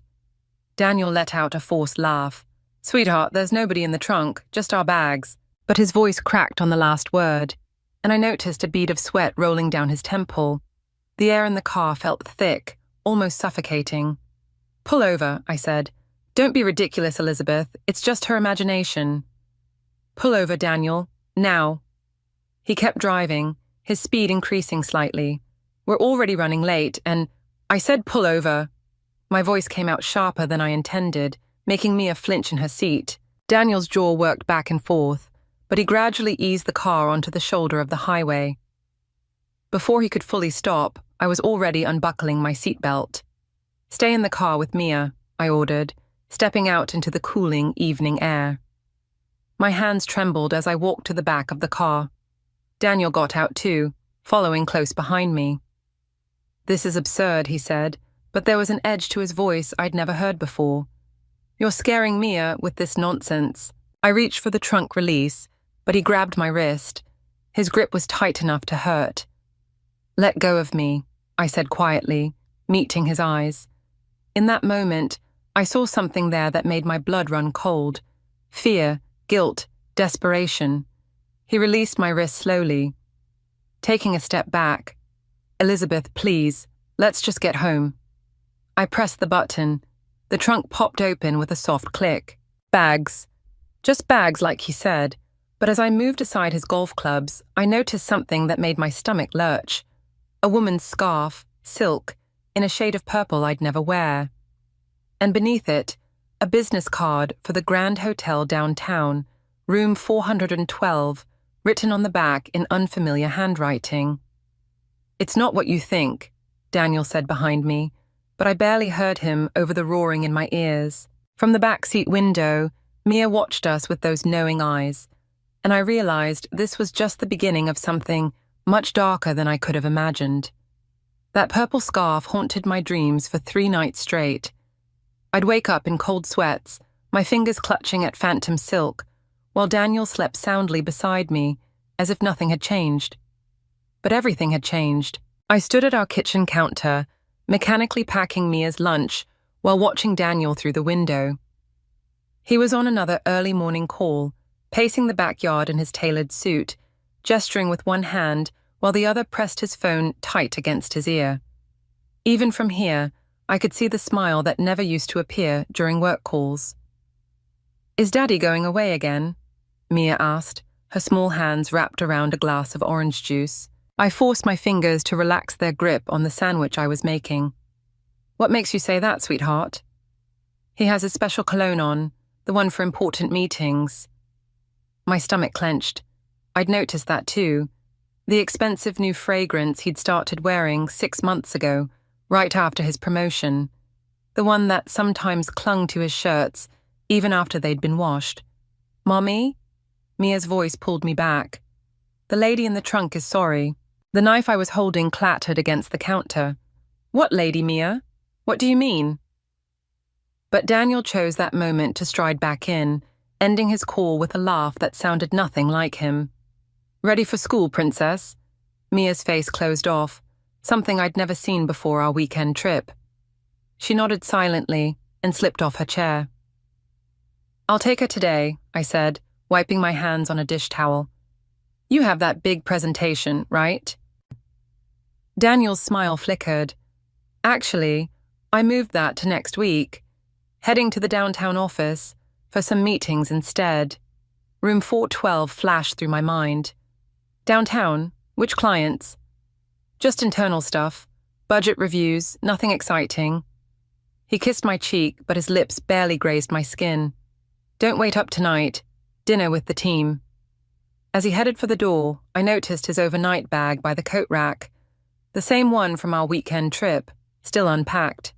Daniel let out a forced laugh. "Sweetheart, there's nobody in the trunk, just our bags." But his voice cracked on the last word, and I noticed a bead of sweat rolling down his temple. The air in the car felt thick, almost suffocating. "Pull over," I said. "Don't be ridiculous, Elizabeth. It's just her imagination." "Pull over, Daniel. Now." He kept driving, his speed increasing slightly. "We're already running late, and—" I said pull over. My voice came out sharper than I intended, making Mia flinch in her seat. Daniel's jaw worked back and forth, but he gradually eased the car onto the shoulder of the highway. Before he could fully stop, I was already unbuckling my seatbelt. "Stay in the car with Mia," I ordered, stepping out into the cooling evening air. My hands trembled as I walked to the back of the car. Daniel got out too, following close behind me. "This is absurd," he said, but there was an edge to his voice I'd never heard before. "You're scaring Mia with this nonsense." I reached for the trunk release, but he grabbed my wrist. His grip was tight enough to hurt. "Let go of me," I said quietly, meeting his eyes. In that moment, I saw something there that made my blood run cold. Fear, guilt, desperation. He released my wrist slowly. taking a step back. "Elizabeth, please, let's just get home." I pressed the button. The trunk popped open with a soft click. Bags. Just bags, like he said. But as I moved aside his golf clubs, I noticed something that made my stomach lurch. A woman's scarf, silk, in a shade of purple I'd never wear. And beneath it, a business card for the Grand Hotel downtown, room 412, written on the back in unfamiliar handwriting. "It's not what you think," Daniel said behind me, but I barely heard him over the roaring in my ears. From the backseat window, Mia watched us with those knowing eyes, and I realized this was just the beginning of something much darker than I could have imagined. That purple scarf haunted my dreams for 3 nights straight. I'd wake up in cold sweats, my fingers clutching at phantom silk, while Daniel slept soundly beside me, as if nothing had changed. But everything had changed. I stood at our kitchen counter, mechanically packing Mia's lunch while watching Daniel through the window. He was on another early morning call, pacing the backyard in his tailored suit, gesturing with one hand while the other pressed his phone tight against his ear. Even from here, I could see the smile that never used to appear during work calls. "Is Daddy going away again?" Mia asked, her small hands wrapped around a glass of orange juice. I forced my fingers to relax their grip on the sandwich I was making. "What makes you say that, sweetheart?" "He has his special cologne on, the one for important meetings." My stomach clenched. I'd noticed that too. The expensive new fragrance he'd started wearing 6 months ago, right after his promotion. The one that sometimes clung to his shirts, even after they'd been washed. "Mommy?" Mia's voice pulled me back. "The lady in the trunk is sorry." The knife I was holding clattered against the counter. "What lady, Mia? What do you mean?" But Daniel chose that moment to stride back in, ending his call with a laugh that sounded nothing like him. "Ready for school, princess?" Mia's face closed off, something I'd never seen before our weekend trip. She nodded silently and slipped off her chair. "I'll take her today," I said, wiping my hands on a dish towel. "You have that big presentation, right?" Daniel's smile flickered. "Actually, I moved that to next week, heading to the downtown office for some meetings instead." Room 412 flashed through my mind. "Downtown? Which clients?" "Just internal stuff. Budget reviews, nothing exciting." He kissed my cheek, but his lips barely grazed my skin. "Don't wait up tonight. Dinner with the team." As he headed for the door, I noticed his overnight bag by the coat rack, the same one from our weekend trip, still unpacked.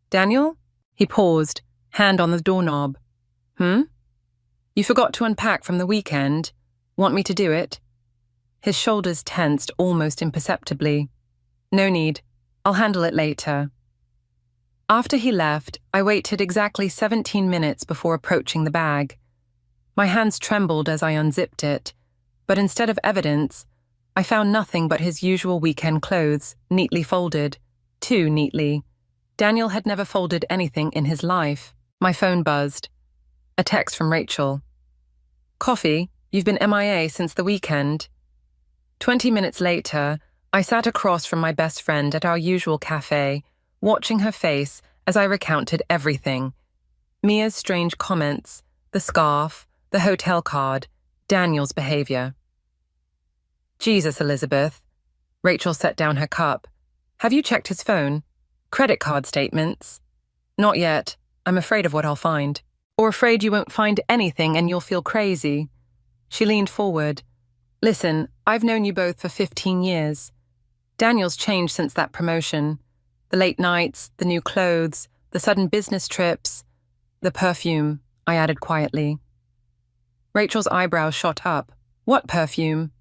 "Daniel?" He paused, hand on the doorknob. "You forgot to unpack from the weekend. Want me to do it?" His shoulders tensed almost imperceptibly. "No need. I'll handle it later." After he left, I waited exactly 17 minutes before approaching the bag. My hands trembled as I unzipped it, but instead of evidence, I found nothing but his usual weekend clothes, neatly folded. Too neatly. Daniel had never folded anything in his life. My phone buzzed. A text from Rachel. "Coffee, you've been MIA since the weekend." 20 minutes later, I sat across from my best friend at our usual cafe, watching her face as I recounted everything. Mia's strange comments, the scarf, the hotel card, Daniel's behavior. "Jesus, Elizabeth." Rachel set down her cup. "Have you checked his phone? Credit card statements?" "Not yet. I'm afraid of what I'll find." "Or afraid you won't find anything and you'll feel crazy." She leaned forward. "Listen, I've known you both for 15 years. Daniel's changed since that promotion. The late nights, the new clothes, the sudden business trips, the perfume," I added quietly. Rachel's eyebrows shot up. "What perfume?"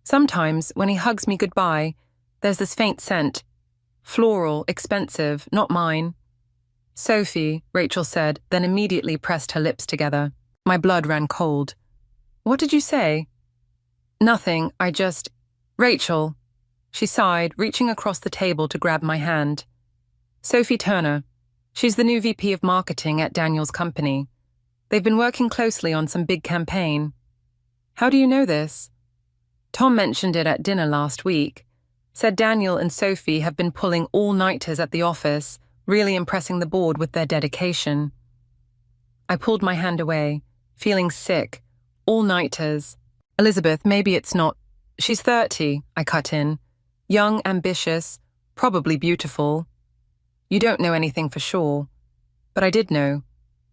"Sometimes, when he hugs me goodbye, there's this faint scent. Floral, expensive, not mine." "Sophie," Rachel said, then immediately pressed her lips together. My blood ran cold. "What did you say?" "Nothing, I just—" "Rachel." She sighed, reaching across the table to grab my hand. "Sophie Turner. She's the new VP of marketing at Daniel's company. They've been working closely on some big campaign." "How do you know this?" Tom mentioned it at dinner last week. Said Daniel and Sophie have been pulling all-nighters at the office, really impressing the board with their dedication. I pulled my hand away, feeling sick. All-nighters. Elizabeth, maybe it's not. She's 30, I cut in. Young, ambitious, probably beautiful. You don't know anything for sure. But I did know.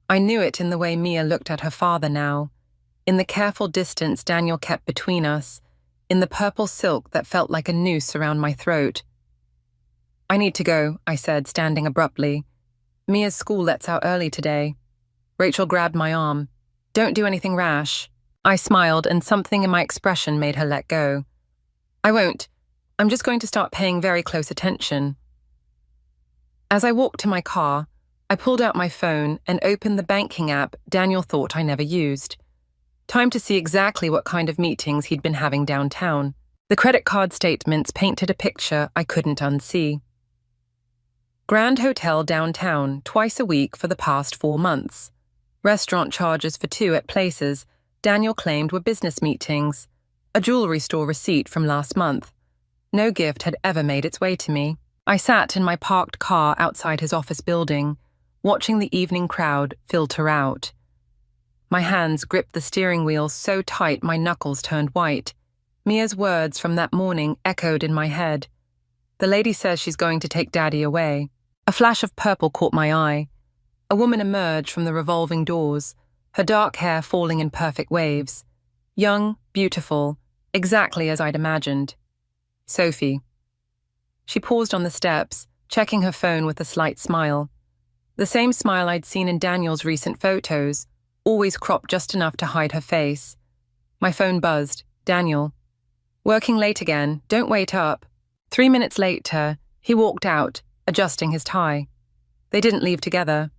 I knew it in the way Mia looked at her father now, in the careful distance Daniel kept between us, in the purple silk that felt like a noose around my throat. I need to go, I said, standing abruptly. Mia's school lets out early today. Rachel grabbed my arm. Don't do anything rash. I smiled, and something in my expression made her let go. I won't. I'm just going to start paying very close attention. As I walked to my car, I pulled out my phone and opened the banking app Daniel thought I never used. Time to see exactly what kind of meetings he'd been having downtown. The credit card statements painted a picture I couldn't unsee. Grand Hotel downtown, twice a week for the past 4 months. Restaurant charges for 2 at places Daniel claimed were business meetings. A jewelry store receipt from last month. No gift had ever made its way to me. I sat in my parked car outside his office building, watching the evening crowd filter out. My hands gripped the steering wheel so tight my knuckles turned white. Mia's words from that morning echoed in my head. The lady says she's going to take Daddy away. A flash of purple caught my eye. A woman emerged from the revolving doors, her dark hair falling in perfect waves. Young, beautiful, exactly as I'd imagined. Sophie. She paused on the steps, checking her phone with a slight smile. The same smile I'd seen in Daniel's recent photos, always cropped just enough to hide her face. My phone buzzed. Daniel. Working late again, don't wait up. 3 minutes later, he walked out, adjusting his tie. They didn't leave together.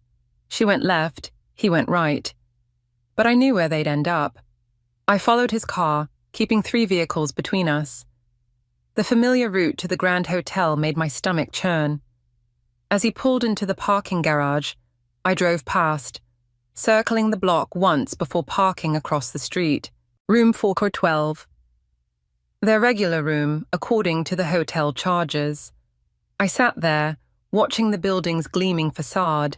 She went left, he went right. But I knew where they'd end up. I followed his car, keeping 3 vehicles between us. The familiar route to the Grand Hotel made my stomach churn. As he pulled into the parking garage, I drove past, circling the block once before parking across the street. Room 412. Their regular room, according to the hotel charges. I sat there, watching the building's gleaming facade,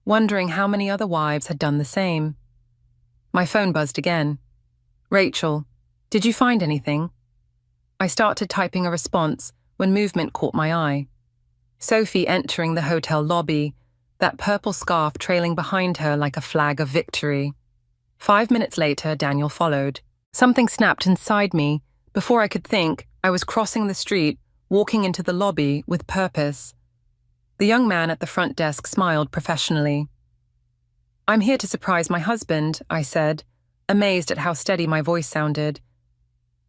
wondering how many other wives had done the same. My phone buzzed again. Rachel, did you find anything? I started typing a response when movement caught my eye. Sophie entering the hotel lobby, that purple scarf trailing behind her like a flag of victory. 5 minutes later, Daniel followed. Something snapped inside me. Before I could think, I was crossing the street, walking into the lobby with purpose. The young man at the front desk smiled professionally. I'm here to surprise my husband, I said, amazed at how steady my voice sounded.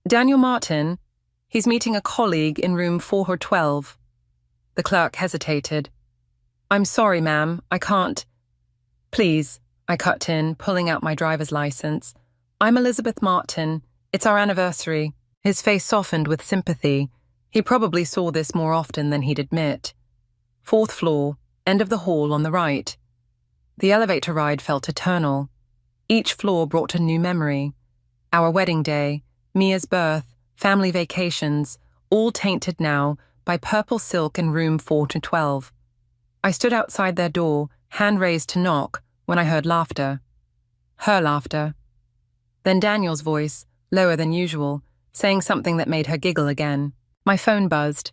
Daniel Martin, he's meeting a colleague in room 412. The clerk hesitated. I'm sorry, ma'am, I can't. Please, I cut in, pulling out my driver's license. I'm Elizabeth Martin. It's our anniversary. His face softened with sympathy. He probably saw this more often than he'd admit. 4th floor, end of the hall on the right. The elevator ride felt eternal. Each floor brought a new memory. Our wedding day, Mia's birth, family vacations, all tainted now by purple silk in room 412. I stood outside their door, hand raised to knock, when I heard laughter. Her laughter. Then Daniel's voice, lower than usual, saying something that made her giggle again. My phone buzzed.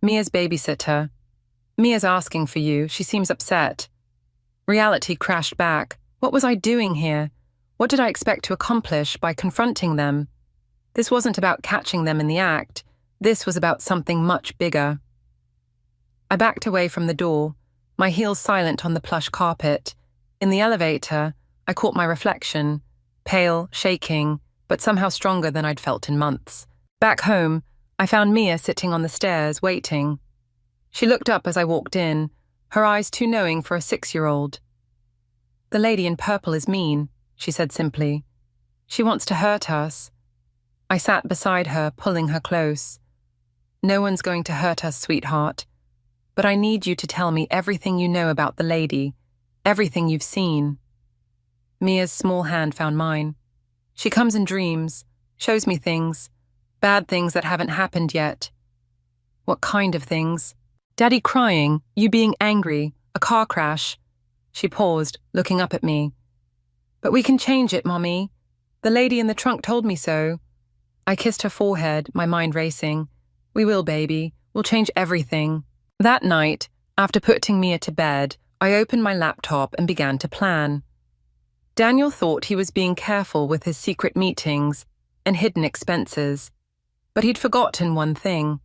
Mia's babysitter. Mia's asking for you. She seems upset. Reality crashed back. What was I doing here? What did I expect to accomplish by confronting them? This wasn't about catching them in the act. This was about something much bigger. I backed away from the door, my heels silent on the plush carpet. In the elevator, I caught my reflection, pale, shaking, but somehow stronger than I'd felt in months. Back home, I found Mia sitting on the stairs, waiting. She looked up as I walked in, her eyes too knowing for a 6-year-old. The lady in purple is mean, she said simply. She wants to hurt us. I sat beside her, pulling her close. No one's going to hurt us, sweetheart. But I need you to tell me everything you know about the lady, everything you've seen. Mia's small hand found mine. She comes in dreams, shows me things. Bad things that haven't happened yet. What kind of things? Daddy crying, you being angry, a car crash. She paused, looking up at me. But we can change it, Mommy. The lady in the trunk told me so. I kissed her forehead, my mind racing. We will, baby. We'll change everything. That night, after putting Mia to bed, I opened my laptop and began to plan. Daniel thought he was being careful with his secret meetings and hidden expenses, but he'd forgotten one thing.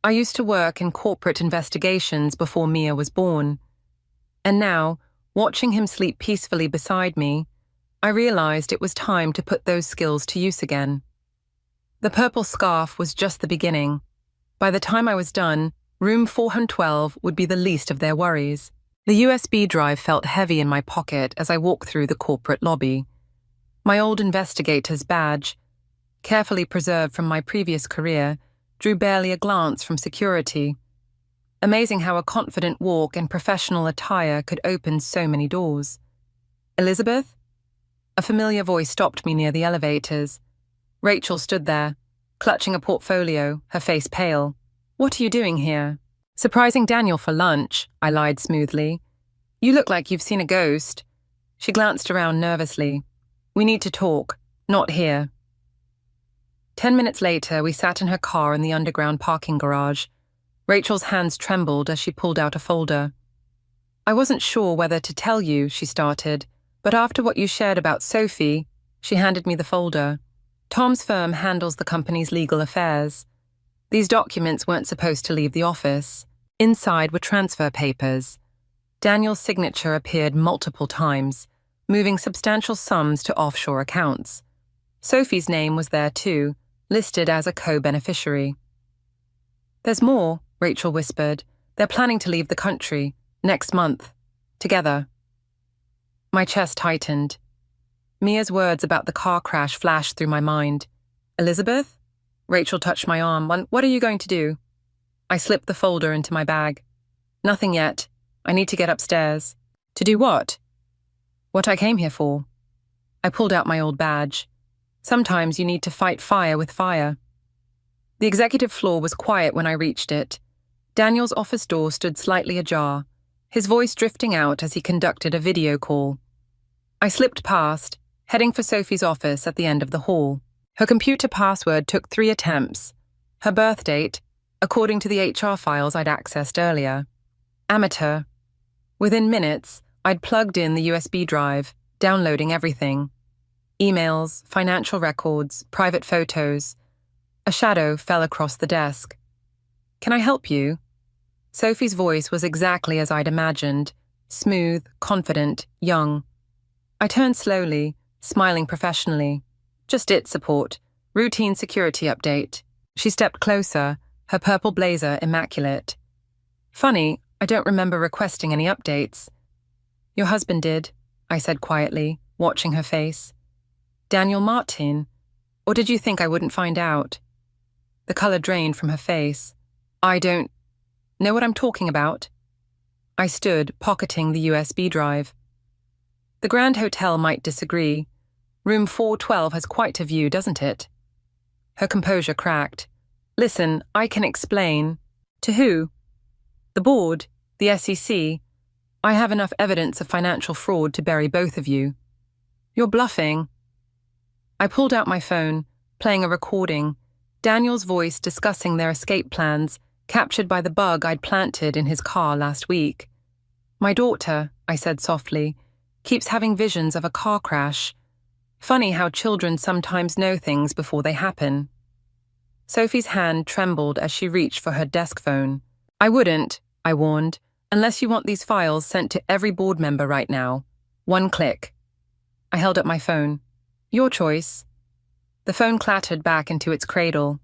I used to work in corporate investigations before Mia was born, and now, watching him sleep peacefully beside me, I realized it was time to put those skills to use again. The purple scarf was just the beginning. By the time I was done, room 412 would be the least of their worries. The USB drive felt heavy in my pocket as I walked through the corporate lobby. My old investigator's badge, carefully preserved from my previous career, drew barely a glance from security. Amazing how a confident walk and professional attire could open so many doors. Elizabeth? A familiar voice stopped me near the elevators. Rachel stood there, clutching a portfolio, her face pale. What are you doing here? Surprising Daniel for lunch, I lied smoothly. You look like you've seen a ghost. She glanced around nervously. We need to talk, not here. 10 minutes later, we sat in her car in the underground parking garage. Rachel's hands trembled as she pulled out a folder. I wasn't sure whether to tell you, she started, but after what you shared about Sophie, she handed me the folder. Tom's firm handles the company's legal affairs. These documents weren't supposed to leave the office. Inside were transfer papers. Daniel's signature appeared multiple times, moving substantial sums to offshore accounts. Sophie's name was there too, listed as a co-beneficiary. There's more, Rachel whispered. They're planning to leave the country, next month, together. My chest tightened. Mia's words about the car crash flashed through my mind. Elizabeth? Rachel touched my arm. What are you going to do? I slipped the folder into my bag. Nothing yet. I need to get upstairs. To do what? What I came here for. I pulled out my old badge. Sometimes you need to fight fire with fire. The executive floor was quiet when I reached it. Daniel's office door stood slightly ajar, his voice drifting out as he conducted a video call. I slipped past, heading for Sophie's office at the end of the hall. Her computer password took 3 attempts. Her birth date, according to the HR files I'd accessed earlier. Amateur. Within minutes, I'd plugged in the USB drive, downloading everything. Emails, financial records, private photos. A shadow fell across the desk. Can I help you? Sophie's voice was exactly as I'd imagined, smooth, confident, young. I turned slowly, smiling professionally. Just IT support, routine security update. She stepped closer, her purple blazer immaculate. Funny, I don't remember requesting any updates. Your husband did, I said quietly, watching her face. Daniel Martin? Or did you think I wouldn't find out? The color drained from her face. I don't know what I'm talking about. I stood, pocketing the USB drive. The Grand Hotel might disagree. Room 412 has quite a view, doesn't it? Her composure cracked. Listen, I can explain. To who? The board, the SEC. I have enough evidence of financial fraud to bury both of you. You're bluffing. I pulled out my phone, playing a recording, Daniel's voice discussing their escape plans, captured by the bug I'd planted in his car last week. My daughter, I said softly, keeps having visions of a car crash. Funny how children sometimes know things before they happen. Sophie's hand trembled as she reached for her desk phone. I wouldn't, I warned, unless you want these files sent to every board member right now. 1 click. I held up my phone. Your choice. The phone clattered back into its cradle.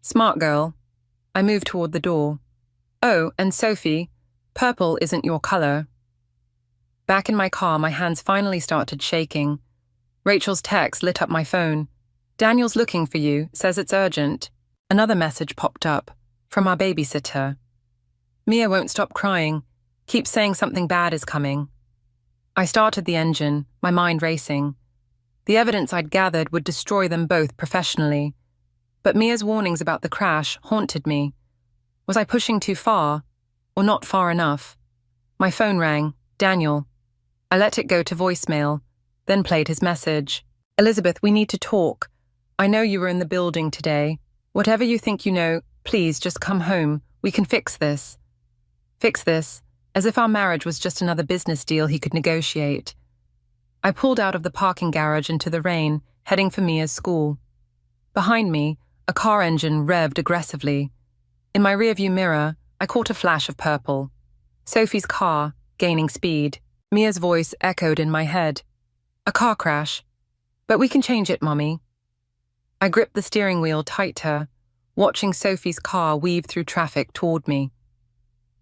Smart girl. I moved toward the door. Oh, and Sophie, purple isn't your color. Back in my car, my hands finally started shaking. Rachel's text lit up my phone. Daniel's looking for you, says it's urgent. Another message popped up, from our babysitter. Mia won't stop crying, keeps saying something bad is coming. I started the engine, my mind racing. The evidence I'd gathered would destroy them both professionally. But Mia's warnings about the crash haunted me. Was I pushing too far, or not far enough? My phone rang. Daniel. I let it go to voicemail, then played his message. Elizabeth, we need to talk. I know you were in the building today. Whatever you think you know, please just come home. We can fix this. Fix this, as if our marriage was just another business deal he could negotiate. I pulled out of the parking garage into the rain, heading for Mia's school. Behind me, a car engine revved aggressively. In my rearview mirror, I caught a flash of purple. Sophie's car, gaining speed. Mia's voice echoed in my head. A car crash. But we can change it, Mummy. I gripped the steering wheel tighter, watching Sophie's car weave through traffic toward me.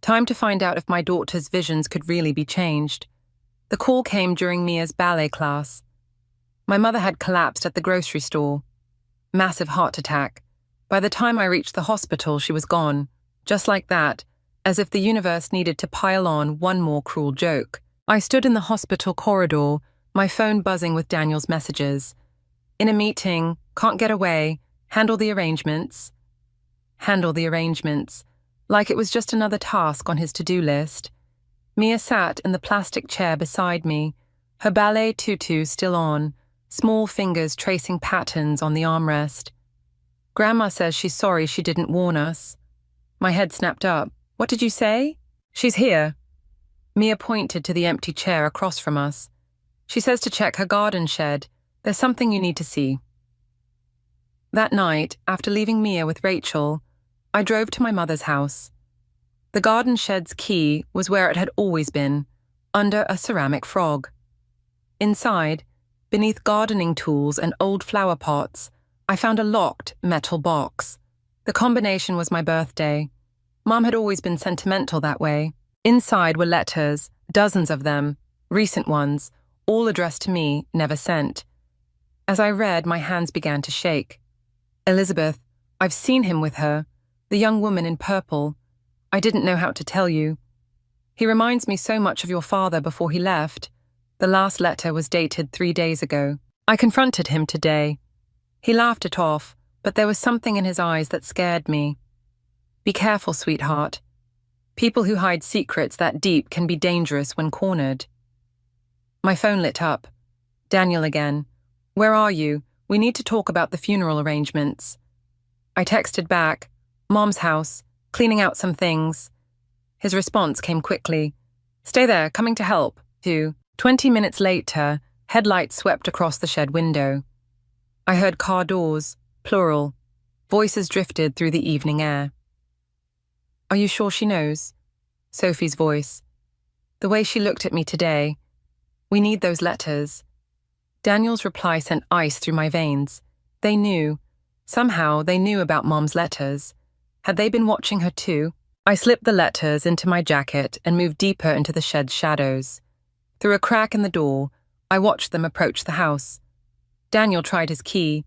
Time to find out if my daughter's visions could really be changed. The call came during Mia's ballet class. My mother had collapsed at the grocery store. Massive heart attack. By the time I reached the hospital, she was gone. Just like that, as if the universe needed to pile on one more cruel joke. I stood in the hospital corridor, my phone buzzing with Daniel's messages. In a meeting, can't get away, handle the arrangements. Handle the arrangements. Like it was just another task on his to-do list. Mia sat in the plastic chair beside me, her ballet tutu still on, small fingers tracing patterns on the armrest. Grandma says she's sorry she didn't warn us. My head snapped up. What did you say? She's here. Mia pointed to the empty chair across from us. She says to check her garden shed. There's something you need to see. That night, after leaving Mia with Rachel, I drove to my mother's house. The garden shed's key was where it had always been, under a ceramic frog. Inside, beneath gardening tools and old flower pots, I found a locked metal box. The combination was my birthday. Mom had always been sentimental that way. Inside were letters, dozens of them, recent ones, all addressed to me, never sent. As I read, my hands began to shake. Elizabeth, I've seen him with her, the young woman in purple. I didn't know how to tell you. He reminds me so much of your father before he left. The last letter was dated 3 days ago. I confronted him today. He laughed it off, but there was something in his eyes that scared me. Be careful, sweetheart. People who hide secrets that deep can be dangerous when cornered. My phone lit up. Daniel again. Where are you? We need to talk about the funeral arrangements. I texted back. Mom's house, cleaning out some things. His response came quickly. Stay there, coming to help. 20 minutes later, headlights swept across the shed window. I heard car doors, plural. Voices drifted through the evening air. Are you sure she knows? Sophie's voice. The way she looked at me today. We need those letters. Daniel's reply sent ice through my veins. They knew. Somehow they knew about Mom's letters. Had they been watching her too? I slipped the letters into my jacket and moved deeper into the shed's shadows. Through a crack in the door, I watched them approach the house. Daniel tried his key.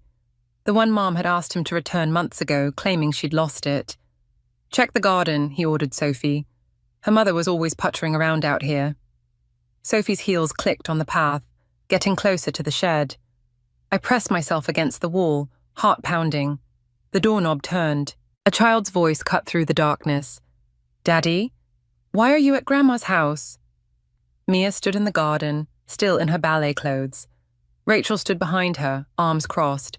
The one Mom had asked him to return months ago, claiming she'd lost it. Check the garden, he ordered Sophie. Her mother was always puttering around out here. Sophie's heels clicked on the path, getting closer to the shed. I pressed myself against the wall, heart pounding. The doorknob turned. A child's voice cut through the darkness. Daddy? Why are you at Grandma's house? Mia stood in the garden, still in her ballet clothes. Rachel stood behind her, arms crossed.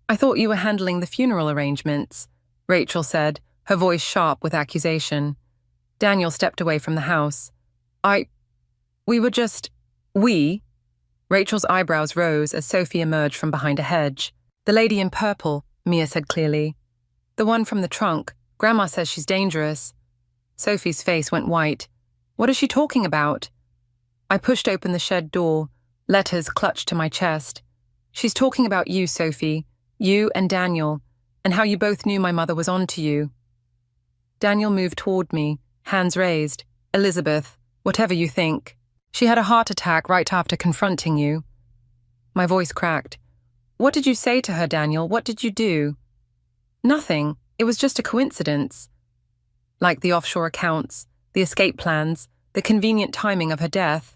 I thought you were handling the funeral arrangements, Rachel said, her voice sharp with accusation. Daniel stepped away from the house. We were just... We? Rachel's eyebrows rose as Sophie emerged from behind a hedge. The lady in purple, Mia said clearly. The one from the trunk. Grandma says she's dangerous. Sophie's face went white. What is she talking about? I pushed open the shed door, letters clutched to my chest. She's talking about you, Sophie. You and Daniel, and how you both knew my mother was on to you. Daniel moved toward me, hands raised. Elizabeth, whatever you think. She had a heart attack right after confronting you. My voice cracked. What did you say to her, Daniel? What did you do? Nothing. It was just a coincidence. Like the offshore accounts, the escape plans, the convenient timing of her death.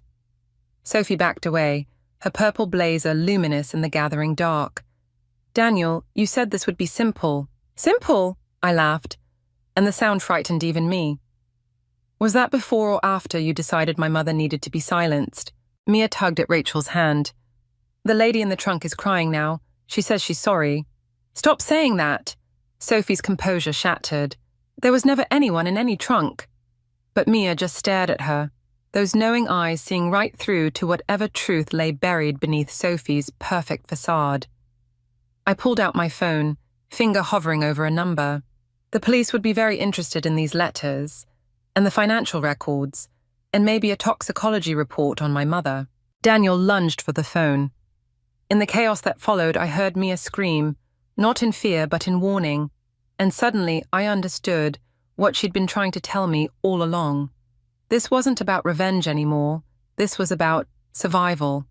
Sophie backed away, her purple blazer luminous in the gathering dark. Daniel, you said this would be simple. Simple? I laughed, and the sound frightened even me. Was that before or after you decided my mother needed to be silenced? Mia tugged at Rachel's hand. The lady in the trunk is crying now. She says she's sorry. Stop saying that! Sophie's composure shattered. There was never anyone in any trunk. But Mia just stared at her, those knowing eyes seeing right through to whatever truth lay buried beneath Sophie's perfect facade. I pulled out my phone, finger hovering over a number. The police would be very interested in these letters, and the financial records, and maybe a toxicology report on my mother. Daniel lunged for the phone. In the chaos that followed, I heard Mia scream, not in fear but in warning, and suddenly I understood what she'd been trying to tell me all along. This wasn't about revenge anymore. This was about survival.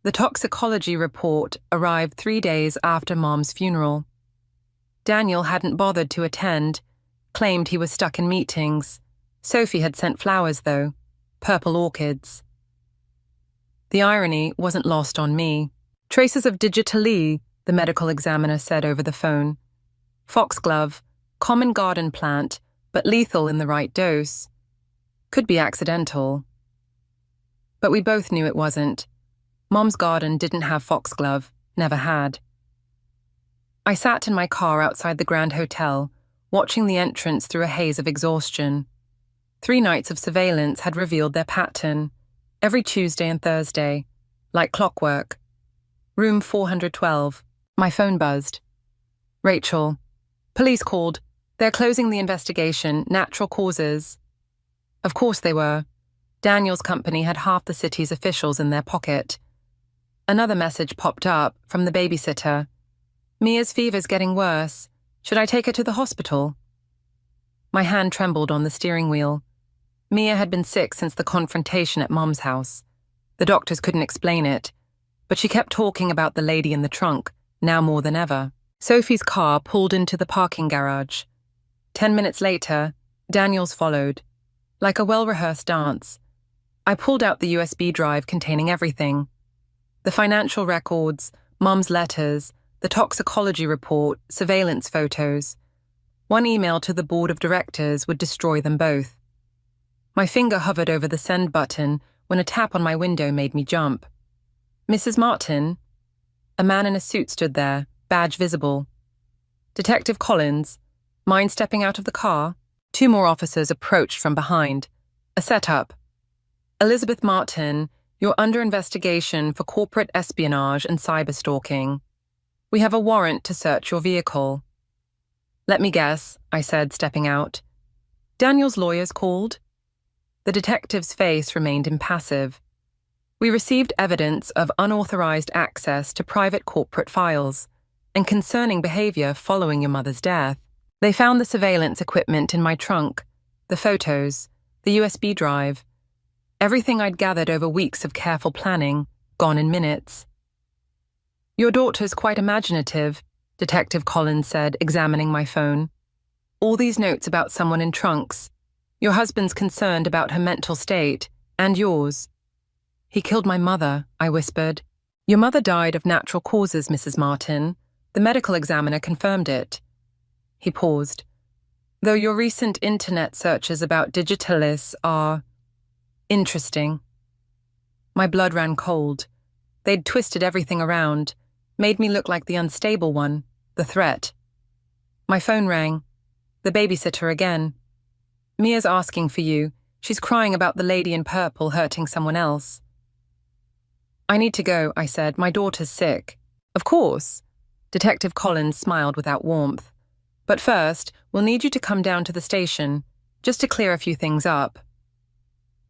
The toxicology report arrived 3 days after Mom's funeral. Daniel hadn't bothered to attend, claimed he was stuck in meetings. Sophie had sent flowers, though, purple orchids. The irony wasn't lost on me. Traces of digitalis, the medical examiner said over the phone. Foxglove, common garden plant, but lethal in the right dose. Could be accidental. But we both knew it wasn't. Mom's garden didn't have foxglove, never had. I sat in my car outside the Grand Hotel, watching the entrance through a haze of exhaustion. 3 nights of surveillance had revealed their pattern, every Tuesday and Thursday, like clockwork. Room 412. My phone buzzed. Rachel. Police called. They're closing the investigation, natural causes. Of course they were. Daniel's company had half the city's officials in their pocket. Another message popped up from the babysitter. Mia's fever's getting worse. Should I take her to the hospital? My hand trembled on the steering wheel. Mia had been sick since the confrontation at Mom's house. The doctors couldn't explain it, but she kept talking about the lady in the trunk, now more than ever. Sophie's car pulled into the parking garage. 10 minutes later, Daniel's followed. Like a well-rehearsed dance. I pulled out the USB drive containing everything. The financial records, Mom's letters, the toxicology report, surveillance photos. One email to the board of directors would destroy them both. My finger hovered over the send button when a tap on my window made me jump. Mrs. Martin? A man in a suit stood there, badge visible. Detective Collins? Mind stepping out of the car? 2 more officers approached from behind. A setup. Elizabeth Martin, you're under investigation for corporate espionage and cyberstalking. We have a warrant to search your vehicle. Let me guess, I said, stepping out. Daniel's lawyers called? The detective's face remained impassive. We received evidence of unauthorized access to private corporate files and concerning behavior following your mother's death. They found the surveillance equipment in my trunk, the photos, the USB drive, everything I'd gathered over weeks of careful planning, gone in minutes. Your daughter's quite imaginative, Detective Collins said, examining my phone. All these notes about someone in trunks. Your husband's concerned about her mental state, and yours. He killed my mother, I whispered. Your mother died of natural causes, Mrs. Martin. The medical examiner confirmed it. He paused. Though your recent internet searches about digitalis are interesting. My blood ran cold. They'd twisted everything around, made me look like the unstable one, the threat. My phone rang. The babysitter again. Mia's asking for you. She's crying about the lady in purple hurting someone else. I need to go, I said. My daughter's sick. Of course. Detective Collins smiled without warmth. But first, we'll need you to come down to the station, just to clear a few things up.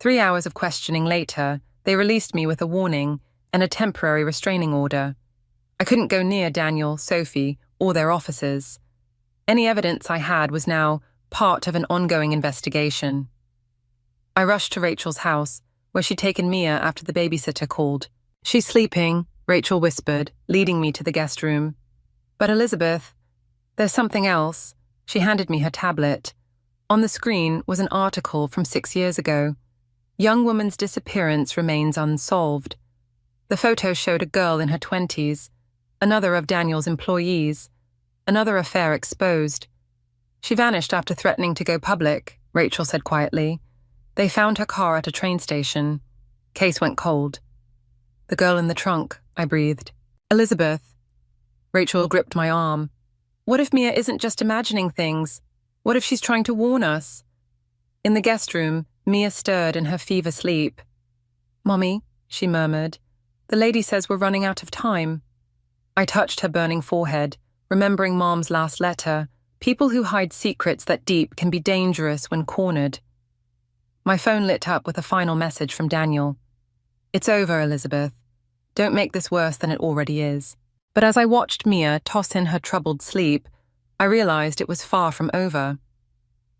3 hours of questioning later, they released me with a warning and a temporary restraining order. I couldn't go near Daniel, Sophie, or their officers. Any evidence I had was now part of an ongoing investigation. I rushed to Rachel's house, where she'd taken Mia after the babysitter called. She's sleeping, Rachel whispered, leading me to the guest room. But Elizabeth, there's something else. She handed me her tablet. On the screen was an article from 6 years ago. Young woman's disappearance remains unsolved. The photo showed a girl in her 20s, another of Daniel's employees, another affair exposed. She vanished after threatening to go public, Rachel said quietly. They found her car at a train station. Case went cold. The girl in the trunk, I breathed. Elizabeth. Rachel gripped my arm. What if Mia isn't just imagining things? What if she's trying to warn us? In the guest room, Mia stirred in her fever sleep. Mommy, she murmured, the lady says we're running out of time. I touched her burning forehead, remembering Mom's last letter. People who hide secrets that deep can be dangerous when cornered. My phone lit up with a final message from Daniel. It's over, Elizabeth. Don't make this worse than it already is. But as I watched Mia toss in her troubled sleep, I realized it was far from over.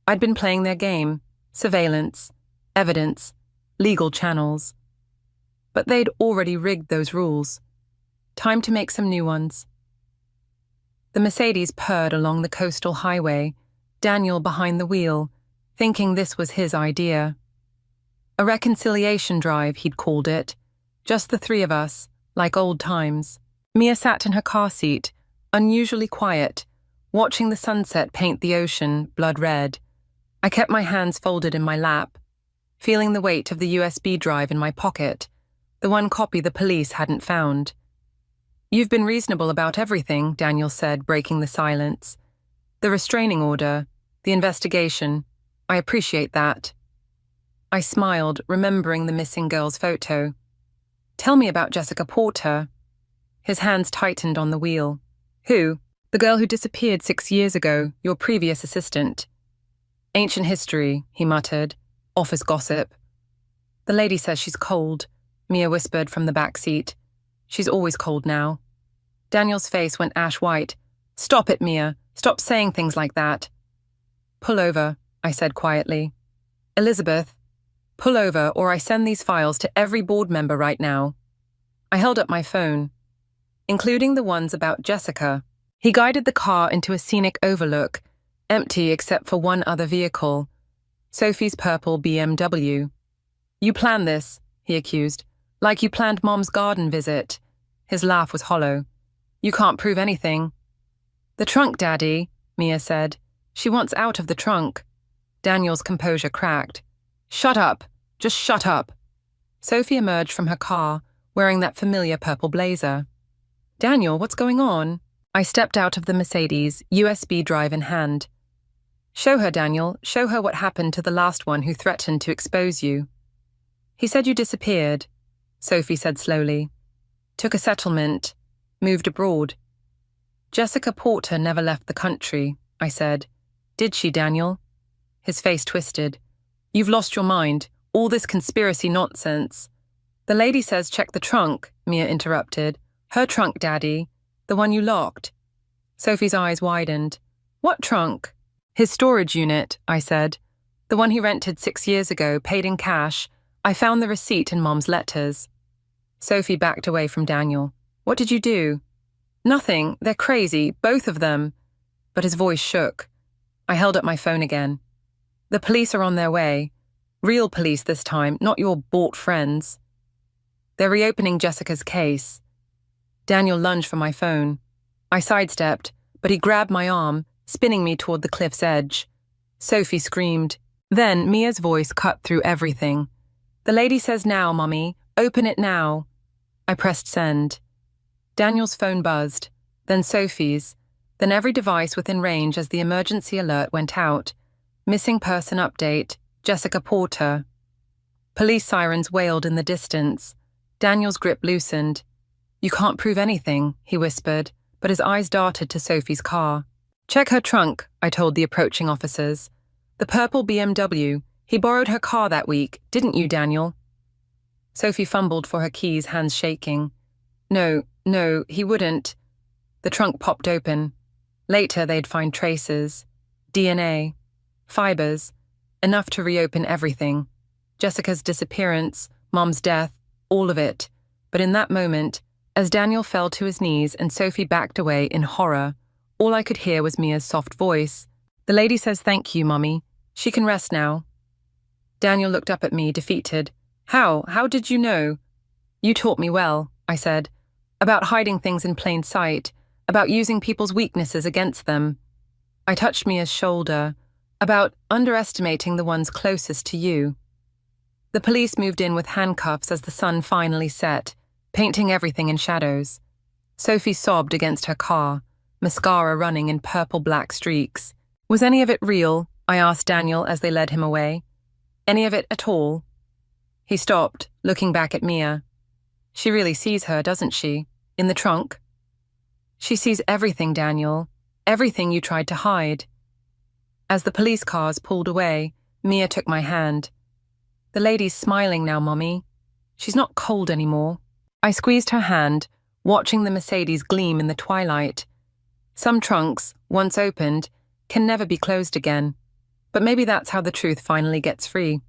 I'd been playing their game, surveillance, evidence, legal channels. But they'd already rigged those rules. Time to make some new ones. The Mercedes purred along the coastal highway, Daniel behind the wheel, thinking this was his idea. A reconciliation drive, he'd called it. Just the three of us, like old times. Mia sat in her car seat, unusually quiet, watching the sunset paint the ocean blood red. I kept my hands folded in my lap, feeling the weight of the USB drive in my pocket, the one copy the police hadn't found. You've been reasonable about everything, Daniel said, breaking the silence. The restraining order, the investigation, I appreciate that. I smiled, remembering the missing girl's photo. Tell me about Jessica Porter. His hands tightened on the wheel. Who? The girl who disappeared 6 years ago, your previous assistant. Ancient history, he muttered. Office gossip. The lady says she's cold, Mia whispered from the back seat. She's always cold now. Daniel's face went ash white. Stop it, Mia. Stop saying things like that. Pull over, I said quietly. Elizabeth, pull over or I send these files to every board member right now. I held up my phone, including the ones about Jessica. He guided the car into a scenic overlook, empty except for one other vehicle, Sophie's purple BMW. You planned this, he accused, like you planned Mom's garden visit. His laugh was hollow. You can't prove anything. The trunk, Daddy, Mia said. She wants out of the trunk. Daniel's composure cracked. Shut up. Just shut up. Sophie emerged from her car, wearing that familiar purple blazer. Daniel, what's going on? I stepped out of the Mercedes, USB drive in hand. Show her, Daniel. Show her what happened to the last one who threatened to expose you. He said you disappeared, Sophie said slowly. Took a settlement. Moved abroad. Jessica Porter never left the country, I said. Did she, Daniel? His face twisted. You've lost your mind. All this conspiracy nonsense. The lady says check the trunk, Mia interrupted. Her trunk, Daddy. The one you locked. Sophie's eyes widened. What trunk? His storage unit, I said. The one he rented 6 years ago, paid in cash. I found the receipt in Mom's letters. Sophie backed away from Daniel. What did you do? Nothing. They're crazy, both of them. But his voice shook. I held up my phone again. The police are on their way. Real police this time, not your bought friends. They're reopening Jessica's case. Daniel lunged for my phone. I sidestepped, but he grabbed my arm, spinning me toward the cliff's edge. Sophie screamed. Then Mia's voice cut through everything. The lady says now, Mummy. Open it now. I pressed send. Daniel's phone buzzed, then Sophie's, then every device within range as the emergency alert went out. Missing person update, Jessica Porter. Police sirens wailed in the distance. Daniel's grip loosened. You can't prove anything, he whispered, but his eyes darted to Sophie's car. Check her trunk, I told the approaching officers. The purple BMW. He borrowed her car that week, didn't you, Daniel? Sophie fumbled for her keys, hands shaking. No, he wouldn't. The trunk popped open. Later, they'd find traces. DNA. Fibers. Enough to reopen everything. Jessica's disappearance, Mom's death, all of it. But in that moment, as Daniel fell to his knees and Sophie backed away in horror, all I could hear was Mia's soft voice. The lady says thank you, Mommy. She can rest now. Daniel looked up at me, defeated. How? How did you know? You taught me well, I said. about hiding things in plain sight, about using people's weaknesses against them. I touched Mia's shoulder, about underestimating the ones closest to you. The police moved in with handcuffs as the sun finally set, painting everything in shadows. Sophie sobbed against her car, mascara running in purple-black streaks. Was any of it real? I asked Daniel as they led him away. Any of it at all? He stopped, looking back at Mia. She really sees her, doesn't she? In the trunk? She sees everything, Daniel. Everything you tried to hide. As the police cars pulled away, Mia took my hand. The lady's smiling now, Mommy. She's not cold anymore. I squeezed her hand, watching the Mercedes gleam in the twilight. Some trunks, once opened, can never be closed again. But maybe that's how the truth finally gets free.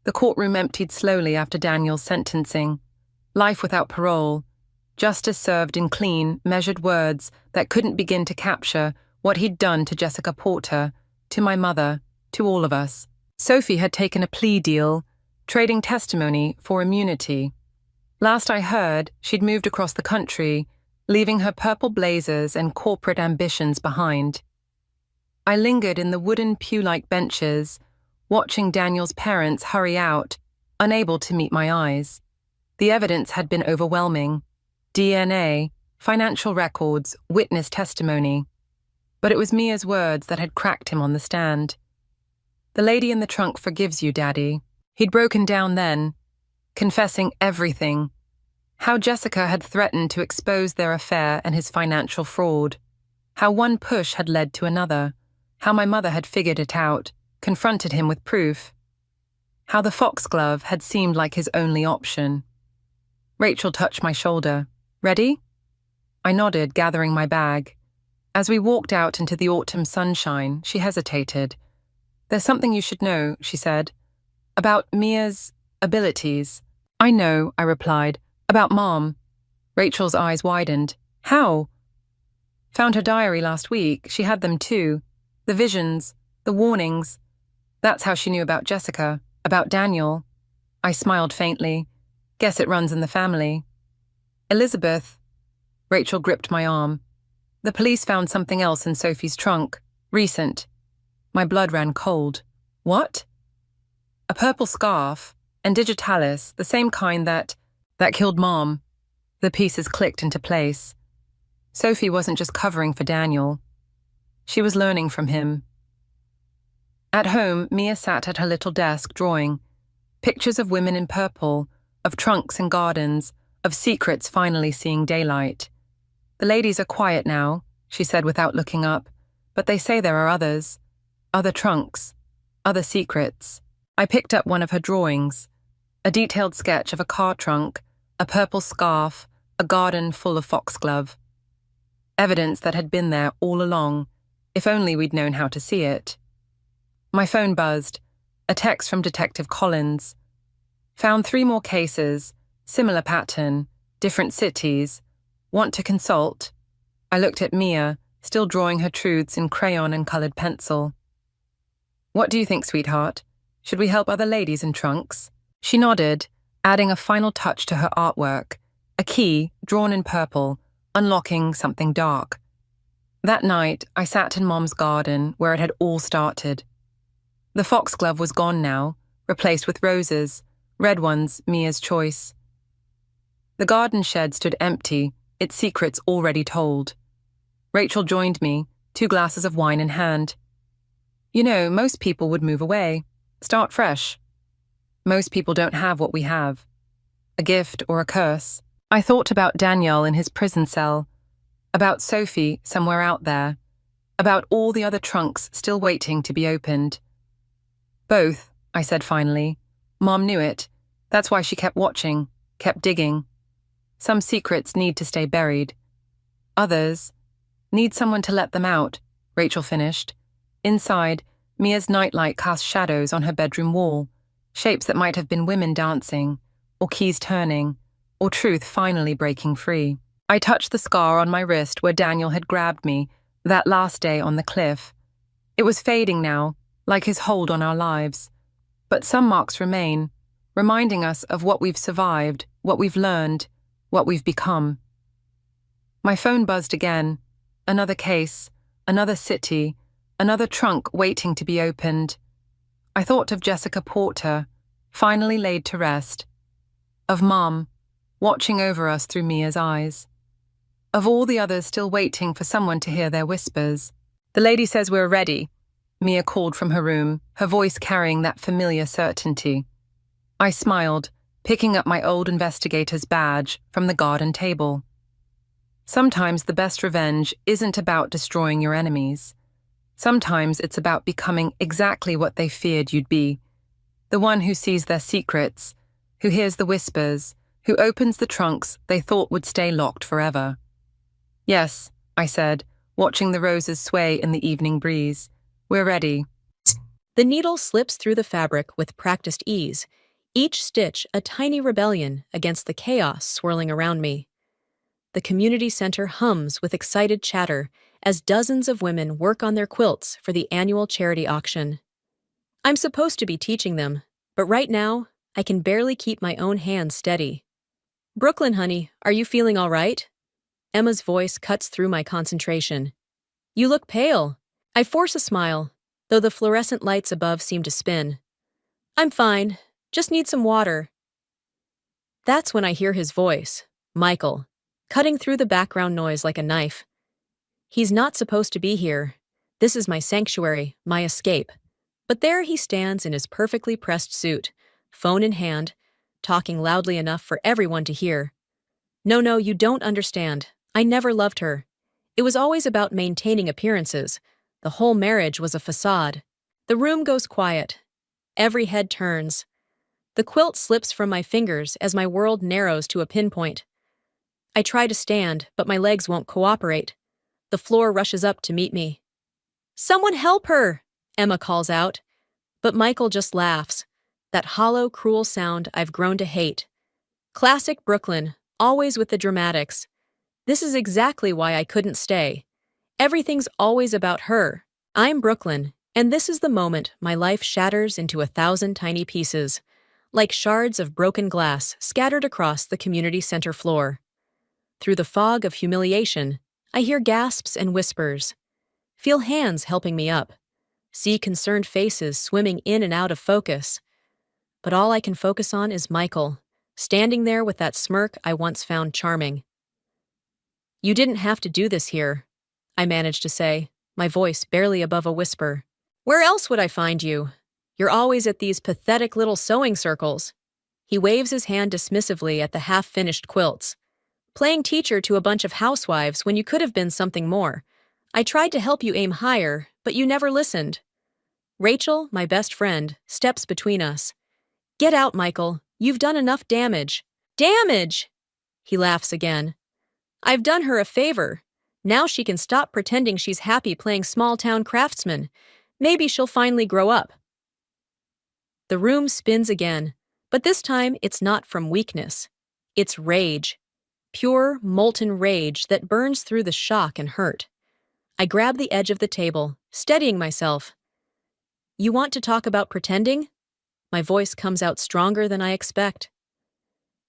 The courtroom emptied slowly after Daniel's sentencing. Life without parole. Justice served in clean, measured words that couldn't begin to capture what he'd done to Jessica Porter, to my mother, to all of us. Sophie had taken a plea deal, trading testimony for immunity. Last I heard, she'd moved across the country, leaving her purple blazers and corporate ambitions behind. I lingered in the wooden pew-like benches, watching Daniel's parents hurry out, unable to meet my eyes. The evidence had been overwhelming. DNA, financial records, witness testimony. But it was Mia's words that had cracked him on the stand. The lady in the trunk forgives you, Daddy. He'd broken down then, confessing everything. How Jessica had threatened to expose their affair and his financial fraud. How one push had led to another. How my mother had figured it out, confronted him with proof. How the foxglove had seemed like his only option. Rachel touched my shoulder. Ready? I nodded, gathering my bag. As we walked out into the autumn sunshine, she hesitated. There's something you should know, she said. About Mia's abilities. I know, I replied. About Mom. Rachel's eyes widened. How? Found her diary last week. She had them too. The visions, the warnings. That's how she knew about Jessica, about Daniel. I smiled faintly. Guess it runs in the family. Elizabeth. Rachel gripped my arm. The police found something else in Sophie's trunk. Recent. My blood ran cold. What? A purple scarf, and digitalis, the same kind that killed Mom. The pieces clicked into place. Sophie wasn't just covering for Daniel. She was learning from him. At home, Mia sat at her little desk drawing. Pictures of women in purple, of trunks and gardens, of secrets finally seeing daylight. The ladies are quiet now, she said without looking up, but they say there are others. Other trunks. Other secrets. I picked up one of her drawings. A detailed sketch of a car trunk, a purple scarf, a garden full of foxglove. Evidence that had been there all along, if only we'd known how to see it. My phone buzzed. A text from Detective Collins. Found 3 more cases, similar pattern, different cities. Want to consult? I looked at Mia, still drawing her truths in crayon and coloured pencil. What do you think, sweetheart? Should we help other ladies in trunks? She nodded, adding a final touch to her artwork, a key drawn in purple, unlocking something dark. That night, I sat in Mom's garden where it had all started. The foxglove was gone now, replaced with roses, red ones, Mia's choice. The garden shed stood empty, its secrets already told. Rachel joined me, 2 glasses of wine in hand. You know, most people would move away, start fresh. Most people don't have what we have. A gift or a curse. I thought about Daniel in his prison cell, about Sophie somewhere out there, about all the other trunks still waiting to be opened. Both, I said finally. Mom knew it. That's why she kept watching, kept digging. Some secrets need to stay buried. Others need someone to let them out, Rachel finished. Inside, Mia's nightlight cast shadows on her bedroom wall, shapes that might have been women dancing, or keys turning, or truth finally breaking free. I touched the scar on my wrist where Daniel had grabbed me that last day on the cliff. It was fading now, like his hold on our lives. But some marks remain, reminding us of what we've survived, what we've learned, what we've become. My phone buzzed again. Another case, another city, another trunk waiting to be opened. I thought of Jessica Porter, finally laid to rest. Of Mom, watching over us through Mia's eyes. Of all the others still waiting for someone to hear their whispers. "The lady says we're ready," Mia called from her room, her voice carrying that familiar certainty. I smiled, picking up my old investigator's badge from the garden table. Sometimes the best revenge isn't about destroying your enemies. Sometimes it's about becoming exactly what they feared you'd be. The one who sees their secrets, who hears the whispers, who opens the trunks they thought would stay locked forever. "Yes," I said, watching the roses sway in the evening breeze. "We're ready." The needle slips through the fabric with practiced ease, each stitch a tiny rebellion against the chaos swirling around me. The community center hums with excited chatter as dozens of women work on their quilts for the annual charity auction. I'm supposed to be teaching them, but right now, I can barely keep my own hands steady. "Brooklyn, honey, are you feeling all right?" Emma's voice cuts through my concentration. "You look pale." I force a smile, though the fluorescent lights above seem to spin. "I'm fine, just need some water." That's when I hear his voice, Michael, cutting through the background noise like a knife. He's not supposed to be here. This is my sanctuary, my escape. But there he stands in his perfectly pressed suit, phone in hand, talking loudly enough for everyone to hear. No, you don't understand. I never loved her. It was always about maintaining appearances. The whole marriage was a facade. The room goes quiet. Every head turns. The quilt slips from my fingers as my world narrows to a pinpoint. I try to stand, but my legs won't cooperate. The floor rushes up to meet me. "Someone help her!" Emma calls out. But Michael just laughs. That hollow, cruel sound I've grown to hate. Classic Brooklyn, always with the dramatics. This is exactly why I couldn't stay. Everything's always about her. I'm Brooklyn, and this is the moment my life shatters into 1,000 tiny pieces, like shards of broken glass scattered across the community center floor. Through the fog of humiliation, I hear gasps and whispers. Feel hands helping me up. See concerned faces swimming in and out of focus. But all I can focus on is Michael, standing there with that smirk I once found charming. "You didn't have to do this here," I managed to say, my voice barely above a whisper. "Where else would I find you? You're always at these pathetic little sewing circles." He waves his hand dismissively at the half-finished quilts. "Playing teacher to a bunch of housewives when you could have been something more. I tried to help you aim higher, but you never listened." Rachel, my best friend, steps between us. "Get out, Michael. You've done enough damage." "Damage!" He laughs again. "I've done her a favor. Now she can stop pretending she's happy playing small-town craftsman. Maybe she'll finally grow up." The room spins again, but this time it's not from weakness. It's rage. Pure, molten rage that burns through the shock and hurt. I grab the edge of the table, steadying myself. "You want to talk about pretending?" My voice comes out stronger than I expect.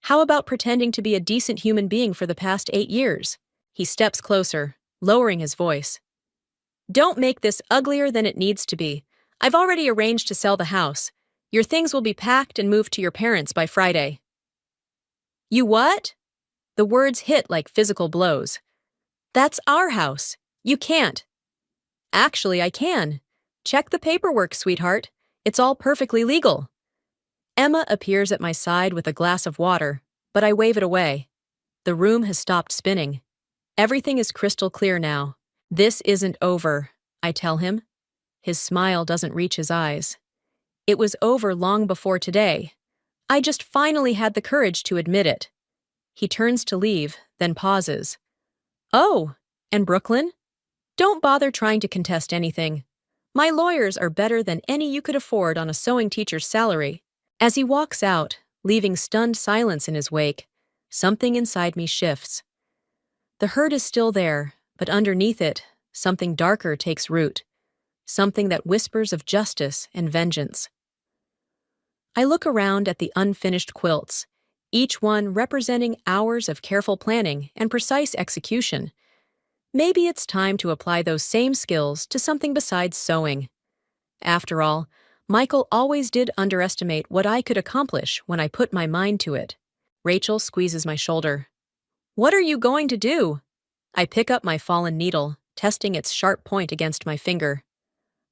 "How about pretending to be a decent human being for the past 8 years? He steps closer, lowering his voice. "Don't make this uglier than it needs to be. I've already arranged to sell the house. Your things will be packed and moved to your parents by Friday." "You what?" The words hit like physical blows. "That's our house. You can't." "Actually, I can. Check the paperwork, sweetheart. It's all perfectly legal." Emma appears at my side with a glass of water, but I wave it away. The room has stopped spinning. Everything is crystal clear now. "This isn't over," I tell him. His smile doesn't reach his eyes. It was over long before today. I just finally had the courage to admit it. He turns to leave, then pauses. "Oh, and Brooklyn? Don't bother trying to contest anything. My lawyers are better than any you could afford on a sewing teacher's salary." As he walks out, leaving stunned silence in his wake, something inside me shifts. The hurt is still there, but underneath it, something darker takes root. Something that whispers of justice and vengeance. I look around at the unfinished quilts, each one representing hours of careful planning and precise execution. Maybe it's time to apply those same skills to something besides sewing. After all, Michael always did underestimate what I could accomplish when I put my mind to it. Rachel squeezes my shoulder. "What are you going to do?" I pick up my fallen needle, testing its sharp point against my finger.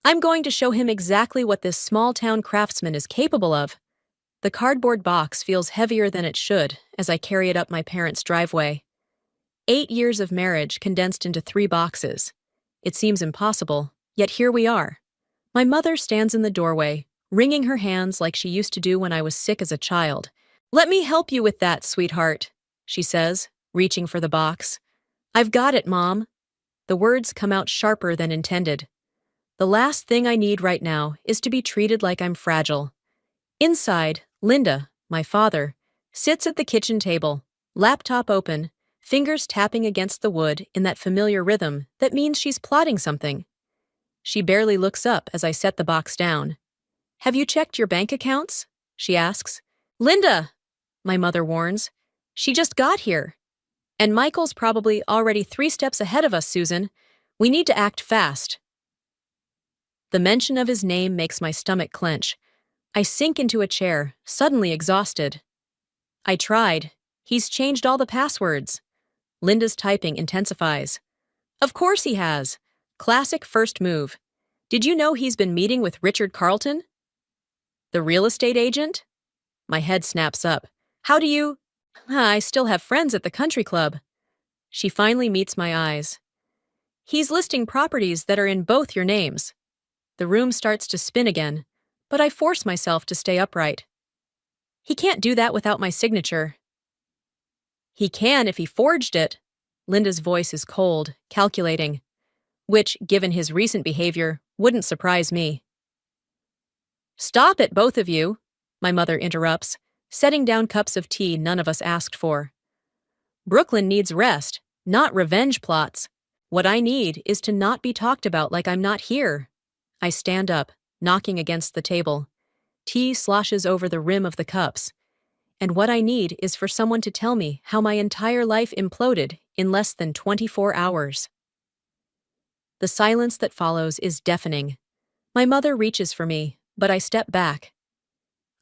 "I'm going to show him exactly what this small-town craftsman is capable of." The cardboard box feels heavier than it should as I carry it up my parents' driveway. 8 years of marriage condensed into 3 boxes. It seems impossible, yet here we are. My mother stands in the doorway, wringing her hands like she used to do when I was sick as a child. "Let me help you with that, sweetheart," she says, reaching for the box. "I've got it, Mom." The words come out sharper than intended. The last thing I need right now is to be treated like I'm fragile. Inside, Linda, my father, sits at the kitchen table, laptop open, fingers tapping against the wood in that familiar rhythm that means she's plotting something. She barely looks up as I set the box down. "Have you checked your bank accounts?" she asks. "Linda," my mother warns. "She just got here. And Michael's probably already 3 steps ahead of us, Susan. We need to act fast." The mention of his name makes my stomach clench. I sink into a chair, suddenly exhausted. I tried. He's changed all the passwords. Linda's typing intensifies. "Of course he has. Classic first move. Did you know he's been meeting with Richard Carlton?" "The real estate agent?" My head snaps up. "How do you—" "I still have friends at the country club." She finally meets my eyes. "He's listing properties that are in both your names." The room starts to spin again, but I force myself to stay upright. "He can't do that without my signature." "He can if he forged it." Linda's voice is cold, calculating, which, given his recent behavior, wouldn't surprise me. "Stop it, both of you," my mother interrupts, setting down cups of tea none of us asked for. "Brooklyn needs rest, not revenge plots. What I need is to not be talked about like I'm not here." I stand up, knocking against the table. Tea sloshes over the rim of the cups. And what I need is for someone to tell me how my entire life imploded in less than 24 hours. The silence that follows is deafening. My mother reaches for me, but I step back.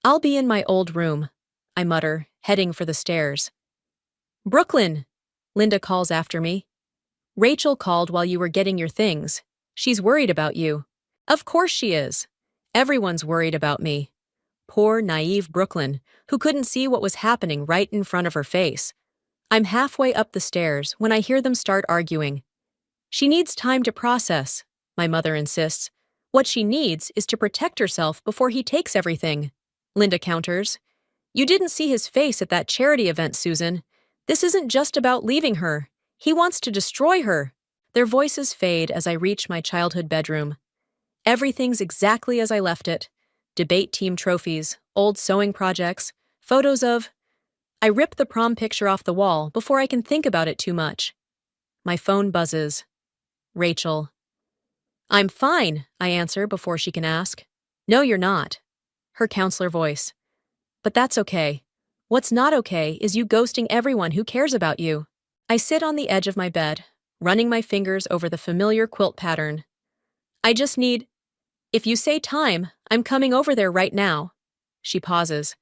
"I'll be in my old room," I mutter, heading for the stairs. "Brooklyn," Linda calls after me. "Rachel called while you were getting your things. She's worried about you." Of course she is. Everyone's worried about me. Poor, naive Brooklyn, who couldn't see what was happening right in front of her face. I'm halfway up the stairs when I hear them start arguing. "She needs time to process," my mother insists. "What she needs is to protect herself before he takes everything," Linda counters. "You didn't see his face at that charity event, Susan. This isn't just about leaving her. He wants to destroy her." Their voices fade as I reach my childhood bedroom. Everything's exactly as I left it. Debate team trophies, old sewing projects, photos of— I rip the prom picture off the wall before I can think about it too much. My phone buzzes. Rachel. "I'm fine," I answer before she can ask. "No, you're not." Her counselor voice. "But that's okay. What's not okay is you ghosting everyone who cares about you." I sit on the edge of my bed, running my fingers over the familiar quilt pattern. "I just need— If you say time, I'm coming over there right now." She pauses.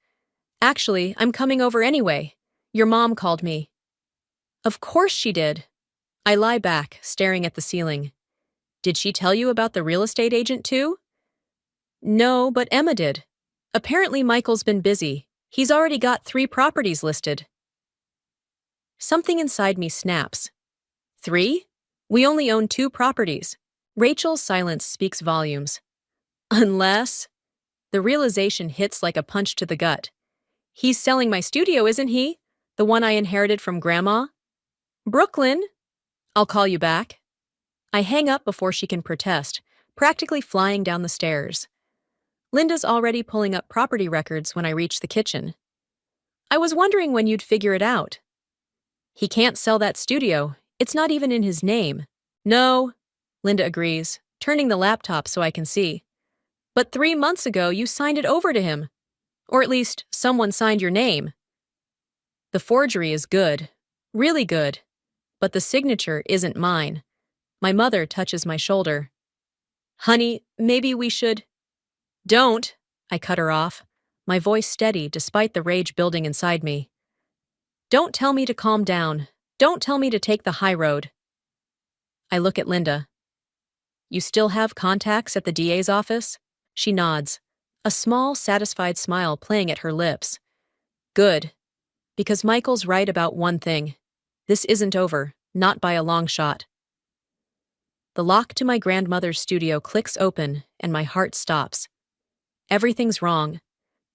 "Actually, I'm coming over anyway. Your mom called me." "Of course she did." I lie back, staring at the ceiling. "Did she tell you about the real estate agent too?" "No, but Emma did. Apparently Michael's been busy. He's already got 3 properties listed." Something inside me snaps. 3? We only own 2 properties. Rachel's silence speaks volumes. Unless— The realization hits like a punch to the gut. "He's selling my studio, isn't he? The one I inherited from Grandma?" "Brooklyn!" "I'll call you back." I hang up before she can protest, practically flying down the stairs. Linda's already pulling up property records when I reach the kitchen. "I was wondering when you'd figure it out." "He can't sell that studio. It's not even in his name." "No," Linda agrees, turning the laptop so I can see. "But 3 months ago you signed it over to him. Or at least, someone signed your name." The forgery is good, really good, but the signature isn't mine. My mother touches my shoulder. Honey, maybe we should. Don't, I cut her off, my voice steady despite the rage building inside me. Don't tell me to calm down. Don't tell me to take the high road. I look at Linda. You still have contacts at the DA's office? She nods, a small, satisfied smile playing at her lips. Good. Because Michael's right about one thing. This isn't over, not by a long shot. The lock to my grandmother's studio clicks open, and my heart stops. Everything's wrong.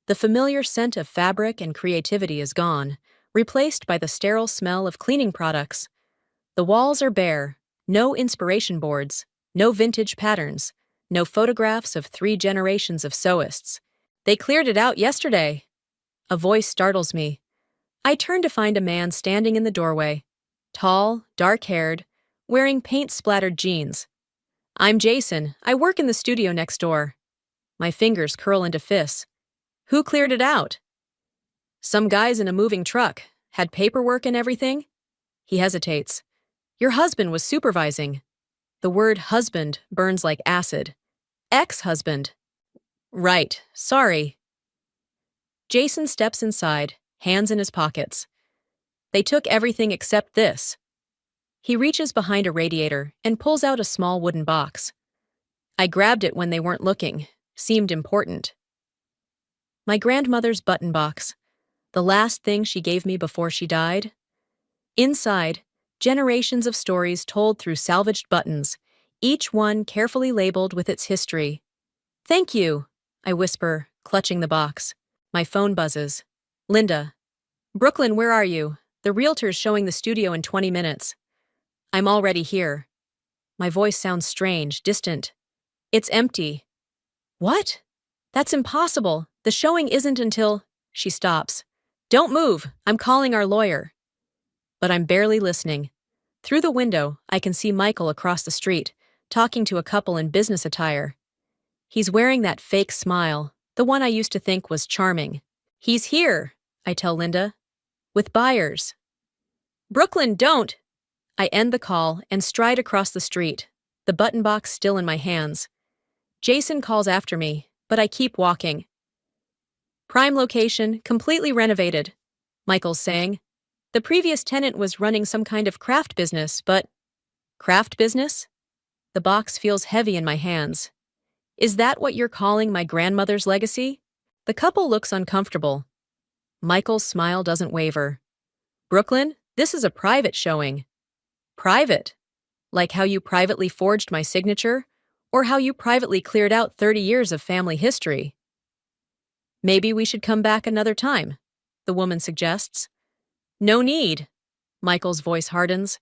The familiar scent of fabric and creativity is gone, replaced by the sterile smell of cleaning products. The walls are bare, no inspiration boards, no vintage patterns, no photographs of 3 generations of sewists. They cleared it out yesterday. A voice startles me. I turn to find a man standing in the doorway, tall, dark-haired, wearing paint-splattered jeans. I'm Jason. I work in the studio next door. My fingers curl into fists. Who cleared it out? Some guys in a moving truck. Had paperwork and everything? He hesitates. Your husband was supervising. The word husband burns like acid. Ex-husband. Right, sorry. Jason steps inside, hands in his pockets. They took everything except this. He reaches behind a radiator and pulls out a small wooden box. I grabbed it when they weren't looking. Seemed important. My grandmother's button box. The last thing she gave me before she died. Inside, generations of stories told through salvaged buttons, each one carefully labeled with its history. Thank you, I whisper, clutching the box. My phone buzzes. Linda. Brooklyn, where are you? The realtor's showing the studio in 20 minutes. I'm already here. My voice sounds strange, distant. It's empty. What? That's impossible. The showing isn't until... She stops. Don't move. I'm calling our lawyer. But I'm barely listening. Through the window, I can see Michael across the street, talking to a couple in business attire. He's wearing that fake smile, the one I used to think was charming. He's here, I tell Linda. With buyers. Brooklyn, don't! I end the call and stride across the street, the button box still in my hands. Jason calls after me, but I keep walking. Prime location, completely renovated, Michael's saying. The previous tenant was running some kind of craft business, but... Craft business? The box feels heavy in my hands. Is that what you're calling my grandmother's legacy? The couple looks uncomfortable. Michael's smile doesn't waver. Brooklyn, this is a private showing. Private? Like how you privately forged my signature? Or how you privately cleared out 30 years of family history? Maybe we should come back another time, the woman suggests. No need. Michael's voice hardens.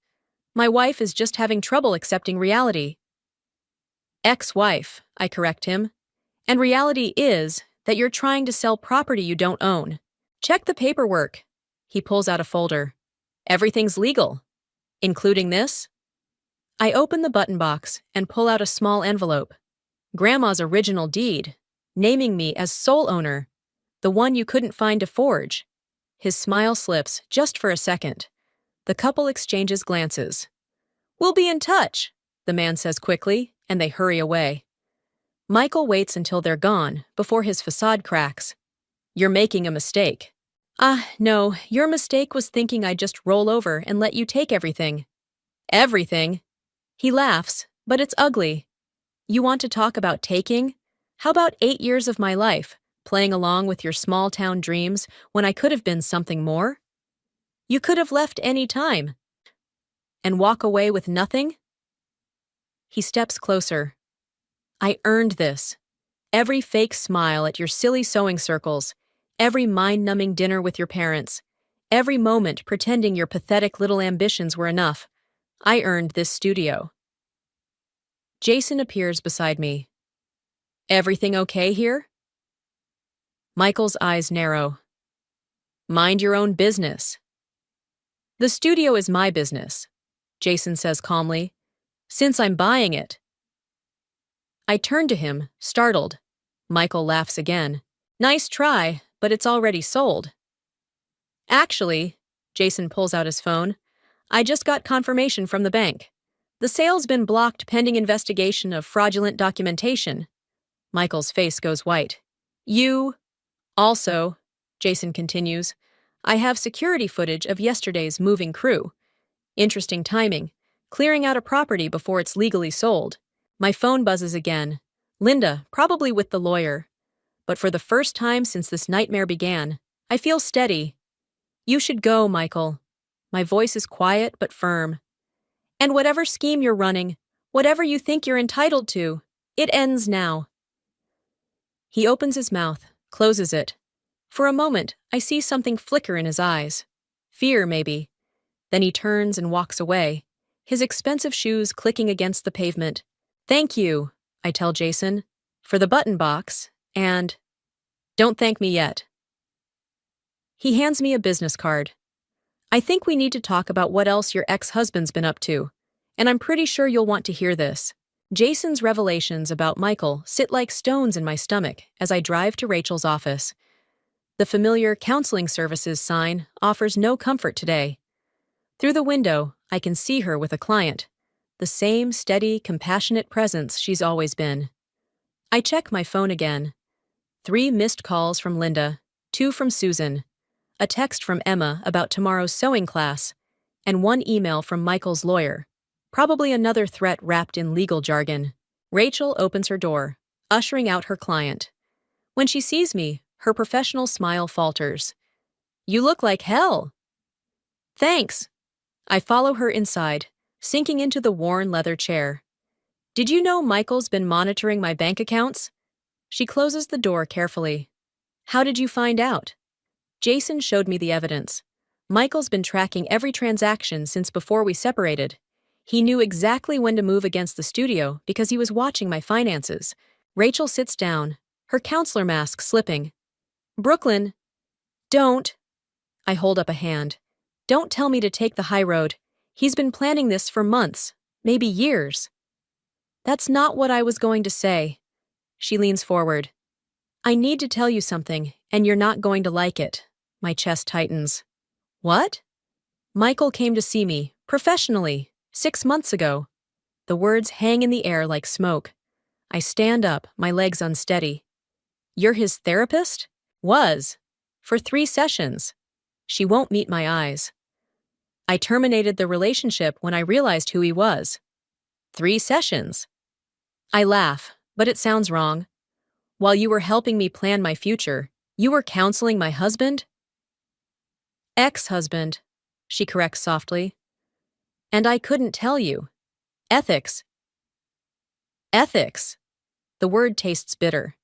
My wife is just having trouble accepting reality. Ex-wife, I correct him. And reality is that you're trying to sell property you don't own. Check the paperwork. He pulls out a folder. Everything's legal. Including this? I open the button box and pull out a small envelope. Grandma's original deed, naming me as sole owner, the one you couldn't find to forge. His smile slips just for a second. The couple exchanges glances. We'll be in touch, the man says quickly, and they hurry away. Michael waits until they're gone before his facade cracks. You're making a mistake. No, your mistake was thinking I'd just roll over and let you take everything. Everything? He laughs, but it's ugly. You want to talk about taking? How about 8 years of my life, playing along with your small-town dreams when I could have been something more? You could have left any time. And walk away with nothing? He steps closer. I earned this. Every fake smile at your silly sewing circles, every mind-numbing dinner with your parents, every moment pretending your pathetic little ambitions were enough. I earned this studio. Jason appears beside me. Everything okay here? Michael's eyes narrow. Mind your own business. The studio is my business, Jason says calmly, since I'm buying it. I turn to him, startled. Michael laughs again. Nice try, but it's already sold. Actually, Jason pulls out his phone. I just got confirmation from the bank. The sale's been blocked pending investigation of fraudulent documentation. Michael's face goes white. You... Also, Jason continues, I have security footage of yesterday's moving crew. Interesting timing. Clearing out a property before it's legally sold. My phone buzzes again. Linda, probably with the lawyer. But for the first time since this nightmare began, I feel steady. You should go, Michael. My voice is quiet but firm. And whatever scheme you're running, whatever you think you're entitled to, it ends now. He opens his mouth, closes it. For a moment, I see something flicker in his eyes. Fear, maybe. Then he turns and walks away, his expensive shoes clicking against the pavement. Thank you, I tell Jason, for the button box, and don't thank me yet. He hands me a business card. I think we need to talk about what else your ex-husband's been up to, and I'm pretty sure you'll want to hear this. Jason's revelations about Michael sit like stones in my stomach as I drive to Rachel's office. The familiar counseling services sign offers no comfort today. Through the window, I can see her with a client, the same steady, compassionate presence she's always been. I check my phone again. 3 missed calls from Linda, 2 from Susan, a text from Emma about tomorrow's sewing class, and 1 email from Michael's lawyer, probably another threat wrapped in legal jargon. Rachel opens her door, ushering out her client. When she sees me, her professional smile falters. You look like hell. Thanks. I follow her inside, sinking into the worn leather chair. Did you know Michael's been monitoring my bank accounts? She closes the door carefully. How did you find out? Jason showed me the evidence. Michael's been tracking every transaction since before we separated. He knew exactly when to move against the studio because he was watching my finances. Rachel sits down, her counselor mask slipping. Brooklyn, don't. I hold up a hand. Don't tell me to take the high road. He's been planning this for months, maybe years. That's not what I was going to say. She leans forward. I need to tell you something, and you're not going to like it. My chest tightens. What? Michael came to see me, professionally, 6 months ago. The words hang in the air like smoke. I stand up, my legs unsteady. You're his therapist? Was. For 3 sessions. She won't meet my eyes. I terminated the relationship when I realized who he was. 3 sessions. I laugh, but it sounds wrong. While you were helping me plan my future, you were counseling my husband? Ex-husband, she corrects softly. And I couldn't tell you. Ethics. Ethics. The word tastes bitter.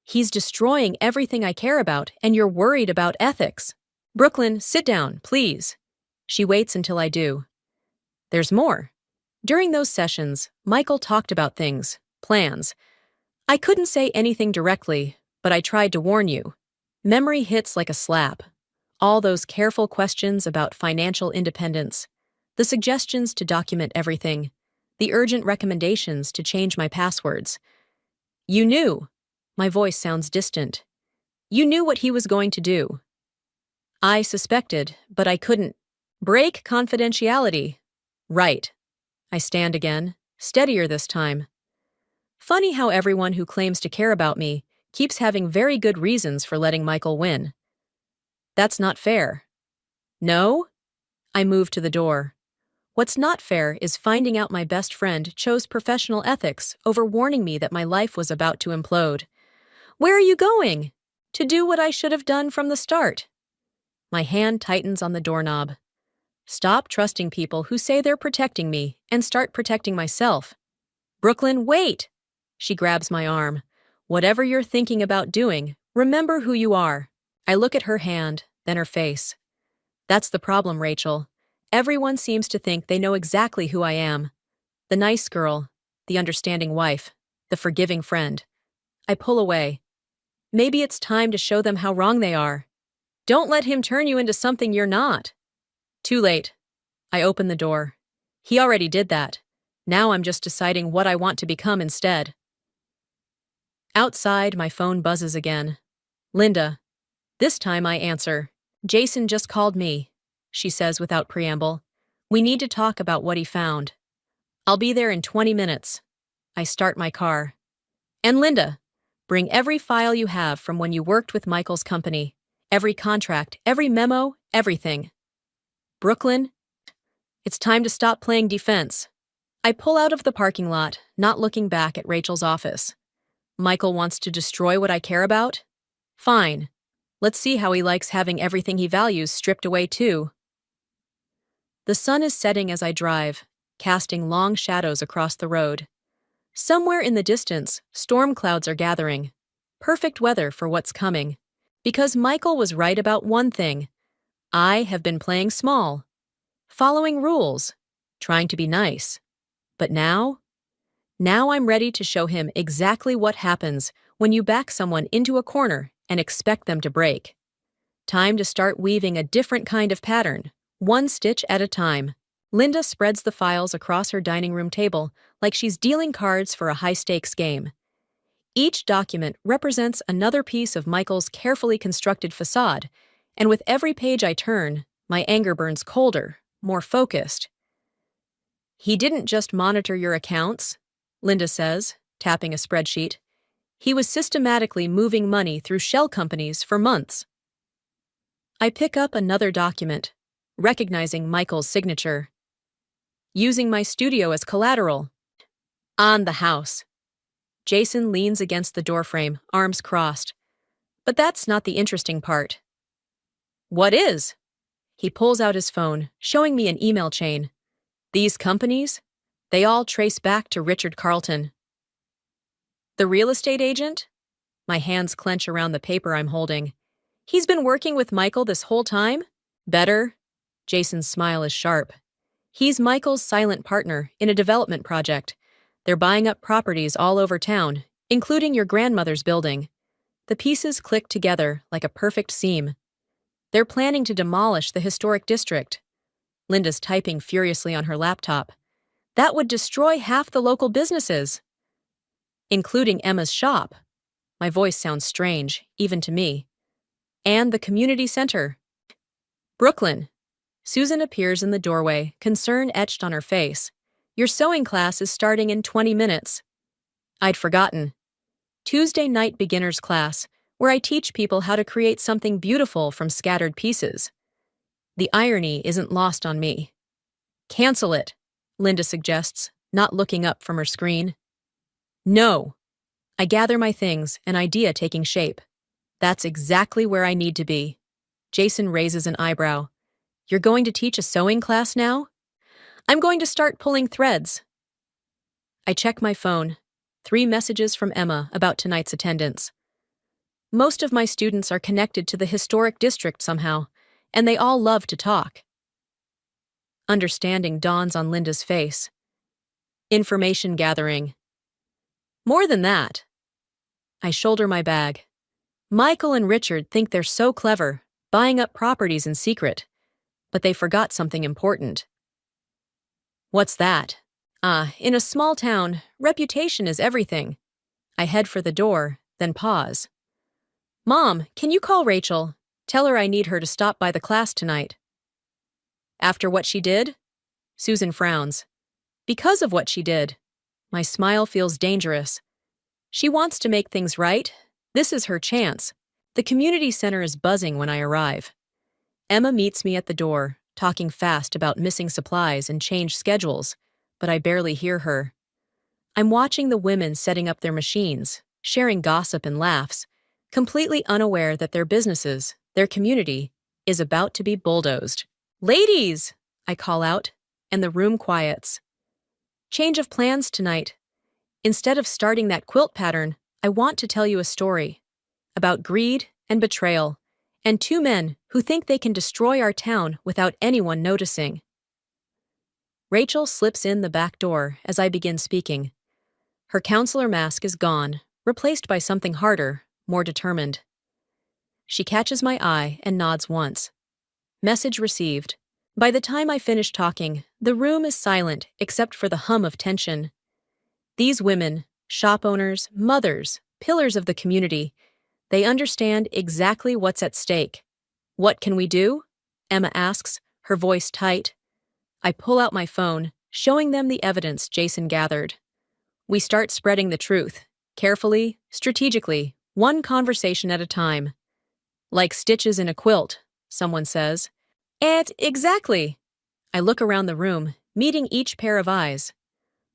He's destroying everything I care about, and you're worried about ethics. Brooklyn, sit down, please. She waits until I do. There's more. During those sessions, Michael talked about things, plans. I couldn't say anything directly, but I tried to warn you. Memory hits like a slap. All those careful questions about financial independence, the suggestions to document everything, the urgent recommendations to change my passwords. You knew. My voice sounds distant. You knew what he was going to do. I suspected, but I couldn't. Break confidentiality. Right. I stand again, steadier this time. Funny how everyone who claims to care about me keeps having very good reasons for letting Michael win. That's not fair. No? I move to the door. What's not fair is finding out my best friend chose professional ethics over warning me that my life was about to implode. Where are you going? To do what I should have done from the start. My hand tightens on the doorknob. Stop trusting people who say they're protecting me and start protecting myself. Brooklyn, wait! She grabs my arm. Whatever you're thinking about doing, remember who you are. I look at her hand, then her face. That's the problem, Rachel. Everyone seems to think they know exactly who I am. The nice girl, the understanding wife, the forgiving friend. I pull away. Maybe it's time to show them how wrong they are. Don't let him turn you into something you're not. Too late. I open the door. He already did that. Now I'm just deciding what I want to become instead. Outside, my phone buzzes again. Linda. This time I answer. Jason just called me. she says without preamble. We need to talk about what he found. I'll be there in 20 minutes. I start my car. And Linda, bring every file you have from when you worked with Michael's company. Every contract, every memo, everything. Brooklyn, it's time to stop playing defense. I pull out of the parking lot, not looking back at Rachel's office. Michael wants to destroy what I care about? Fine. Let's see how he likes having everything he values stripped away too. The sun is setting as I drive, casting long shadows across the road. Somewhere in the distance, storm clouds are gathering. Perfect weather for what's coming. Because Michael was right about one thing. I have been playing small. Following rules. Trying to be nice. But now I'm ready to show him exactly what happens when you back someone into a corner and expect them to break. Time to start weaving a different kind of pattern, one stitch at a time. Linda spreads the files across her dining room table like she's dealing cards for a high-stakes game. Each document represents another piece of Michael's carefully constructed facade, and with every page I turn, my anger burns colder, more focused. He didn't just monitor your accounts, Linda says, tapping a spreadsheet. He was systematically moving money through shell companies for months. I pick up another document, recognizing Michael's signature. Using my studio as collateral. On the house. Jason leans against the doorframe, arms crossed. But that's not the interesting part. What is? He pulls out his phone, showing me an email chain. These companies? They all trace back to Richard Carlton. The real estate agent? My hands clench around the paper I'm holding. He's been working with Michael this whole time? Better? Jason's smile is sharp. He's Michael's silent partner in a development project. They're buying up properties all over town, including your grandmother's building. The pieces click together like a perfect seam. They're planning to demolish the historic district. Linda's typing furiously on her laptop. That would destroy half the local businesses. Including Emma's shop. My voice sounds strange, even to me. And the community center. Brooklyn. Susan appears in the doorway, concern etched on her face. Your sewing class is starting in 20 minutes. I'd forgotten. Tuesday night beginners class, where I teach people how to create something beautiful from scattered pieces. The irony isn't lost on me. Cancel it, Linda suggests, not looking up from her screen. No. I gather my things, an idea taking shape. That's exactly where I need to be. Jason raises an eyebrow. You're going to teach a sewing class now? I'm going to start pulling threads. I check my phone. 3 messages from Emma about tonight's attendance. Most of my students are connected to the historic district somehow, and they all love to talk. Understanding dawns on Linda's face. Information gathering. More than that. I shoulder my bag. Michael and Richard think they're so clever, buying up properties in secret. But they forgot something important. What's that? In a small town, reputation is everything. I head for the door, then pause. Mom, can you call Rachel? Tell her I need her to stop by the class tonight. After what she did? Susan frowns. Because of what she did. My smile feels dangerous. She wants to make things right. This is her chance. The community center is buzzing when I arrive. Emma meets me at the door, talking fast about missing supplies and changed schedules, but I barely hear her. I'm watching the women setting up their machines, sharing gossip and laughs, completely unaware that their businesses, their community, is about to be bulldozed. Ladies! I call out, and the room quiets. Change of plans tonight. Instead of starting that quilt pattern, I want to tell you a story about greed and betrayal, and 2 men who think they can destroy our town without anyone noticing. Rachel slips in the back door as I begin speaking. Her counselor mask is gone, replaced by something harder, more determined. She catches my eye and nods once. Message received. By the time I finish talking, the room is silent except for the hum of tension. These women, shop owners, mothers, pillars of the community, they understand exactly what's at stake. What can we do? Emma asks, her voice tight. I pull out my phone, showing them the evidence Jason gathered. We start spreading the truth, carefully, strategically, one conversation at a time. Like stitches in a quilt, someone says. Exactly. I look around the room, meeting each pair of eyes.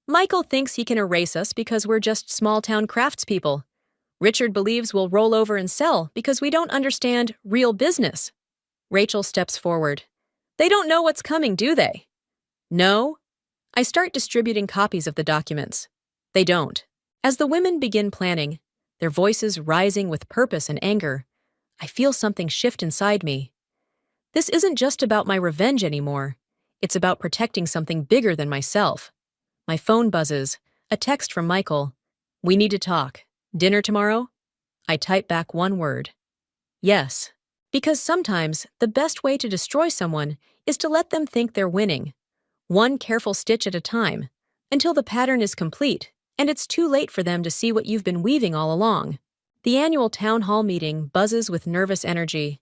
Michael thinks he can erase us because we're just small-town craftspeople. Richard believes we'll roll over and sell because we don't understand real business. Rachel steps forward. They don't know what's coming, do they? No. I start distributing copies of the documents. They don't. As the women begin planning, their voices rising with purpose and anger, I feel something shift inside me. This isn't just about my revenge anymore. It's about protecting something bigger than myself. My phone buzzes. A text from Michael. We need to talk. Dinner tomorrow? I type back one word. Yes. Because sometimes the best way to destroy someone is to let them think they're winning. One careful stitch at a time, until the pattern is complete, and it's too late for them to see what you've been weaving all along. The annual town hall meeting buzzes with nervous energy.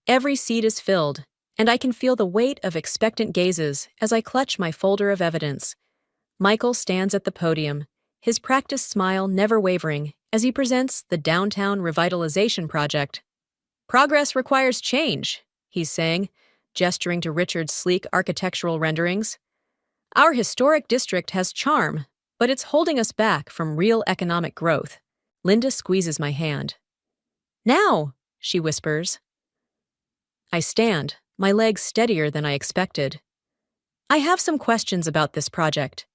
Every seat is filled, and I can feel the weight of expectant gazes as I clutch my folder of evidence. Michael stands at the podium, his practiced smile never wavering as he presents the Downtown Revitalization Project. Progress requires change, he's saying, gesturing to Richard's sleek architectural renderings. Our historic district has charm, but it's holding us back from real economic growth. Linda squeezes my hand. Now, she whispers. I stand, my legs steadier than I expected. I have some questions about this project.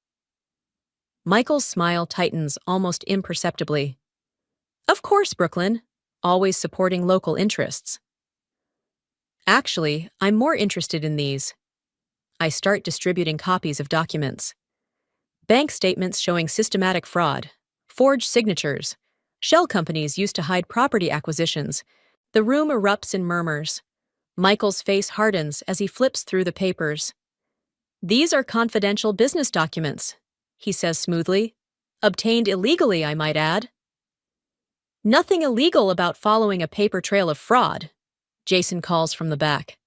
Michael's smile tightens almost imperceptibly. Of course, Brooklyn, always supporting local interests. Actually, I'm more interested in these. I start distributing copies of documents. Bank statements showing systematic fraud, forged signatures, shell companies used to hide property acquisitions. The room erupts in murmurs. Michael's face hardens as he flips through the papers. These are confidential business documents, he says smoothly. Obtained illegally, I might add. Nothing illegal about following a paper trail of fraud, Jason calls from the back.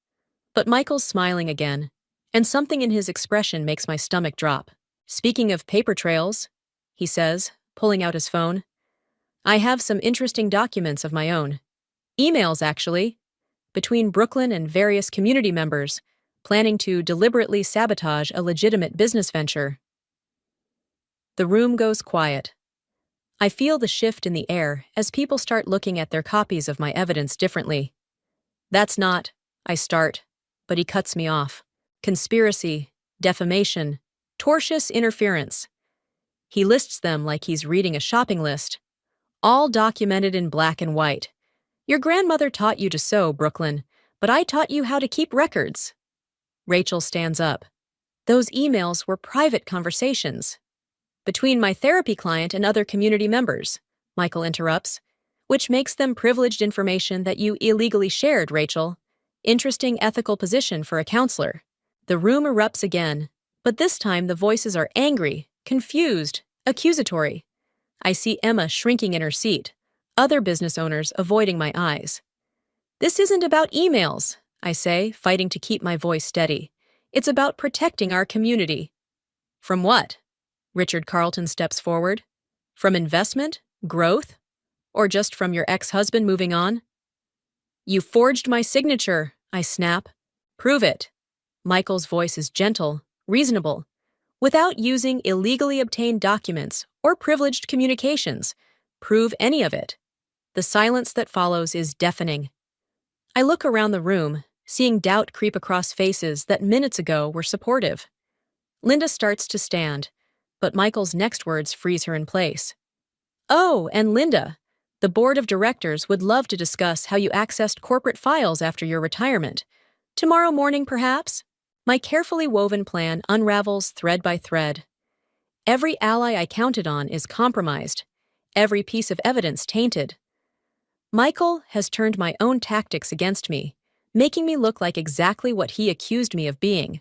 But Michael's smiling again, and something in his expression makes my stomach drop. Speaking of paper trails, he says, pulling out his phone, I have some interesting documents of my own. Emails, actually, between Brooklyn and various community members, planning to deliberately sabotage a legitimate business venture. The room goes quiet. I feel the shift in the air as people start looking at their copies of my evidence differently. That's not, I start, but he cuts me off. Conspiracy, defamation, tortious interference. He lists them like he's reading a shopping list, all documented in black and white. Your grandmother taught you to sew, Brooklyn, but I taught you how to keep records. Rachel stands up. Those emails were private conversations. Between my therapy client and other community members, Michael interrupts, which makes them privileged information that you illegally shared, Rachel. Interesting ethical position for a counselor. The room erupts again, but this time the voices are angry, confused, accusatory. I see Emma shrinking in her seat, other business owners avoiding my eyes. This isn't about emails, I say, fighting to keep my voice steady. It's about protecting our community. From what? Richard Carlton steps forward. From investment? Growth? Or just from your ex-husband moving on? You forged my signature, I snap. Prove it. Michael's voice is gentle, reasonable, without using illegally obtained documents or privileged communications. Prove any of it. The silence that follows is deafening. I look around the room, seeing doubt creep across faces that minutes ago were supportive. Linda starts to stand, but Michael's next words freeze her in place. Oh, and Linda, the board of directors would love to discuss how you accessed corporate files after your retirement. Tomorrow morning, perhaps? My carefully woven plan unravels thread by thread. Every ally I counted on is compromised, every piece of evidence tainted. Michael has turned my own tactics against me, making me look like exactly what he accused me of being.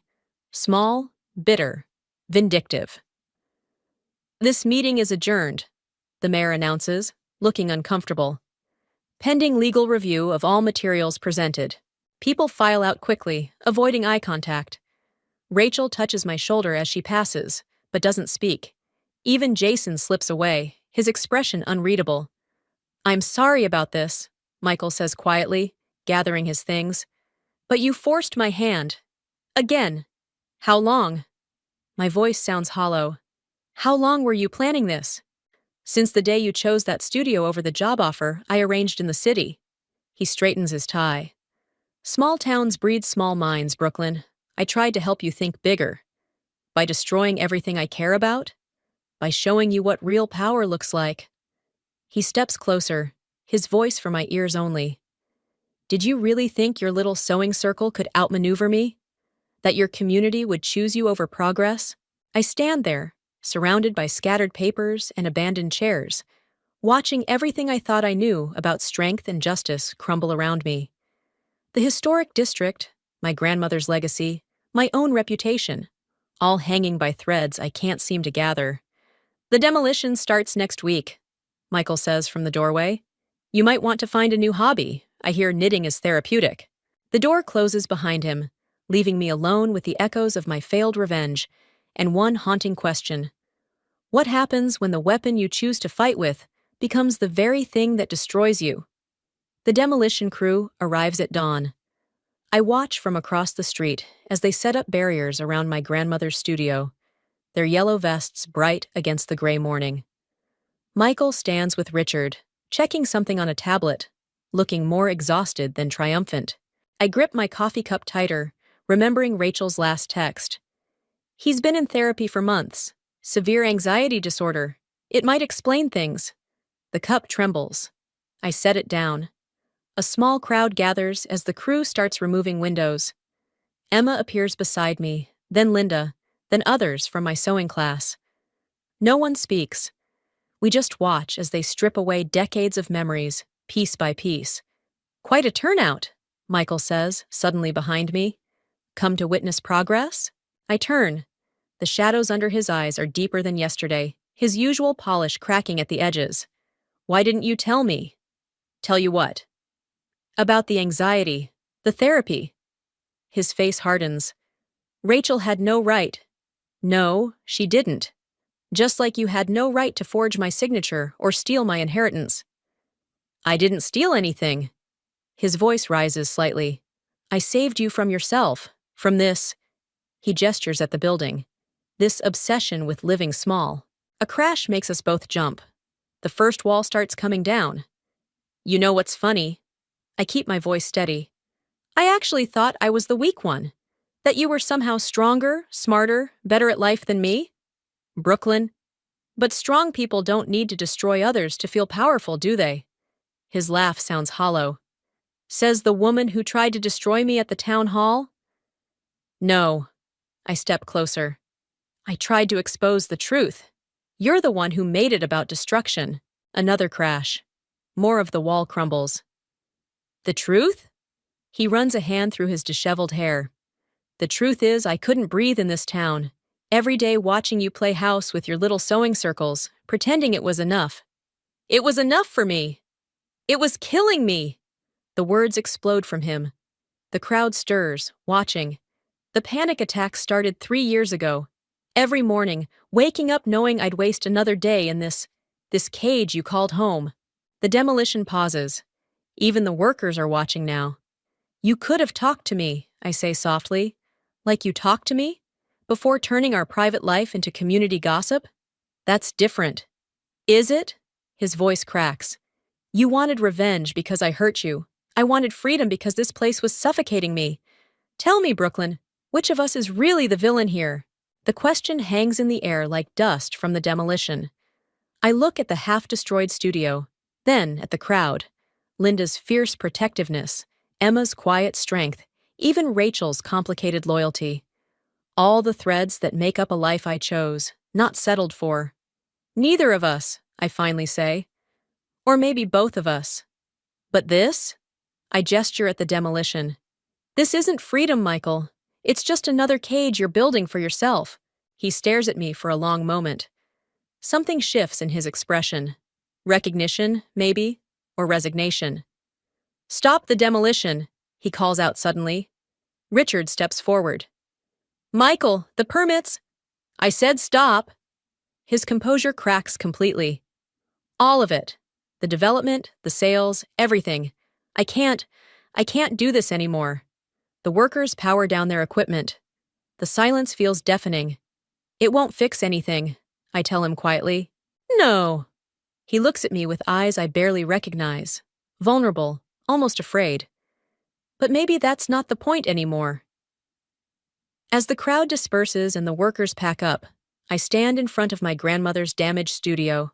Small, bitter, vindictive. This meeting is adjourned, the mayor announces, looking uncomfortable. Pending legal review of all materials presented. People file out quickly, avoiding eye contact. Rachel touches my shoulder as she passes, but doesn't speak. Even Jason slips away, his expression unreadable. "I'm sorry about this," Michael says quietly, gathering his things. "But you forced my hand. Again. How long?" My voice sounds hollow. "How long were you planning this?" "Since the day you chose that studio over the job offer I arranged in the city." He straightens his tie. "Small towns breed small minds, Brooklyn. I tried to help you think bigger. By destroying everything I care about? By showing you what real power looks like." He steps closer, his voice for my ears only. "Did you really think your little sewing circle could outmaneuver me? That your community would choose you over progress?" I stand there, surrounded by scattered papers and abandoned chairs, watching everything I thought I knew about strength and justice crumble around me. The historic district, my grandmother's legacy, my own reputation, all hanging by threads I can't seem to gather. "The demolition starts next week," Michael says from the doorway. "You might want to find a new hobby. I hear knitting is therapeutic." The door closes behind him, leaving me alone with the echoes of my failed revenge and one haunting question. What happens when the weapon you choose to fight with becomes the very thing that destroys you? The demolition crew arrives at dawn. I watch from across the street as they set up barriers around my grandmother's studio, their yellow vests bright against the gray morning. Michael stands with Richard, checking something on a tablet, looking more exhausted than triumphant. I grip my coffee cup tighter, remembering Rachel's last text. "He's been in therapy for months. Severe anxiety disorder. It might explain things." The cup trembles. I set it down. A small crowd gathers as the crew starts removing windows. Emma appears beside me, then Linda, then others from my sewing class. No one speaks. We just watch as they strip away decades of memories, piece by piece. "Quite a turnout," Michael says, suddenly behind me. "Come to witness progress?" I turn. The shadows under his eyes are deeper than yesterday, his usual polish cracking at the edges. "Why didn't you tell me?" "Tell you what?" "About the anxiety, the therapy." His face hardens. "Rachel had no right." "No, she didn't. Just like you had no right to forge my signature or steal my inheritance." "I didn't steal anything." His voice rises slightly. "I saved you from yourself, from this." He gestures at the building. "This obsession with living small." A crash makes us both jump. The first wall starts coming down. "You know what's funny?" I keep my voice steady. "I actually thought I was the weak one. That you were somehow stronger, smarter, better at life than me." "Brooklyn." "But strong people don't need to destroy others to feel powerful, do they?" His laugh sounds hollow. "Says the woman who tried to destroy me at the town hall?" "No." I step closer. "I tried to expose the truth. You're the one who made it about destruction." Another crash. More of the wall crumbles. "The truth?" He runs a hand through his disheveled hair. "The truth is I couldn't breathe in this town. Every day watching you play house with your little sewing circles, pretending it was enough. It was enough for me. It was killing me." The words explode from him. The crowd stirs, watching. The panic attack started 3 years ago. Every morning, waking up knowing I'd waste another day in this cage you called home. The demolition pauses. Even the workers are watching now. "You could have talked to me," I say softly. "Like you talked to me? Before turning our private life into community gossip? That's different." "Is it?" His voice cracks. "You wanted revenge because I hurt you. I wanted freedom because this place was suffocating me. Tell me, Brooklyn, which of us is really the villain here?" The question hangs in the air like dust from the demolition. I look at the half-destroyed studio, then at the crowd. Linda's fierce protectiveness, Emma's quiet strength, even Rachel's complicated loyalty. All the threads that make up a life I chose, not settled for. "Neither of us," I finally say. "Or maybe both of us. But this?" I gesture at the demolition. "This isn't freedom, Michael. It's just another cage you're building for yourself." He stares at me for a long moment. Something shifts in his expression. Recognition, maybe, or resignation. "Stop the demolition," he calls out suddenly. Richard steps forward. Michael, the permits! I said stop! His composure cracks completely. All of it. The development, the sales, everything. I can't do this anymore. The workers power down their equipment. The silence feels deafening. It won't fix anything, I tell him quietly. No. He looks at me with eyes I barely recognize. Vulnerable, almost afraid. But maybe that's not the point anymore. As the crowd disperses and the workers pack up, I stand in front of my grandmother's damaged studio.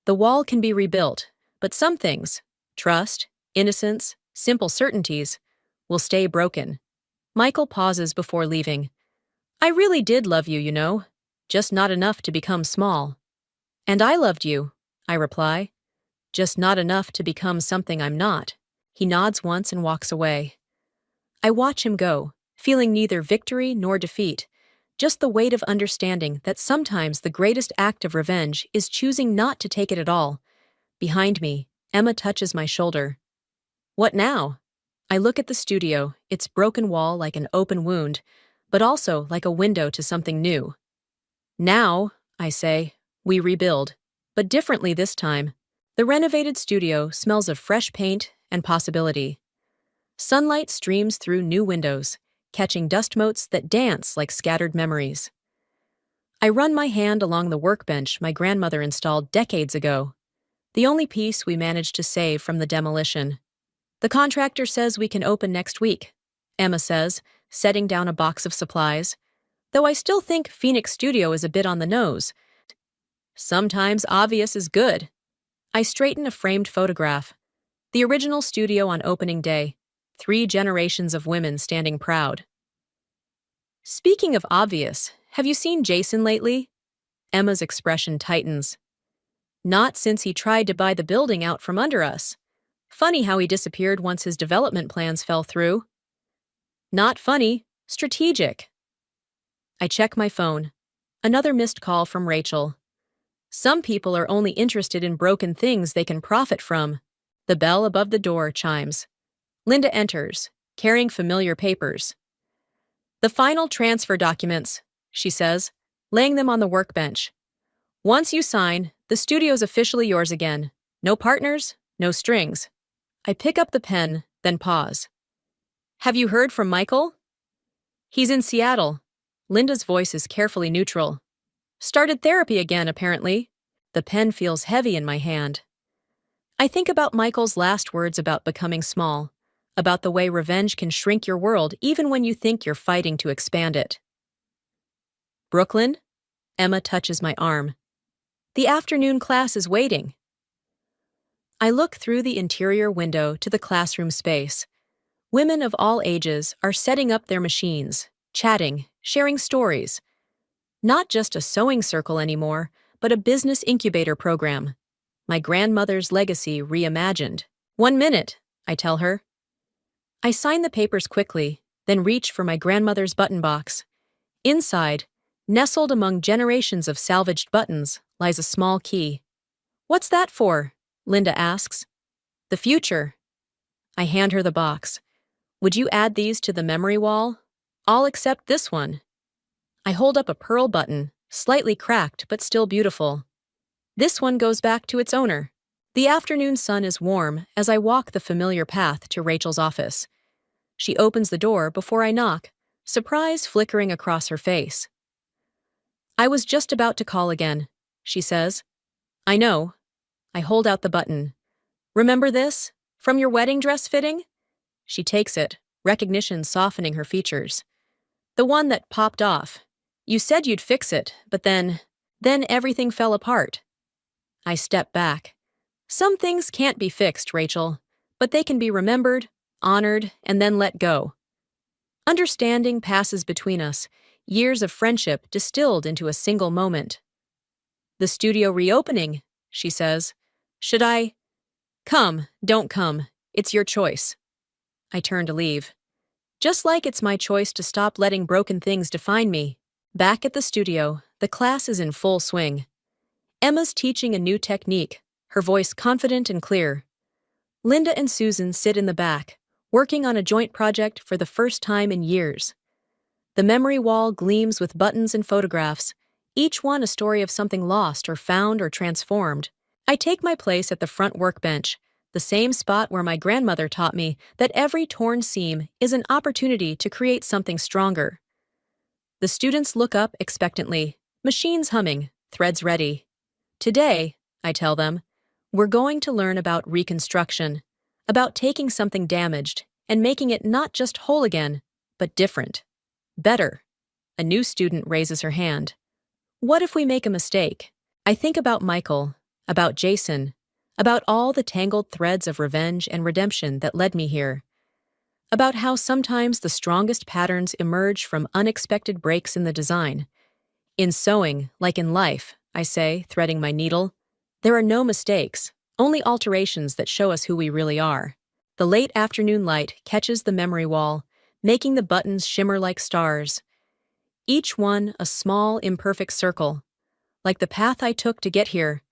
The wall can be rebuilt, but some things, trust, innocence, simple certainties, will stay broken. Michael pauses before leaving. I really did love you, you know, just not enough to become small. And I loved you, I reply, just not enough to become something I'm not. He nods once and walks away. I watch him go, feeling neither victory nor defeat, just the weight of understanding that sometimes the greatest act of revenge is choosing not to take it at all. Behind me, Emma touches my shoulder. What now? I look at the studio, its broken wall like an open wound, but also like a window to something new. Now, I say, we rebuild, but differently this time. The renovated studio smells of fresh paint and possibility. Sunlight streams through new windows, catching dust motes that dance like scattered memories. I run my hand along the workbench my grandmother installed decades ago, the only piece we managed to save from the demolition. The contractor says we can open next week, Emma says, setting down a box of supplies, though I still think Phoenix Studio is a bit on the nose. Sometimes obvious is good. I straighten a framed photograph. The original studio on opening day. 3 generations of women standing proud. Speaking of obvious, have you seen Jason lately? Emma's expression tightens. Not since he tried to buy the building out from under us. Funny how he disappeared once his development plans fell through. Not funny, strategic. I check my phone. Another missed call from Rachel. Some people are only interested in broken things they can profit from. The bell above the door chimes. Linda enters, carrying familiar papers. The final transfer documents, she says, laying them on the workbench. Once you sign, the studio's officially yours again. No partners, no strings. I pick up the pen, then pause. Have you heard from Michael? He's in Seattle. Linda's voice is carefully neutral. Started therapy again, apparently. The pen feels heavy in my hand. I think about Michael's last words about becoming small, about the way revenge can shrink your world even when you think you're fighting to expand it. Brooklyn? Emma touches my arm. The afternoon class is waiting. I look through the interior window to the classroom space. Women of all ages are setting up their machines, chatting, sharing stories. Not just a sewing circle anymore, but a business incubator program. My grandmother's legacy reimagined. 1 minute, I tell her. I sign the papers quickly, then reach for my grandmother's button box. Inside, nestled among generations of salvaged buttons, lies a small key. What's that for? Linda asks. The future. I hand her the box. Would you add these to the memory wall? All except this one. I hold up a pearl button, slightly cracked but still beautiful. This one goes back to its owner. The afternoon sun is warm as I walk the familiar path to Rachel's office. She opens the door before I knock, surprise flickering across her face. I was just about to call again, she says. I know. I hold out the button. Remember this? From your wedding dress fitting? She takes it, recognition softening her features. The one that popped off. You said you'd fix it, but then everything fell apart. I step back. Some things can't be fixed, Rachel, but they can be remembered, honored, and then let go. Understanding passes between us, years of friendship distilled into a single moment. The studio reopening, she says. Should I? Come, don't come. It's your choice. I turn to leave. Just like it's my choice to stop letting broken things define me. Back at the studio, the class is in full swing. Emma's teaching a new technique, her voice confident and clear. Linda and Susan sit in the back, working on a joint project for the first time in years. The memory wall gleams with buttons and photographs, each one a story of something lost or found or transformed. I take my place at the front workbench, the same spot where my grandmother taught me that every torn seam is an opportunity to create something stronger. The students look up expectantly, machines humming, threads ready. Today, I tell them, we're going to learn about reconstruction, about taking something damaged and making it not just whole again, but different. Better. A new student raises her hand. What if we make a mistake? I think about Michael, about Jason, about all the tangled threads of revenge and redemption that led me here. About how sometimes the strongest patterns emerge from unexpected breaks in the design. In sewing, like in life, I say, threading my needle, there are no mistakes, only alterations that show us who we really are. The late afternoon light catches the memory wall, making the buttons shimmer like stars. Each one a small, imperfect circle, like the path I took to get here,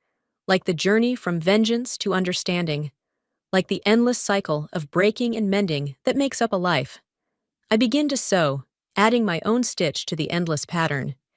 like the journey from vengeance to understanding, like the endless cycle of breaking and mending that makes up a life. I begin to sew, adding my own stitch to the endless pattern.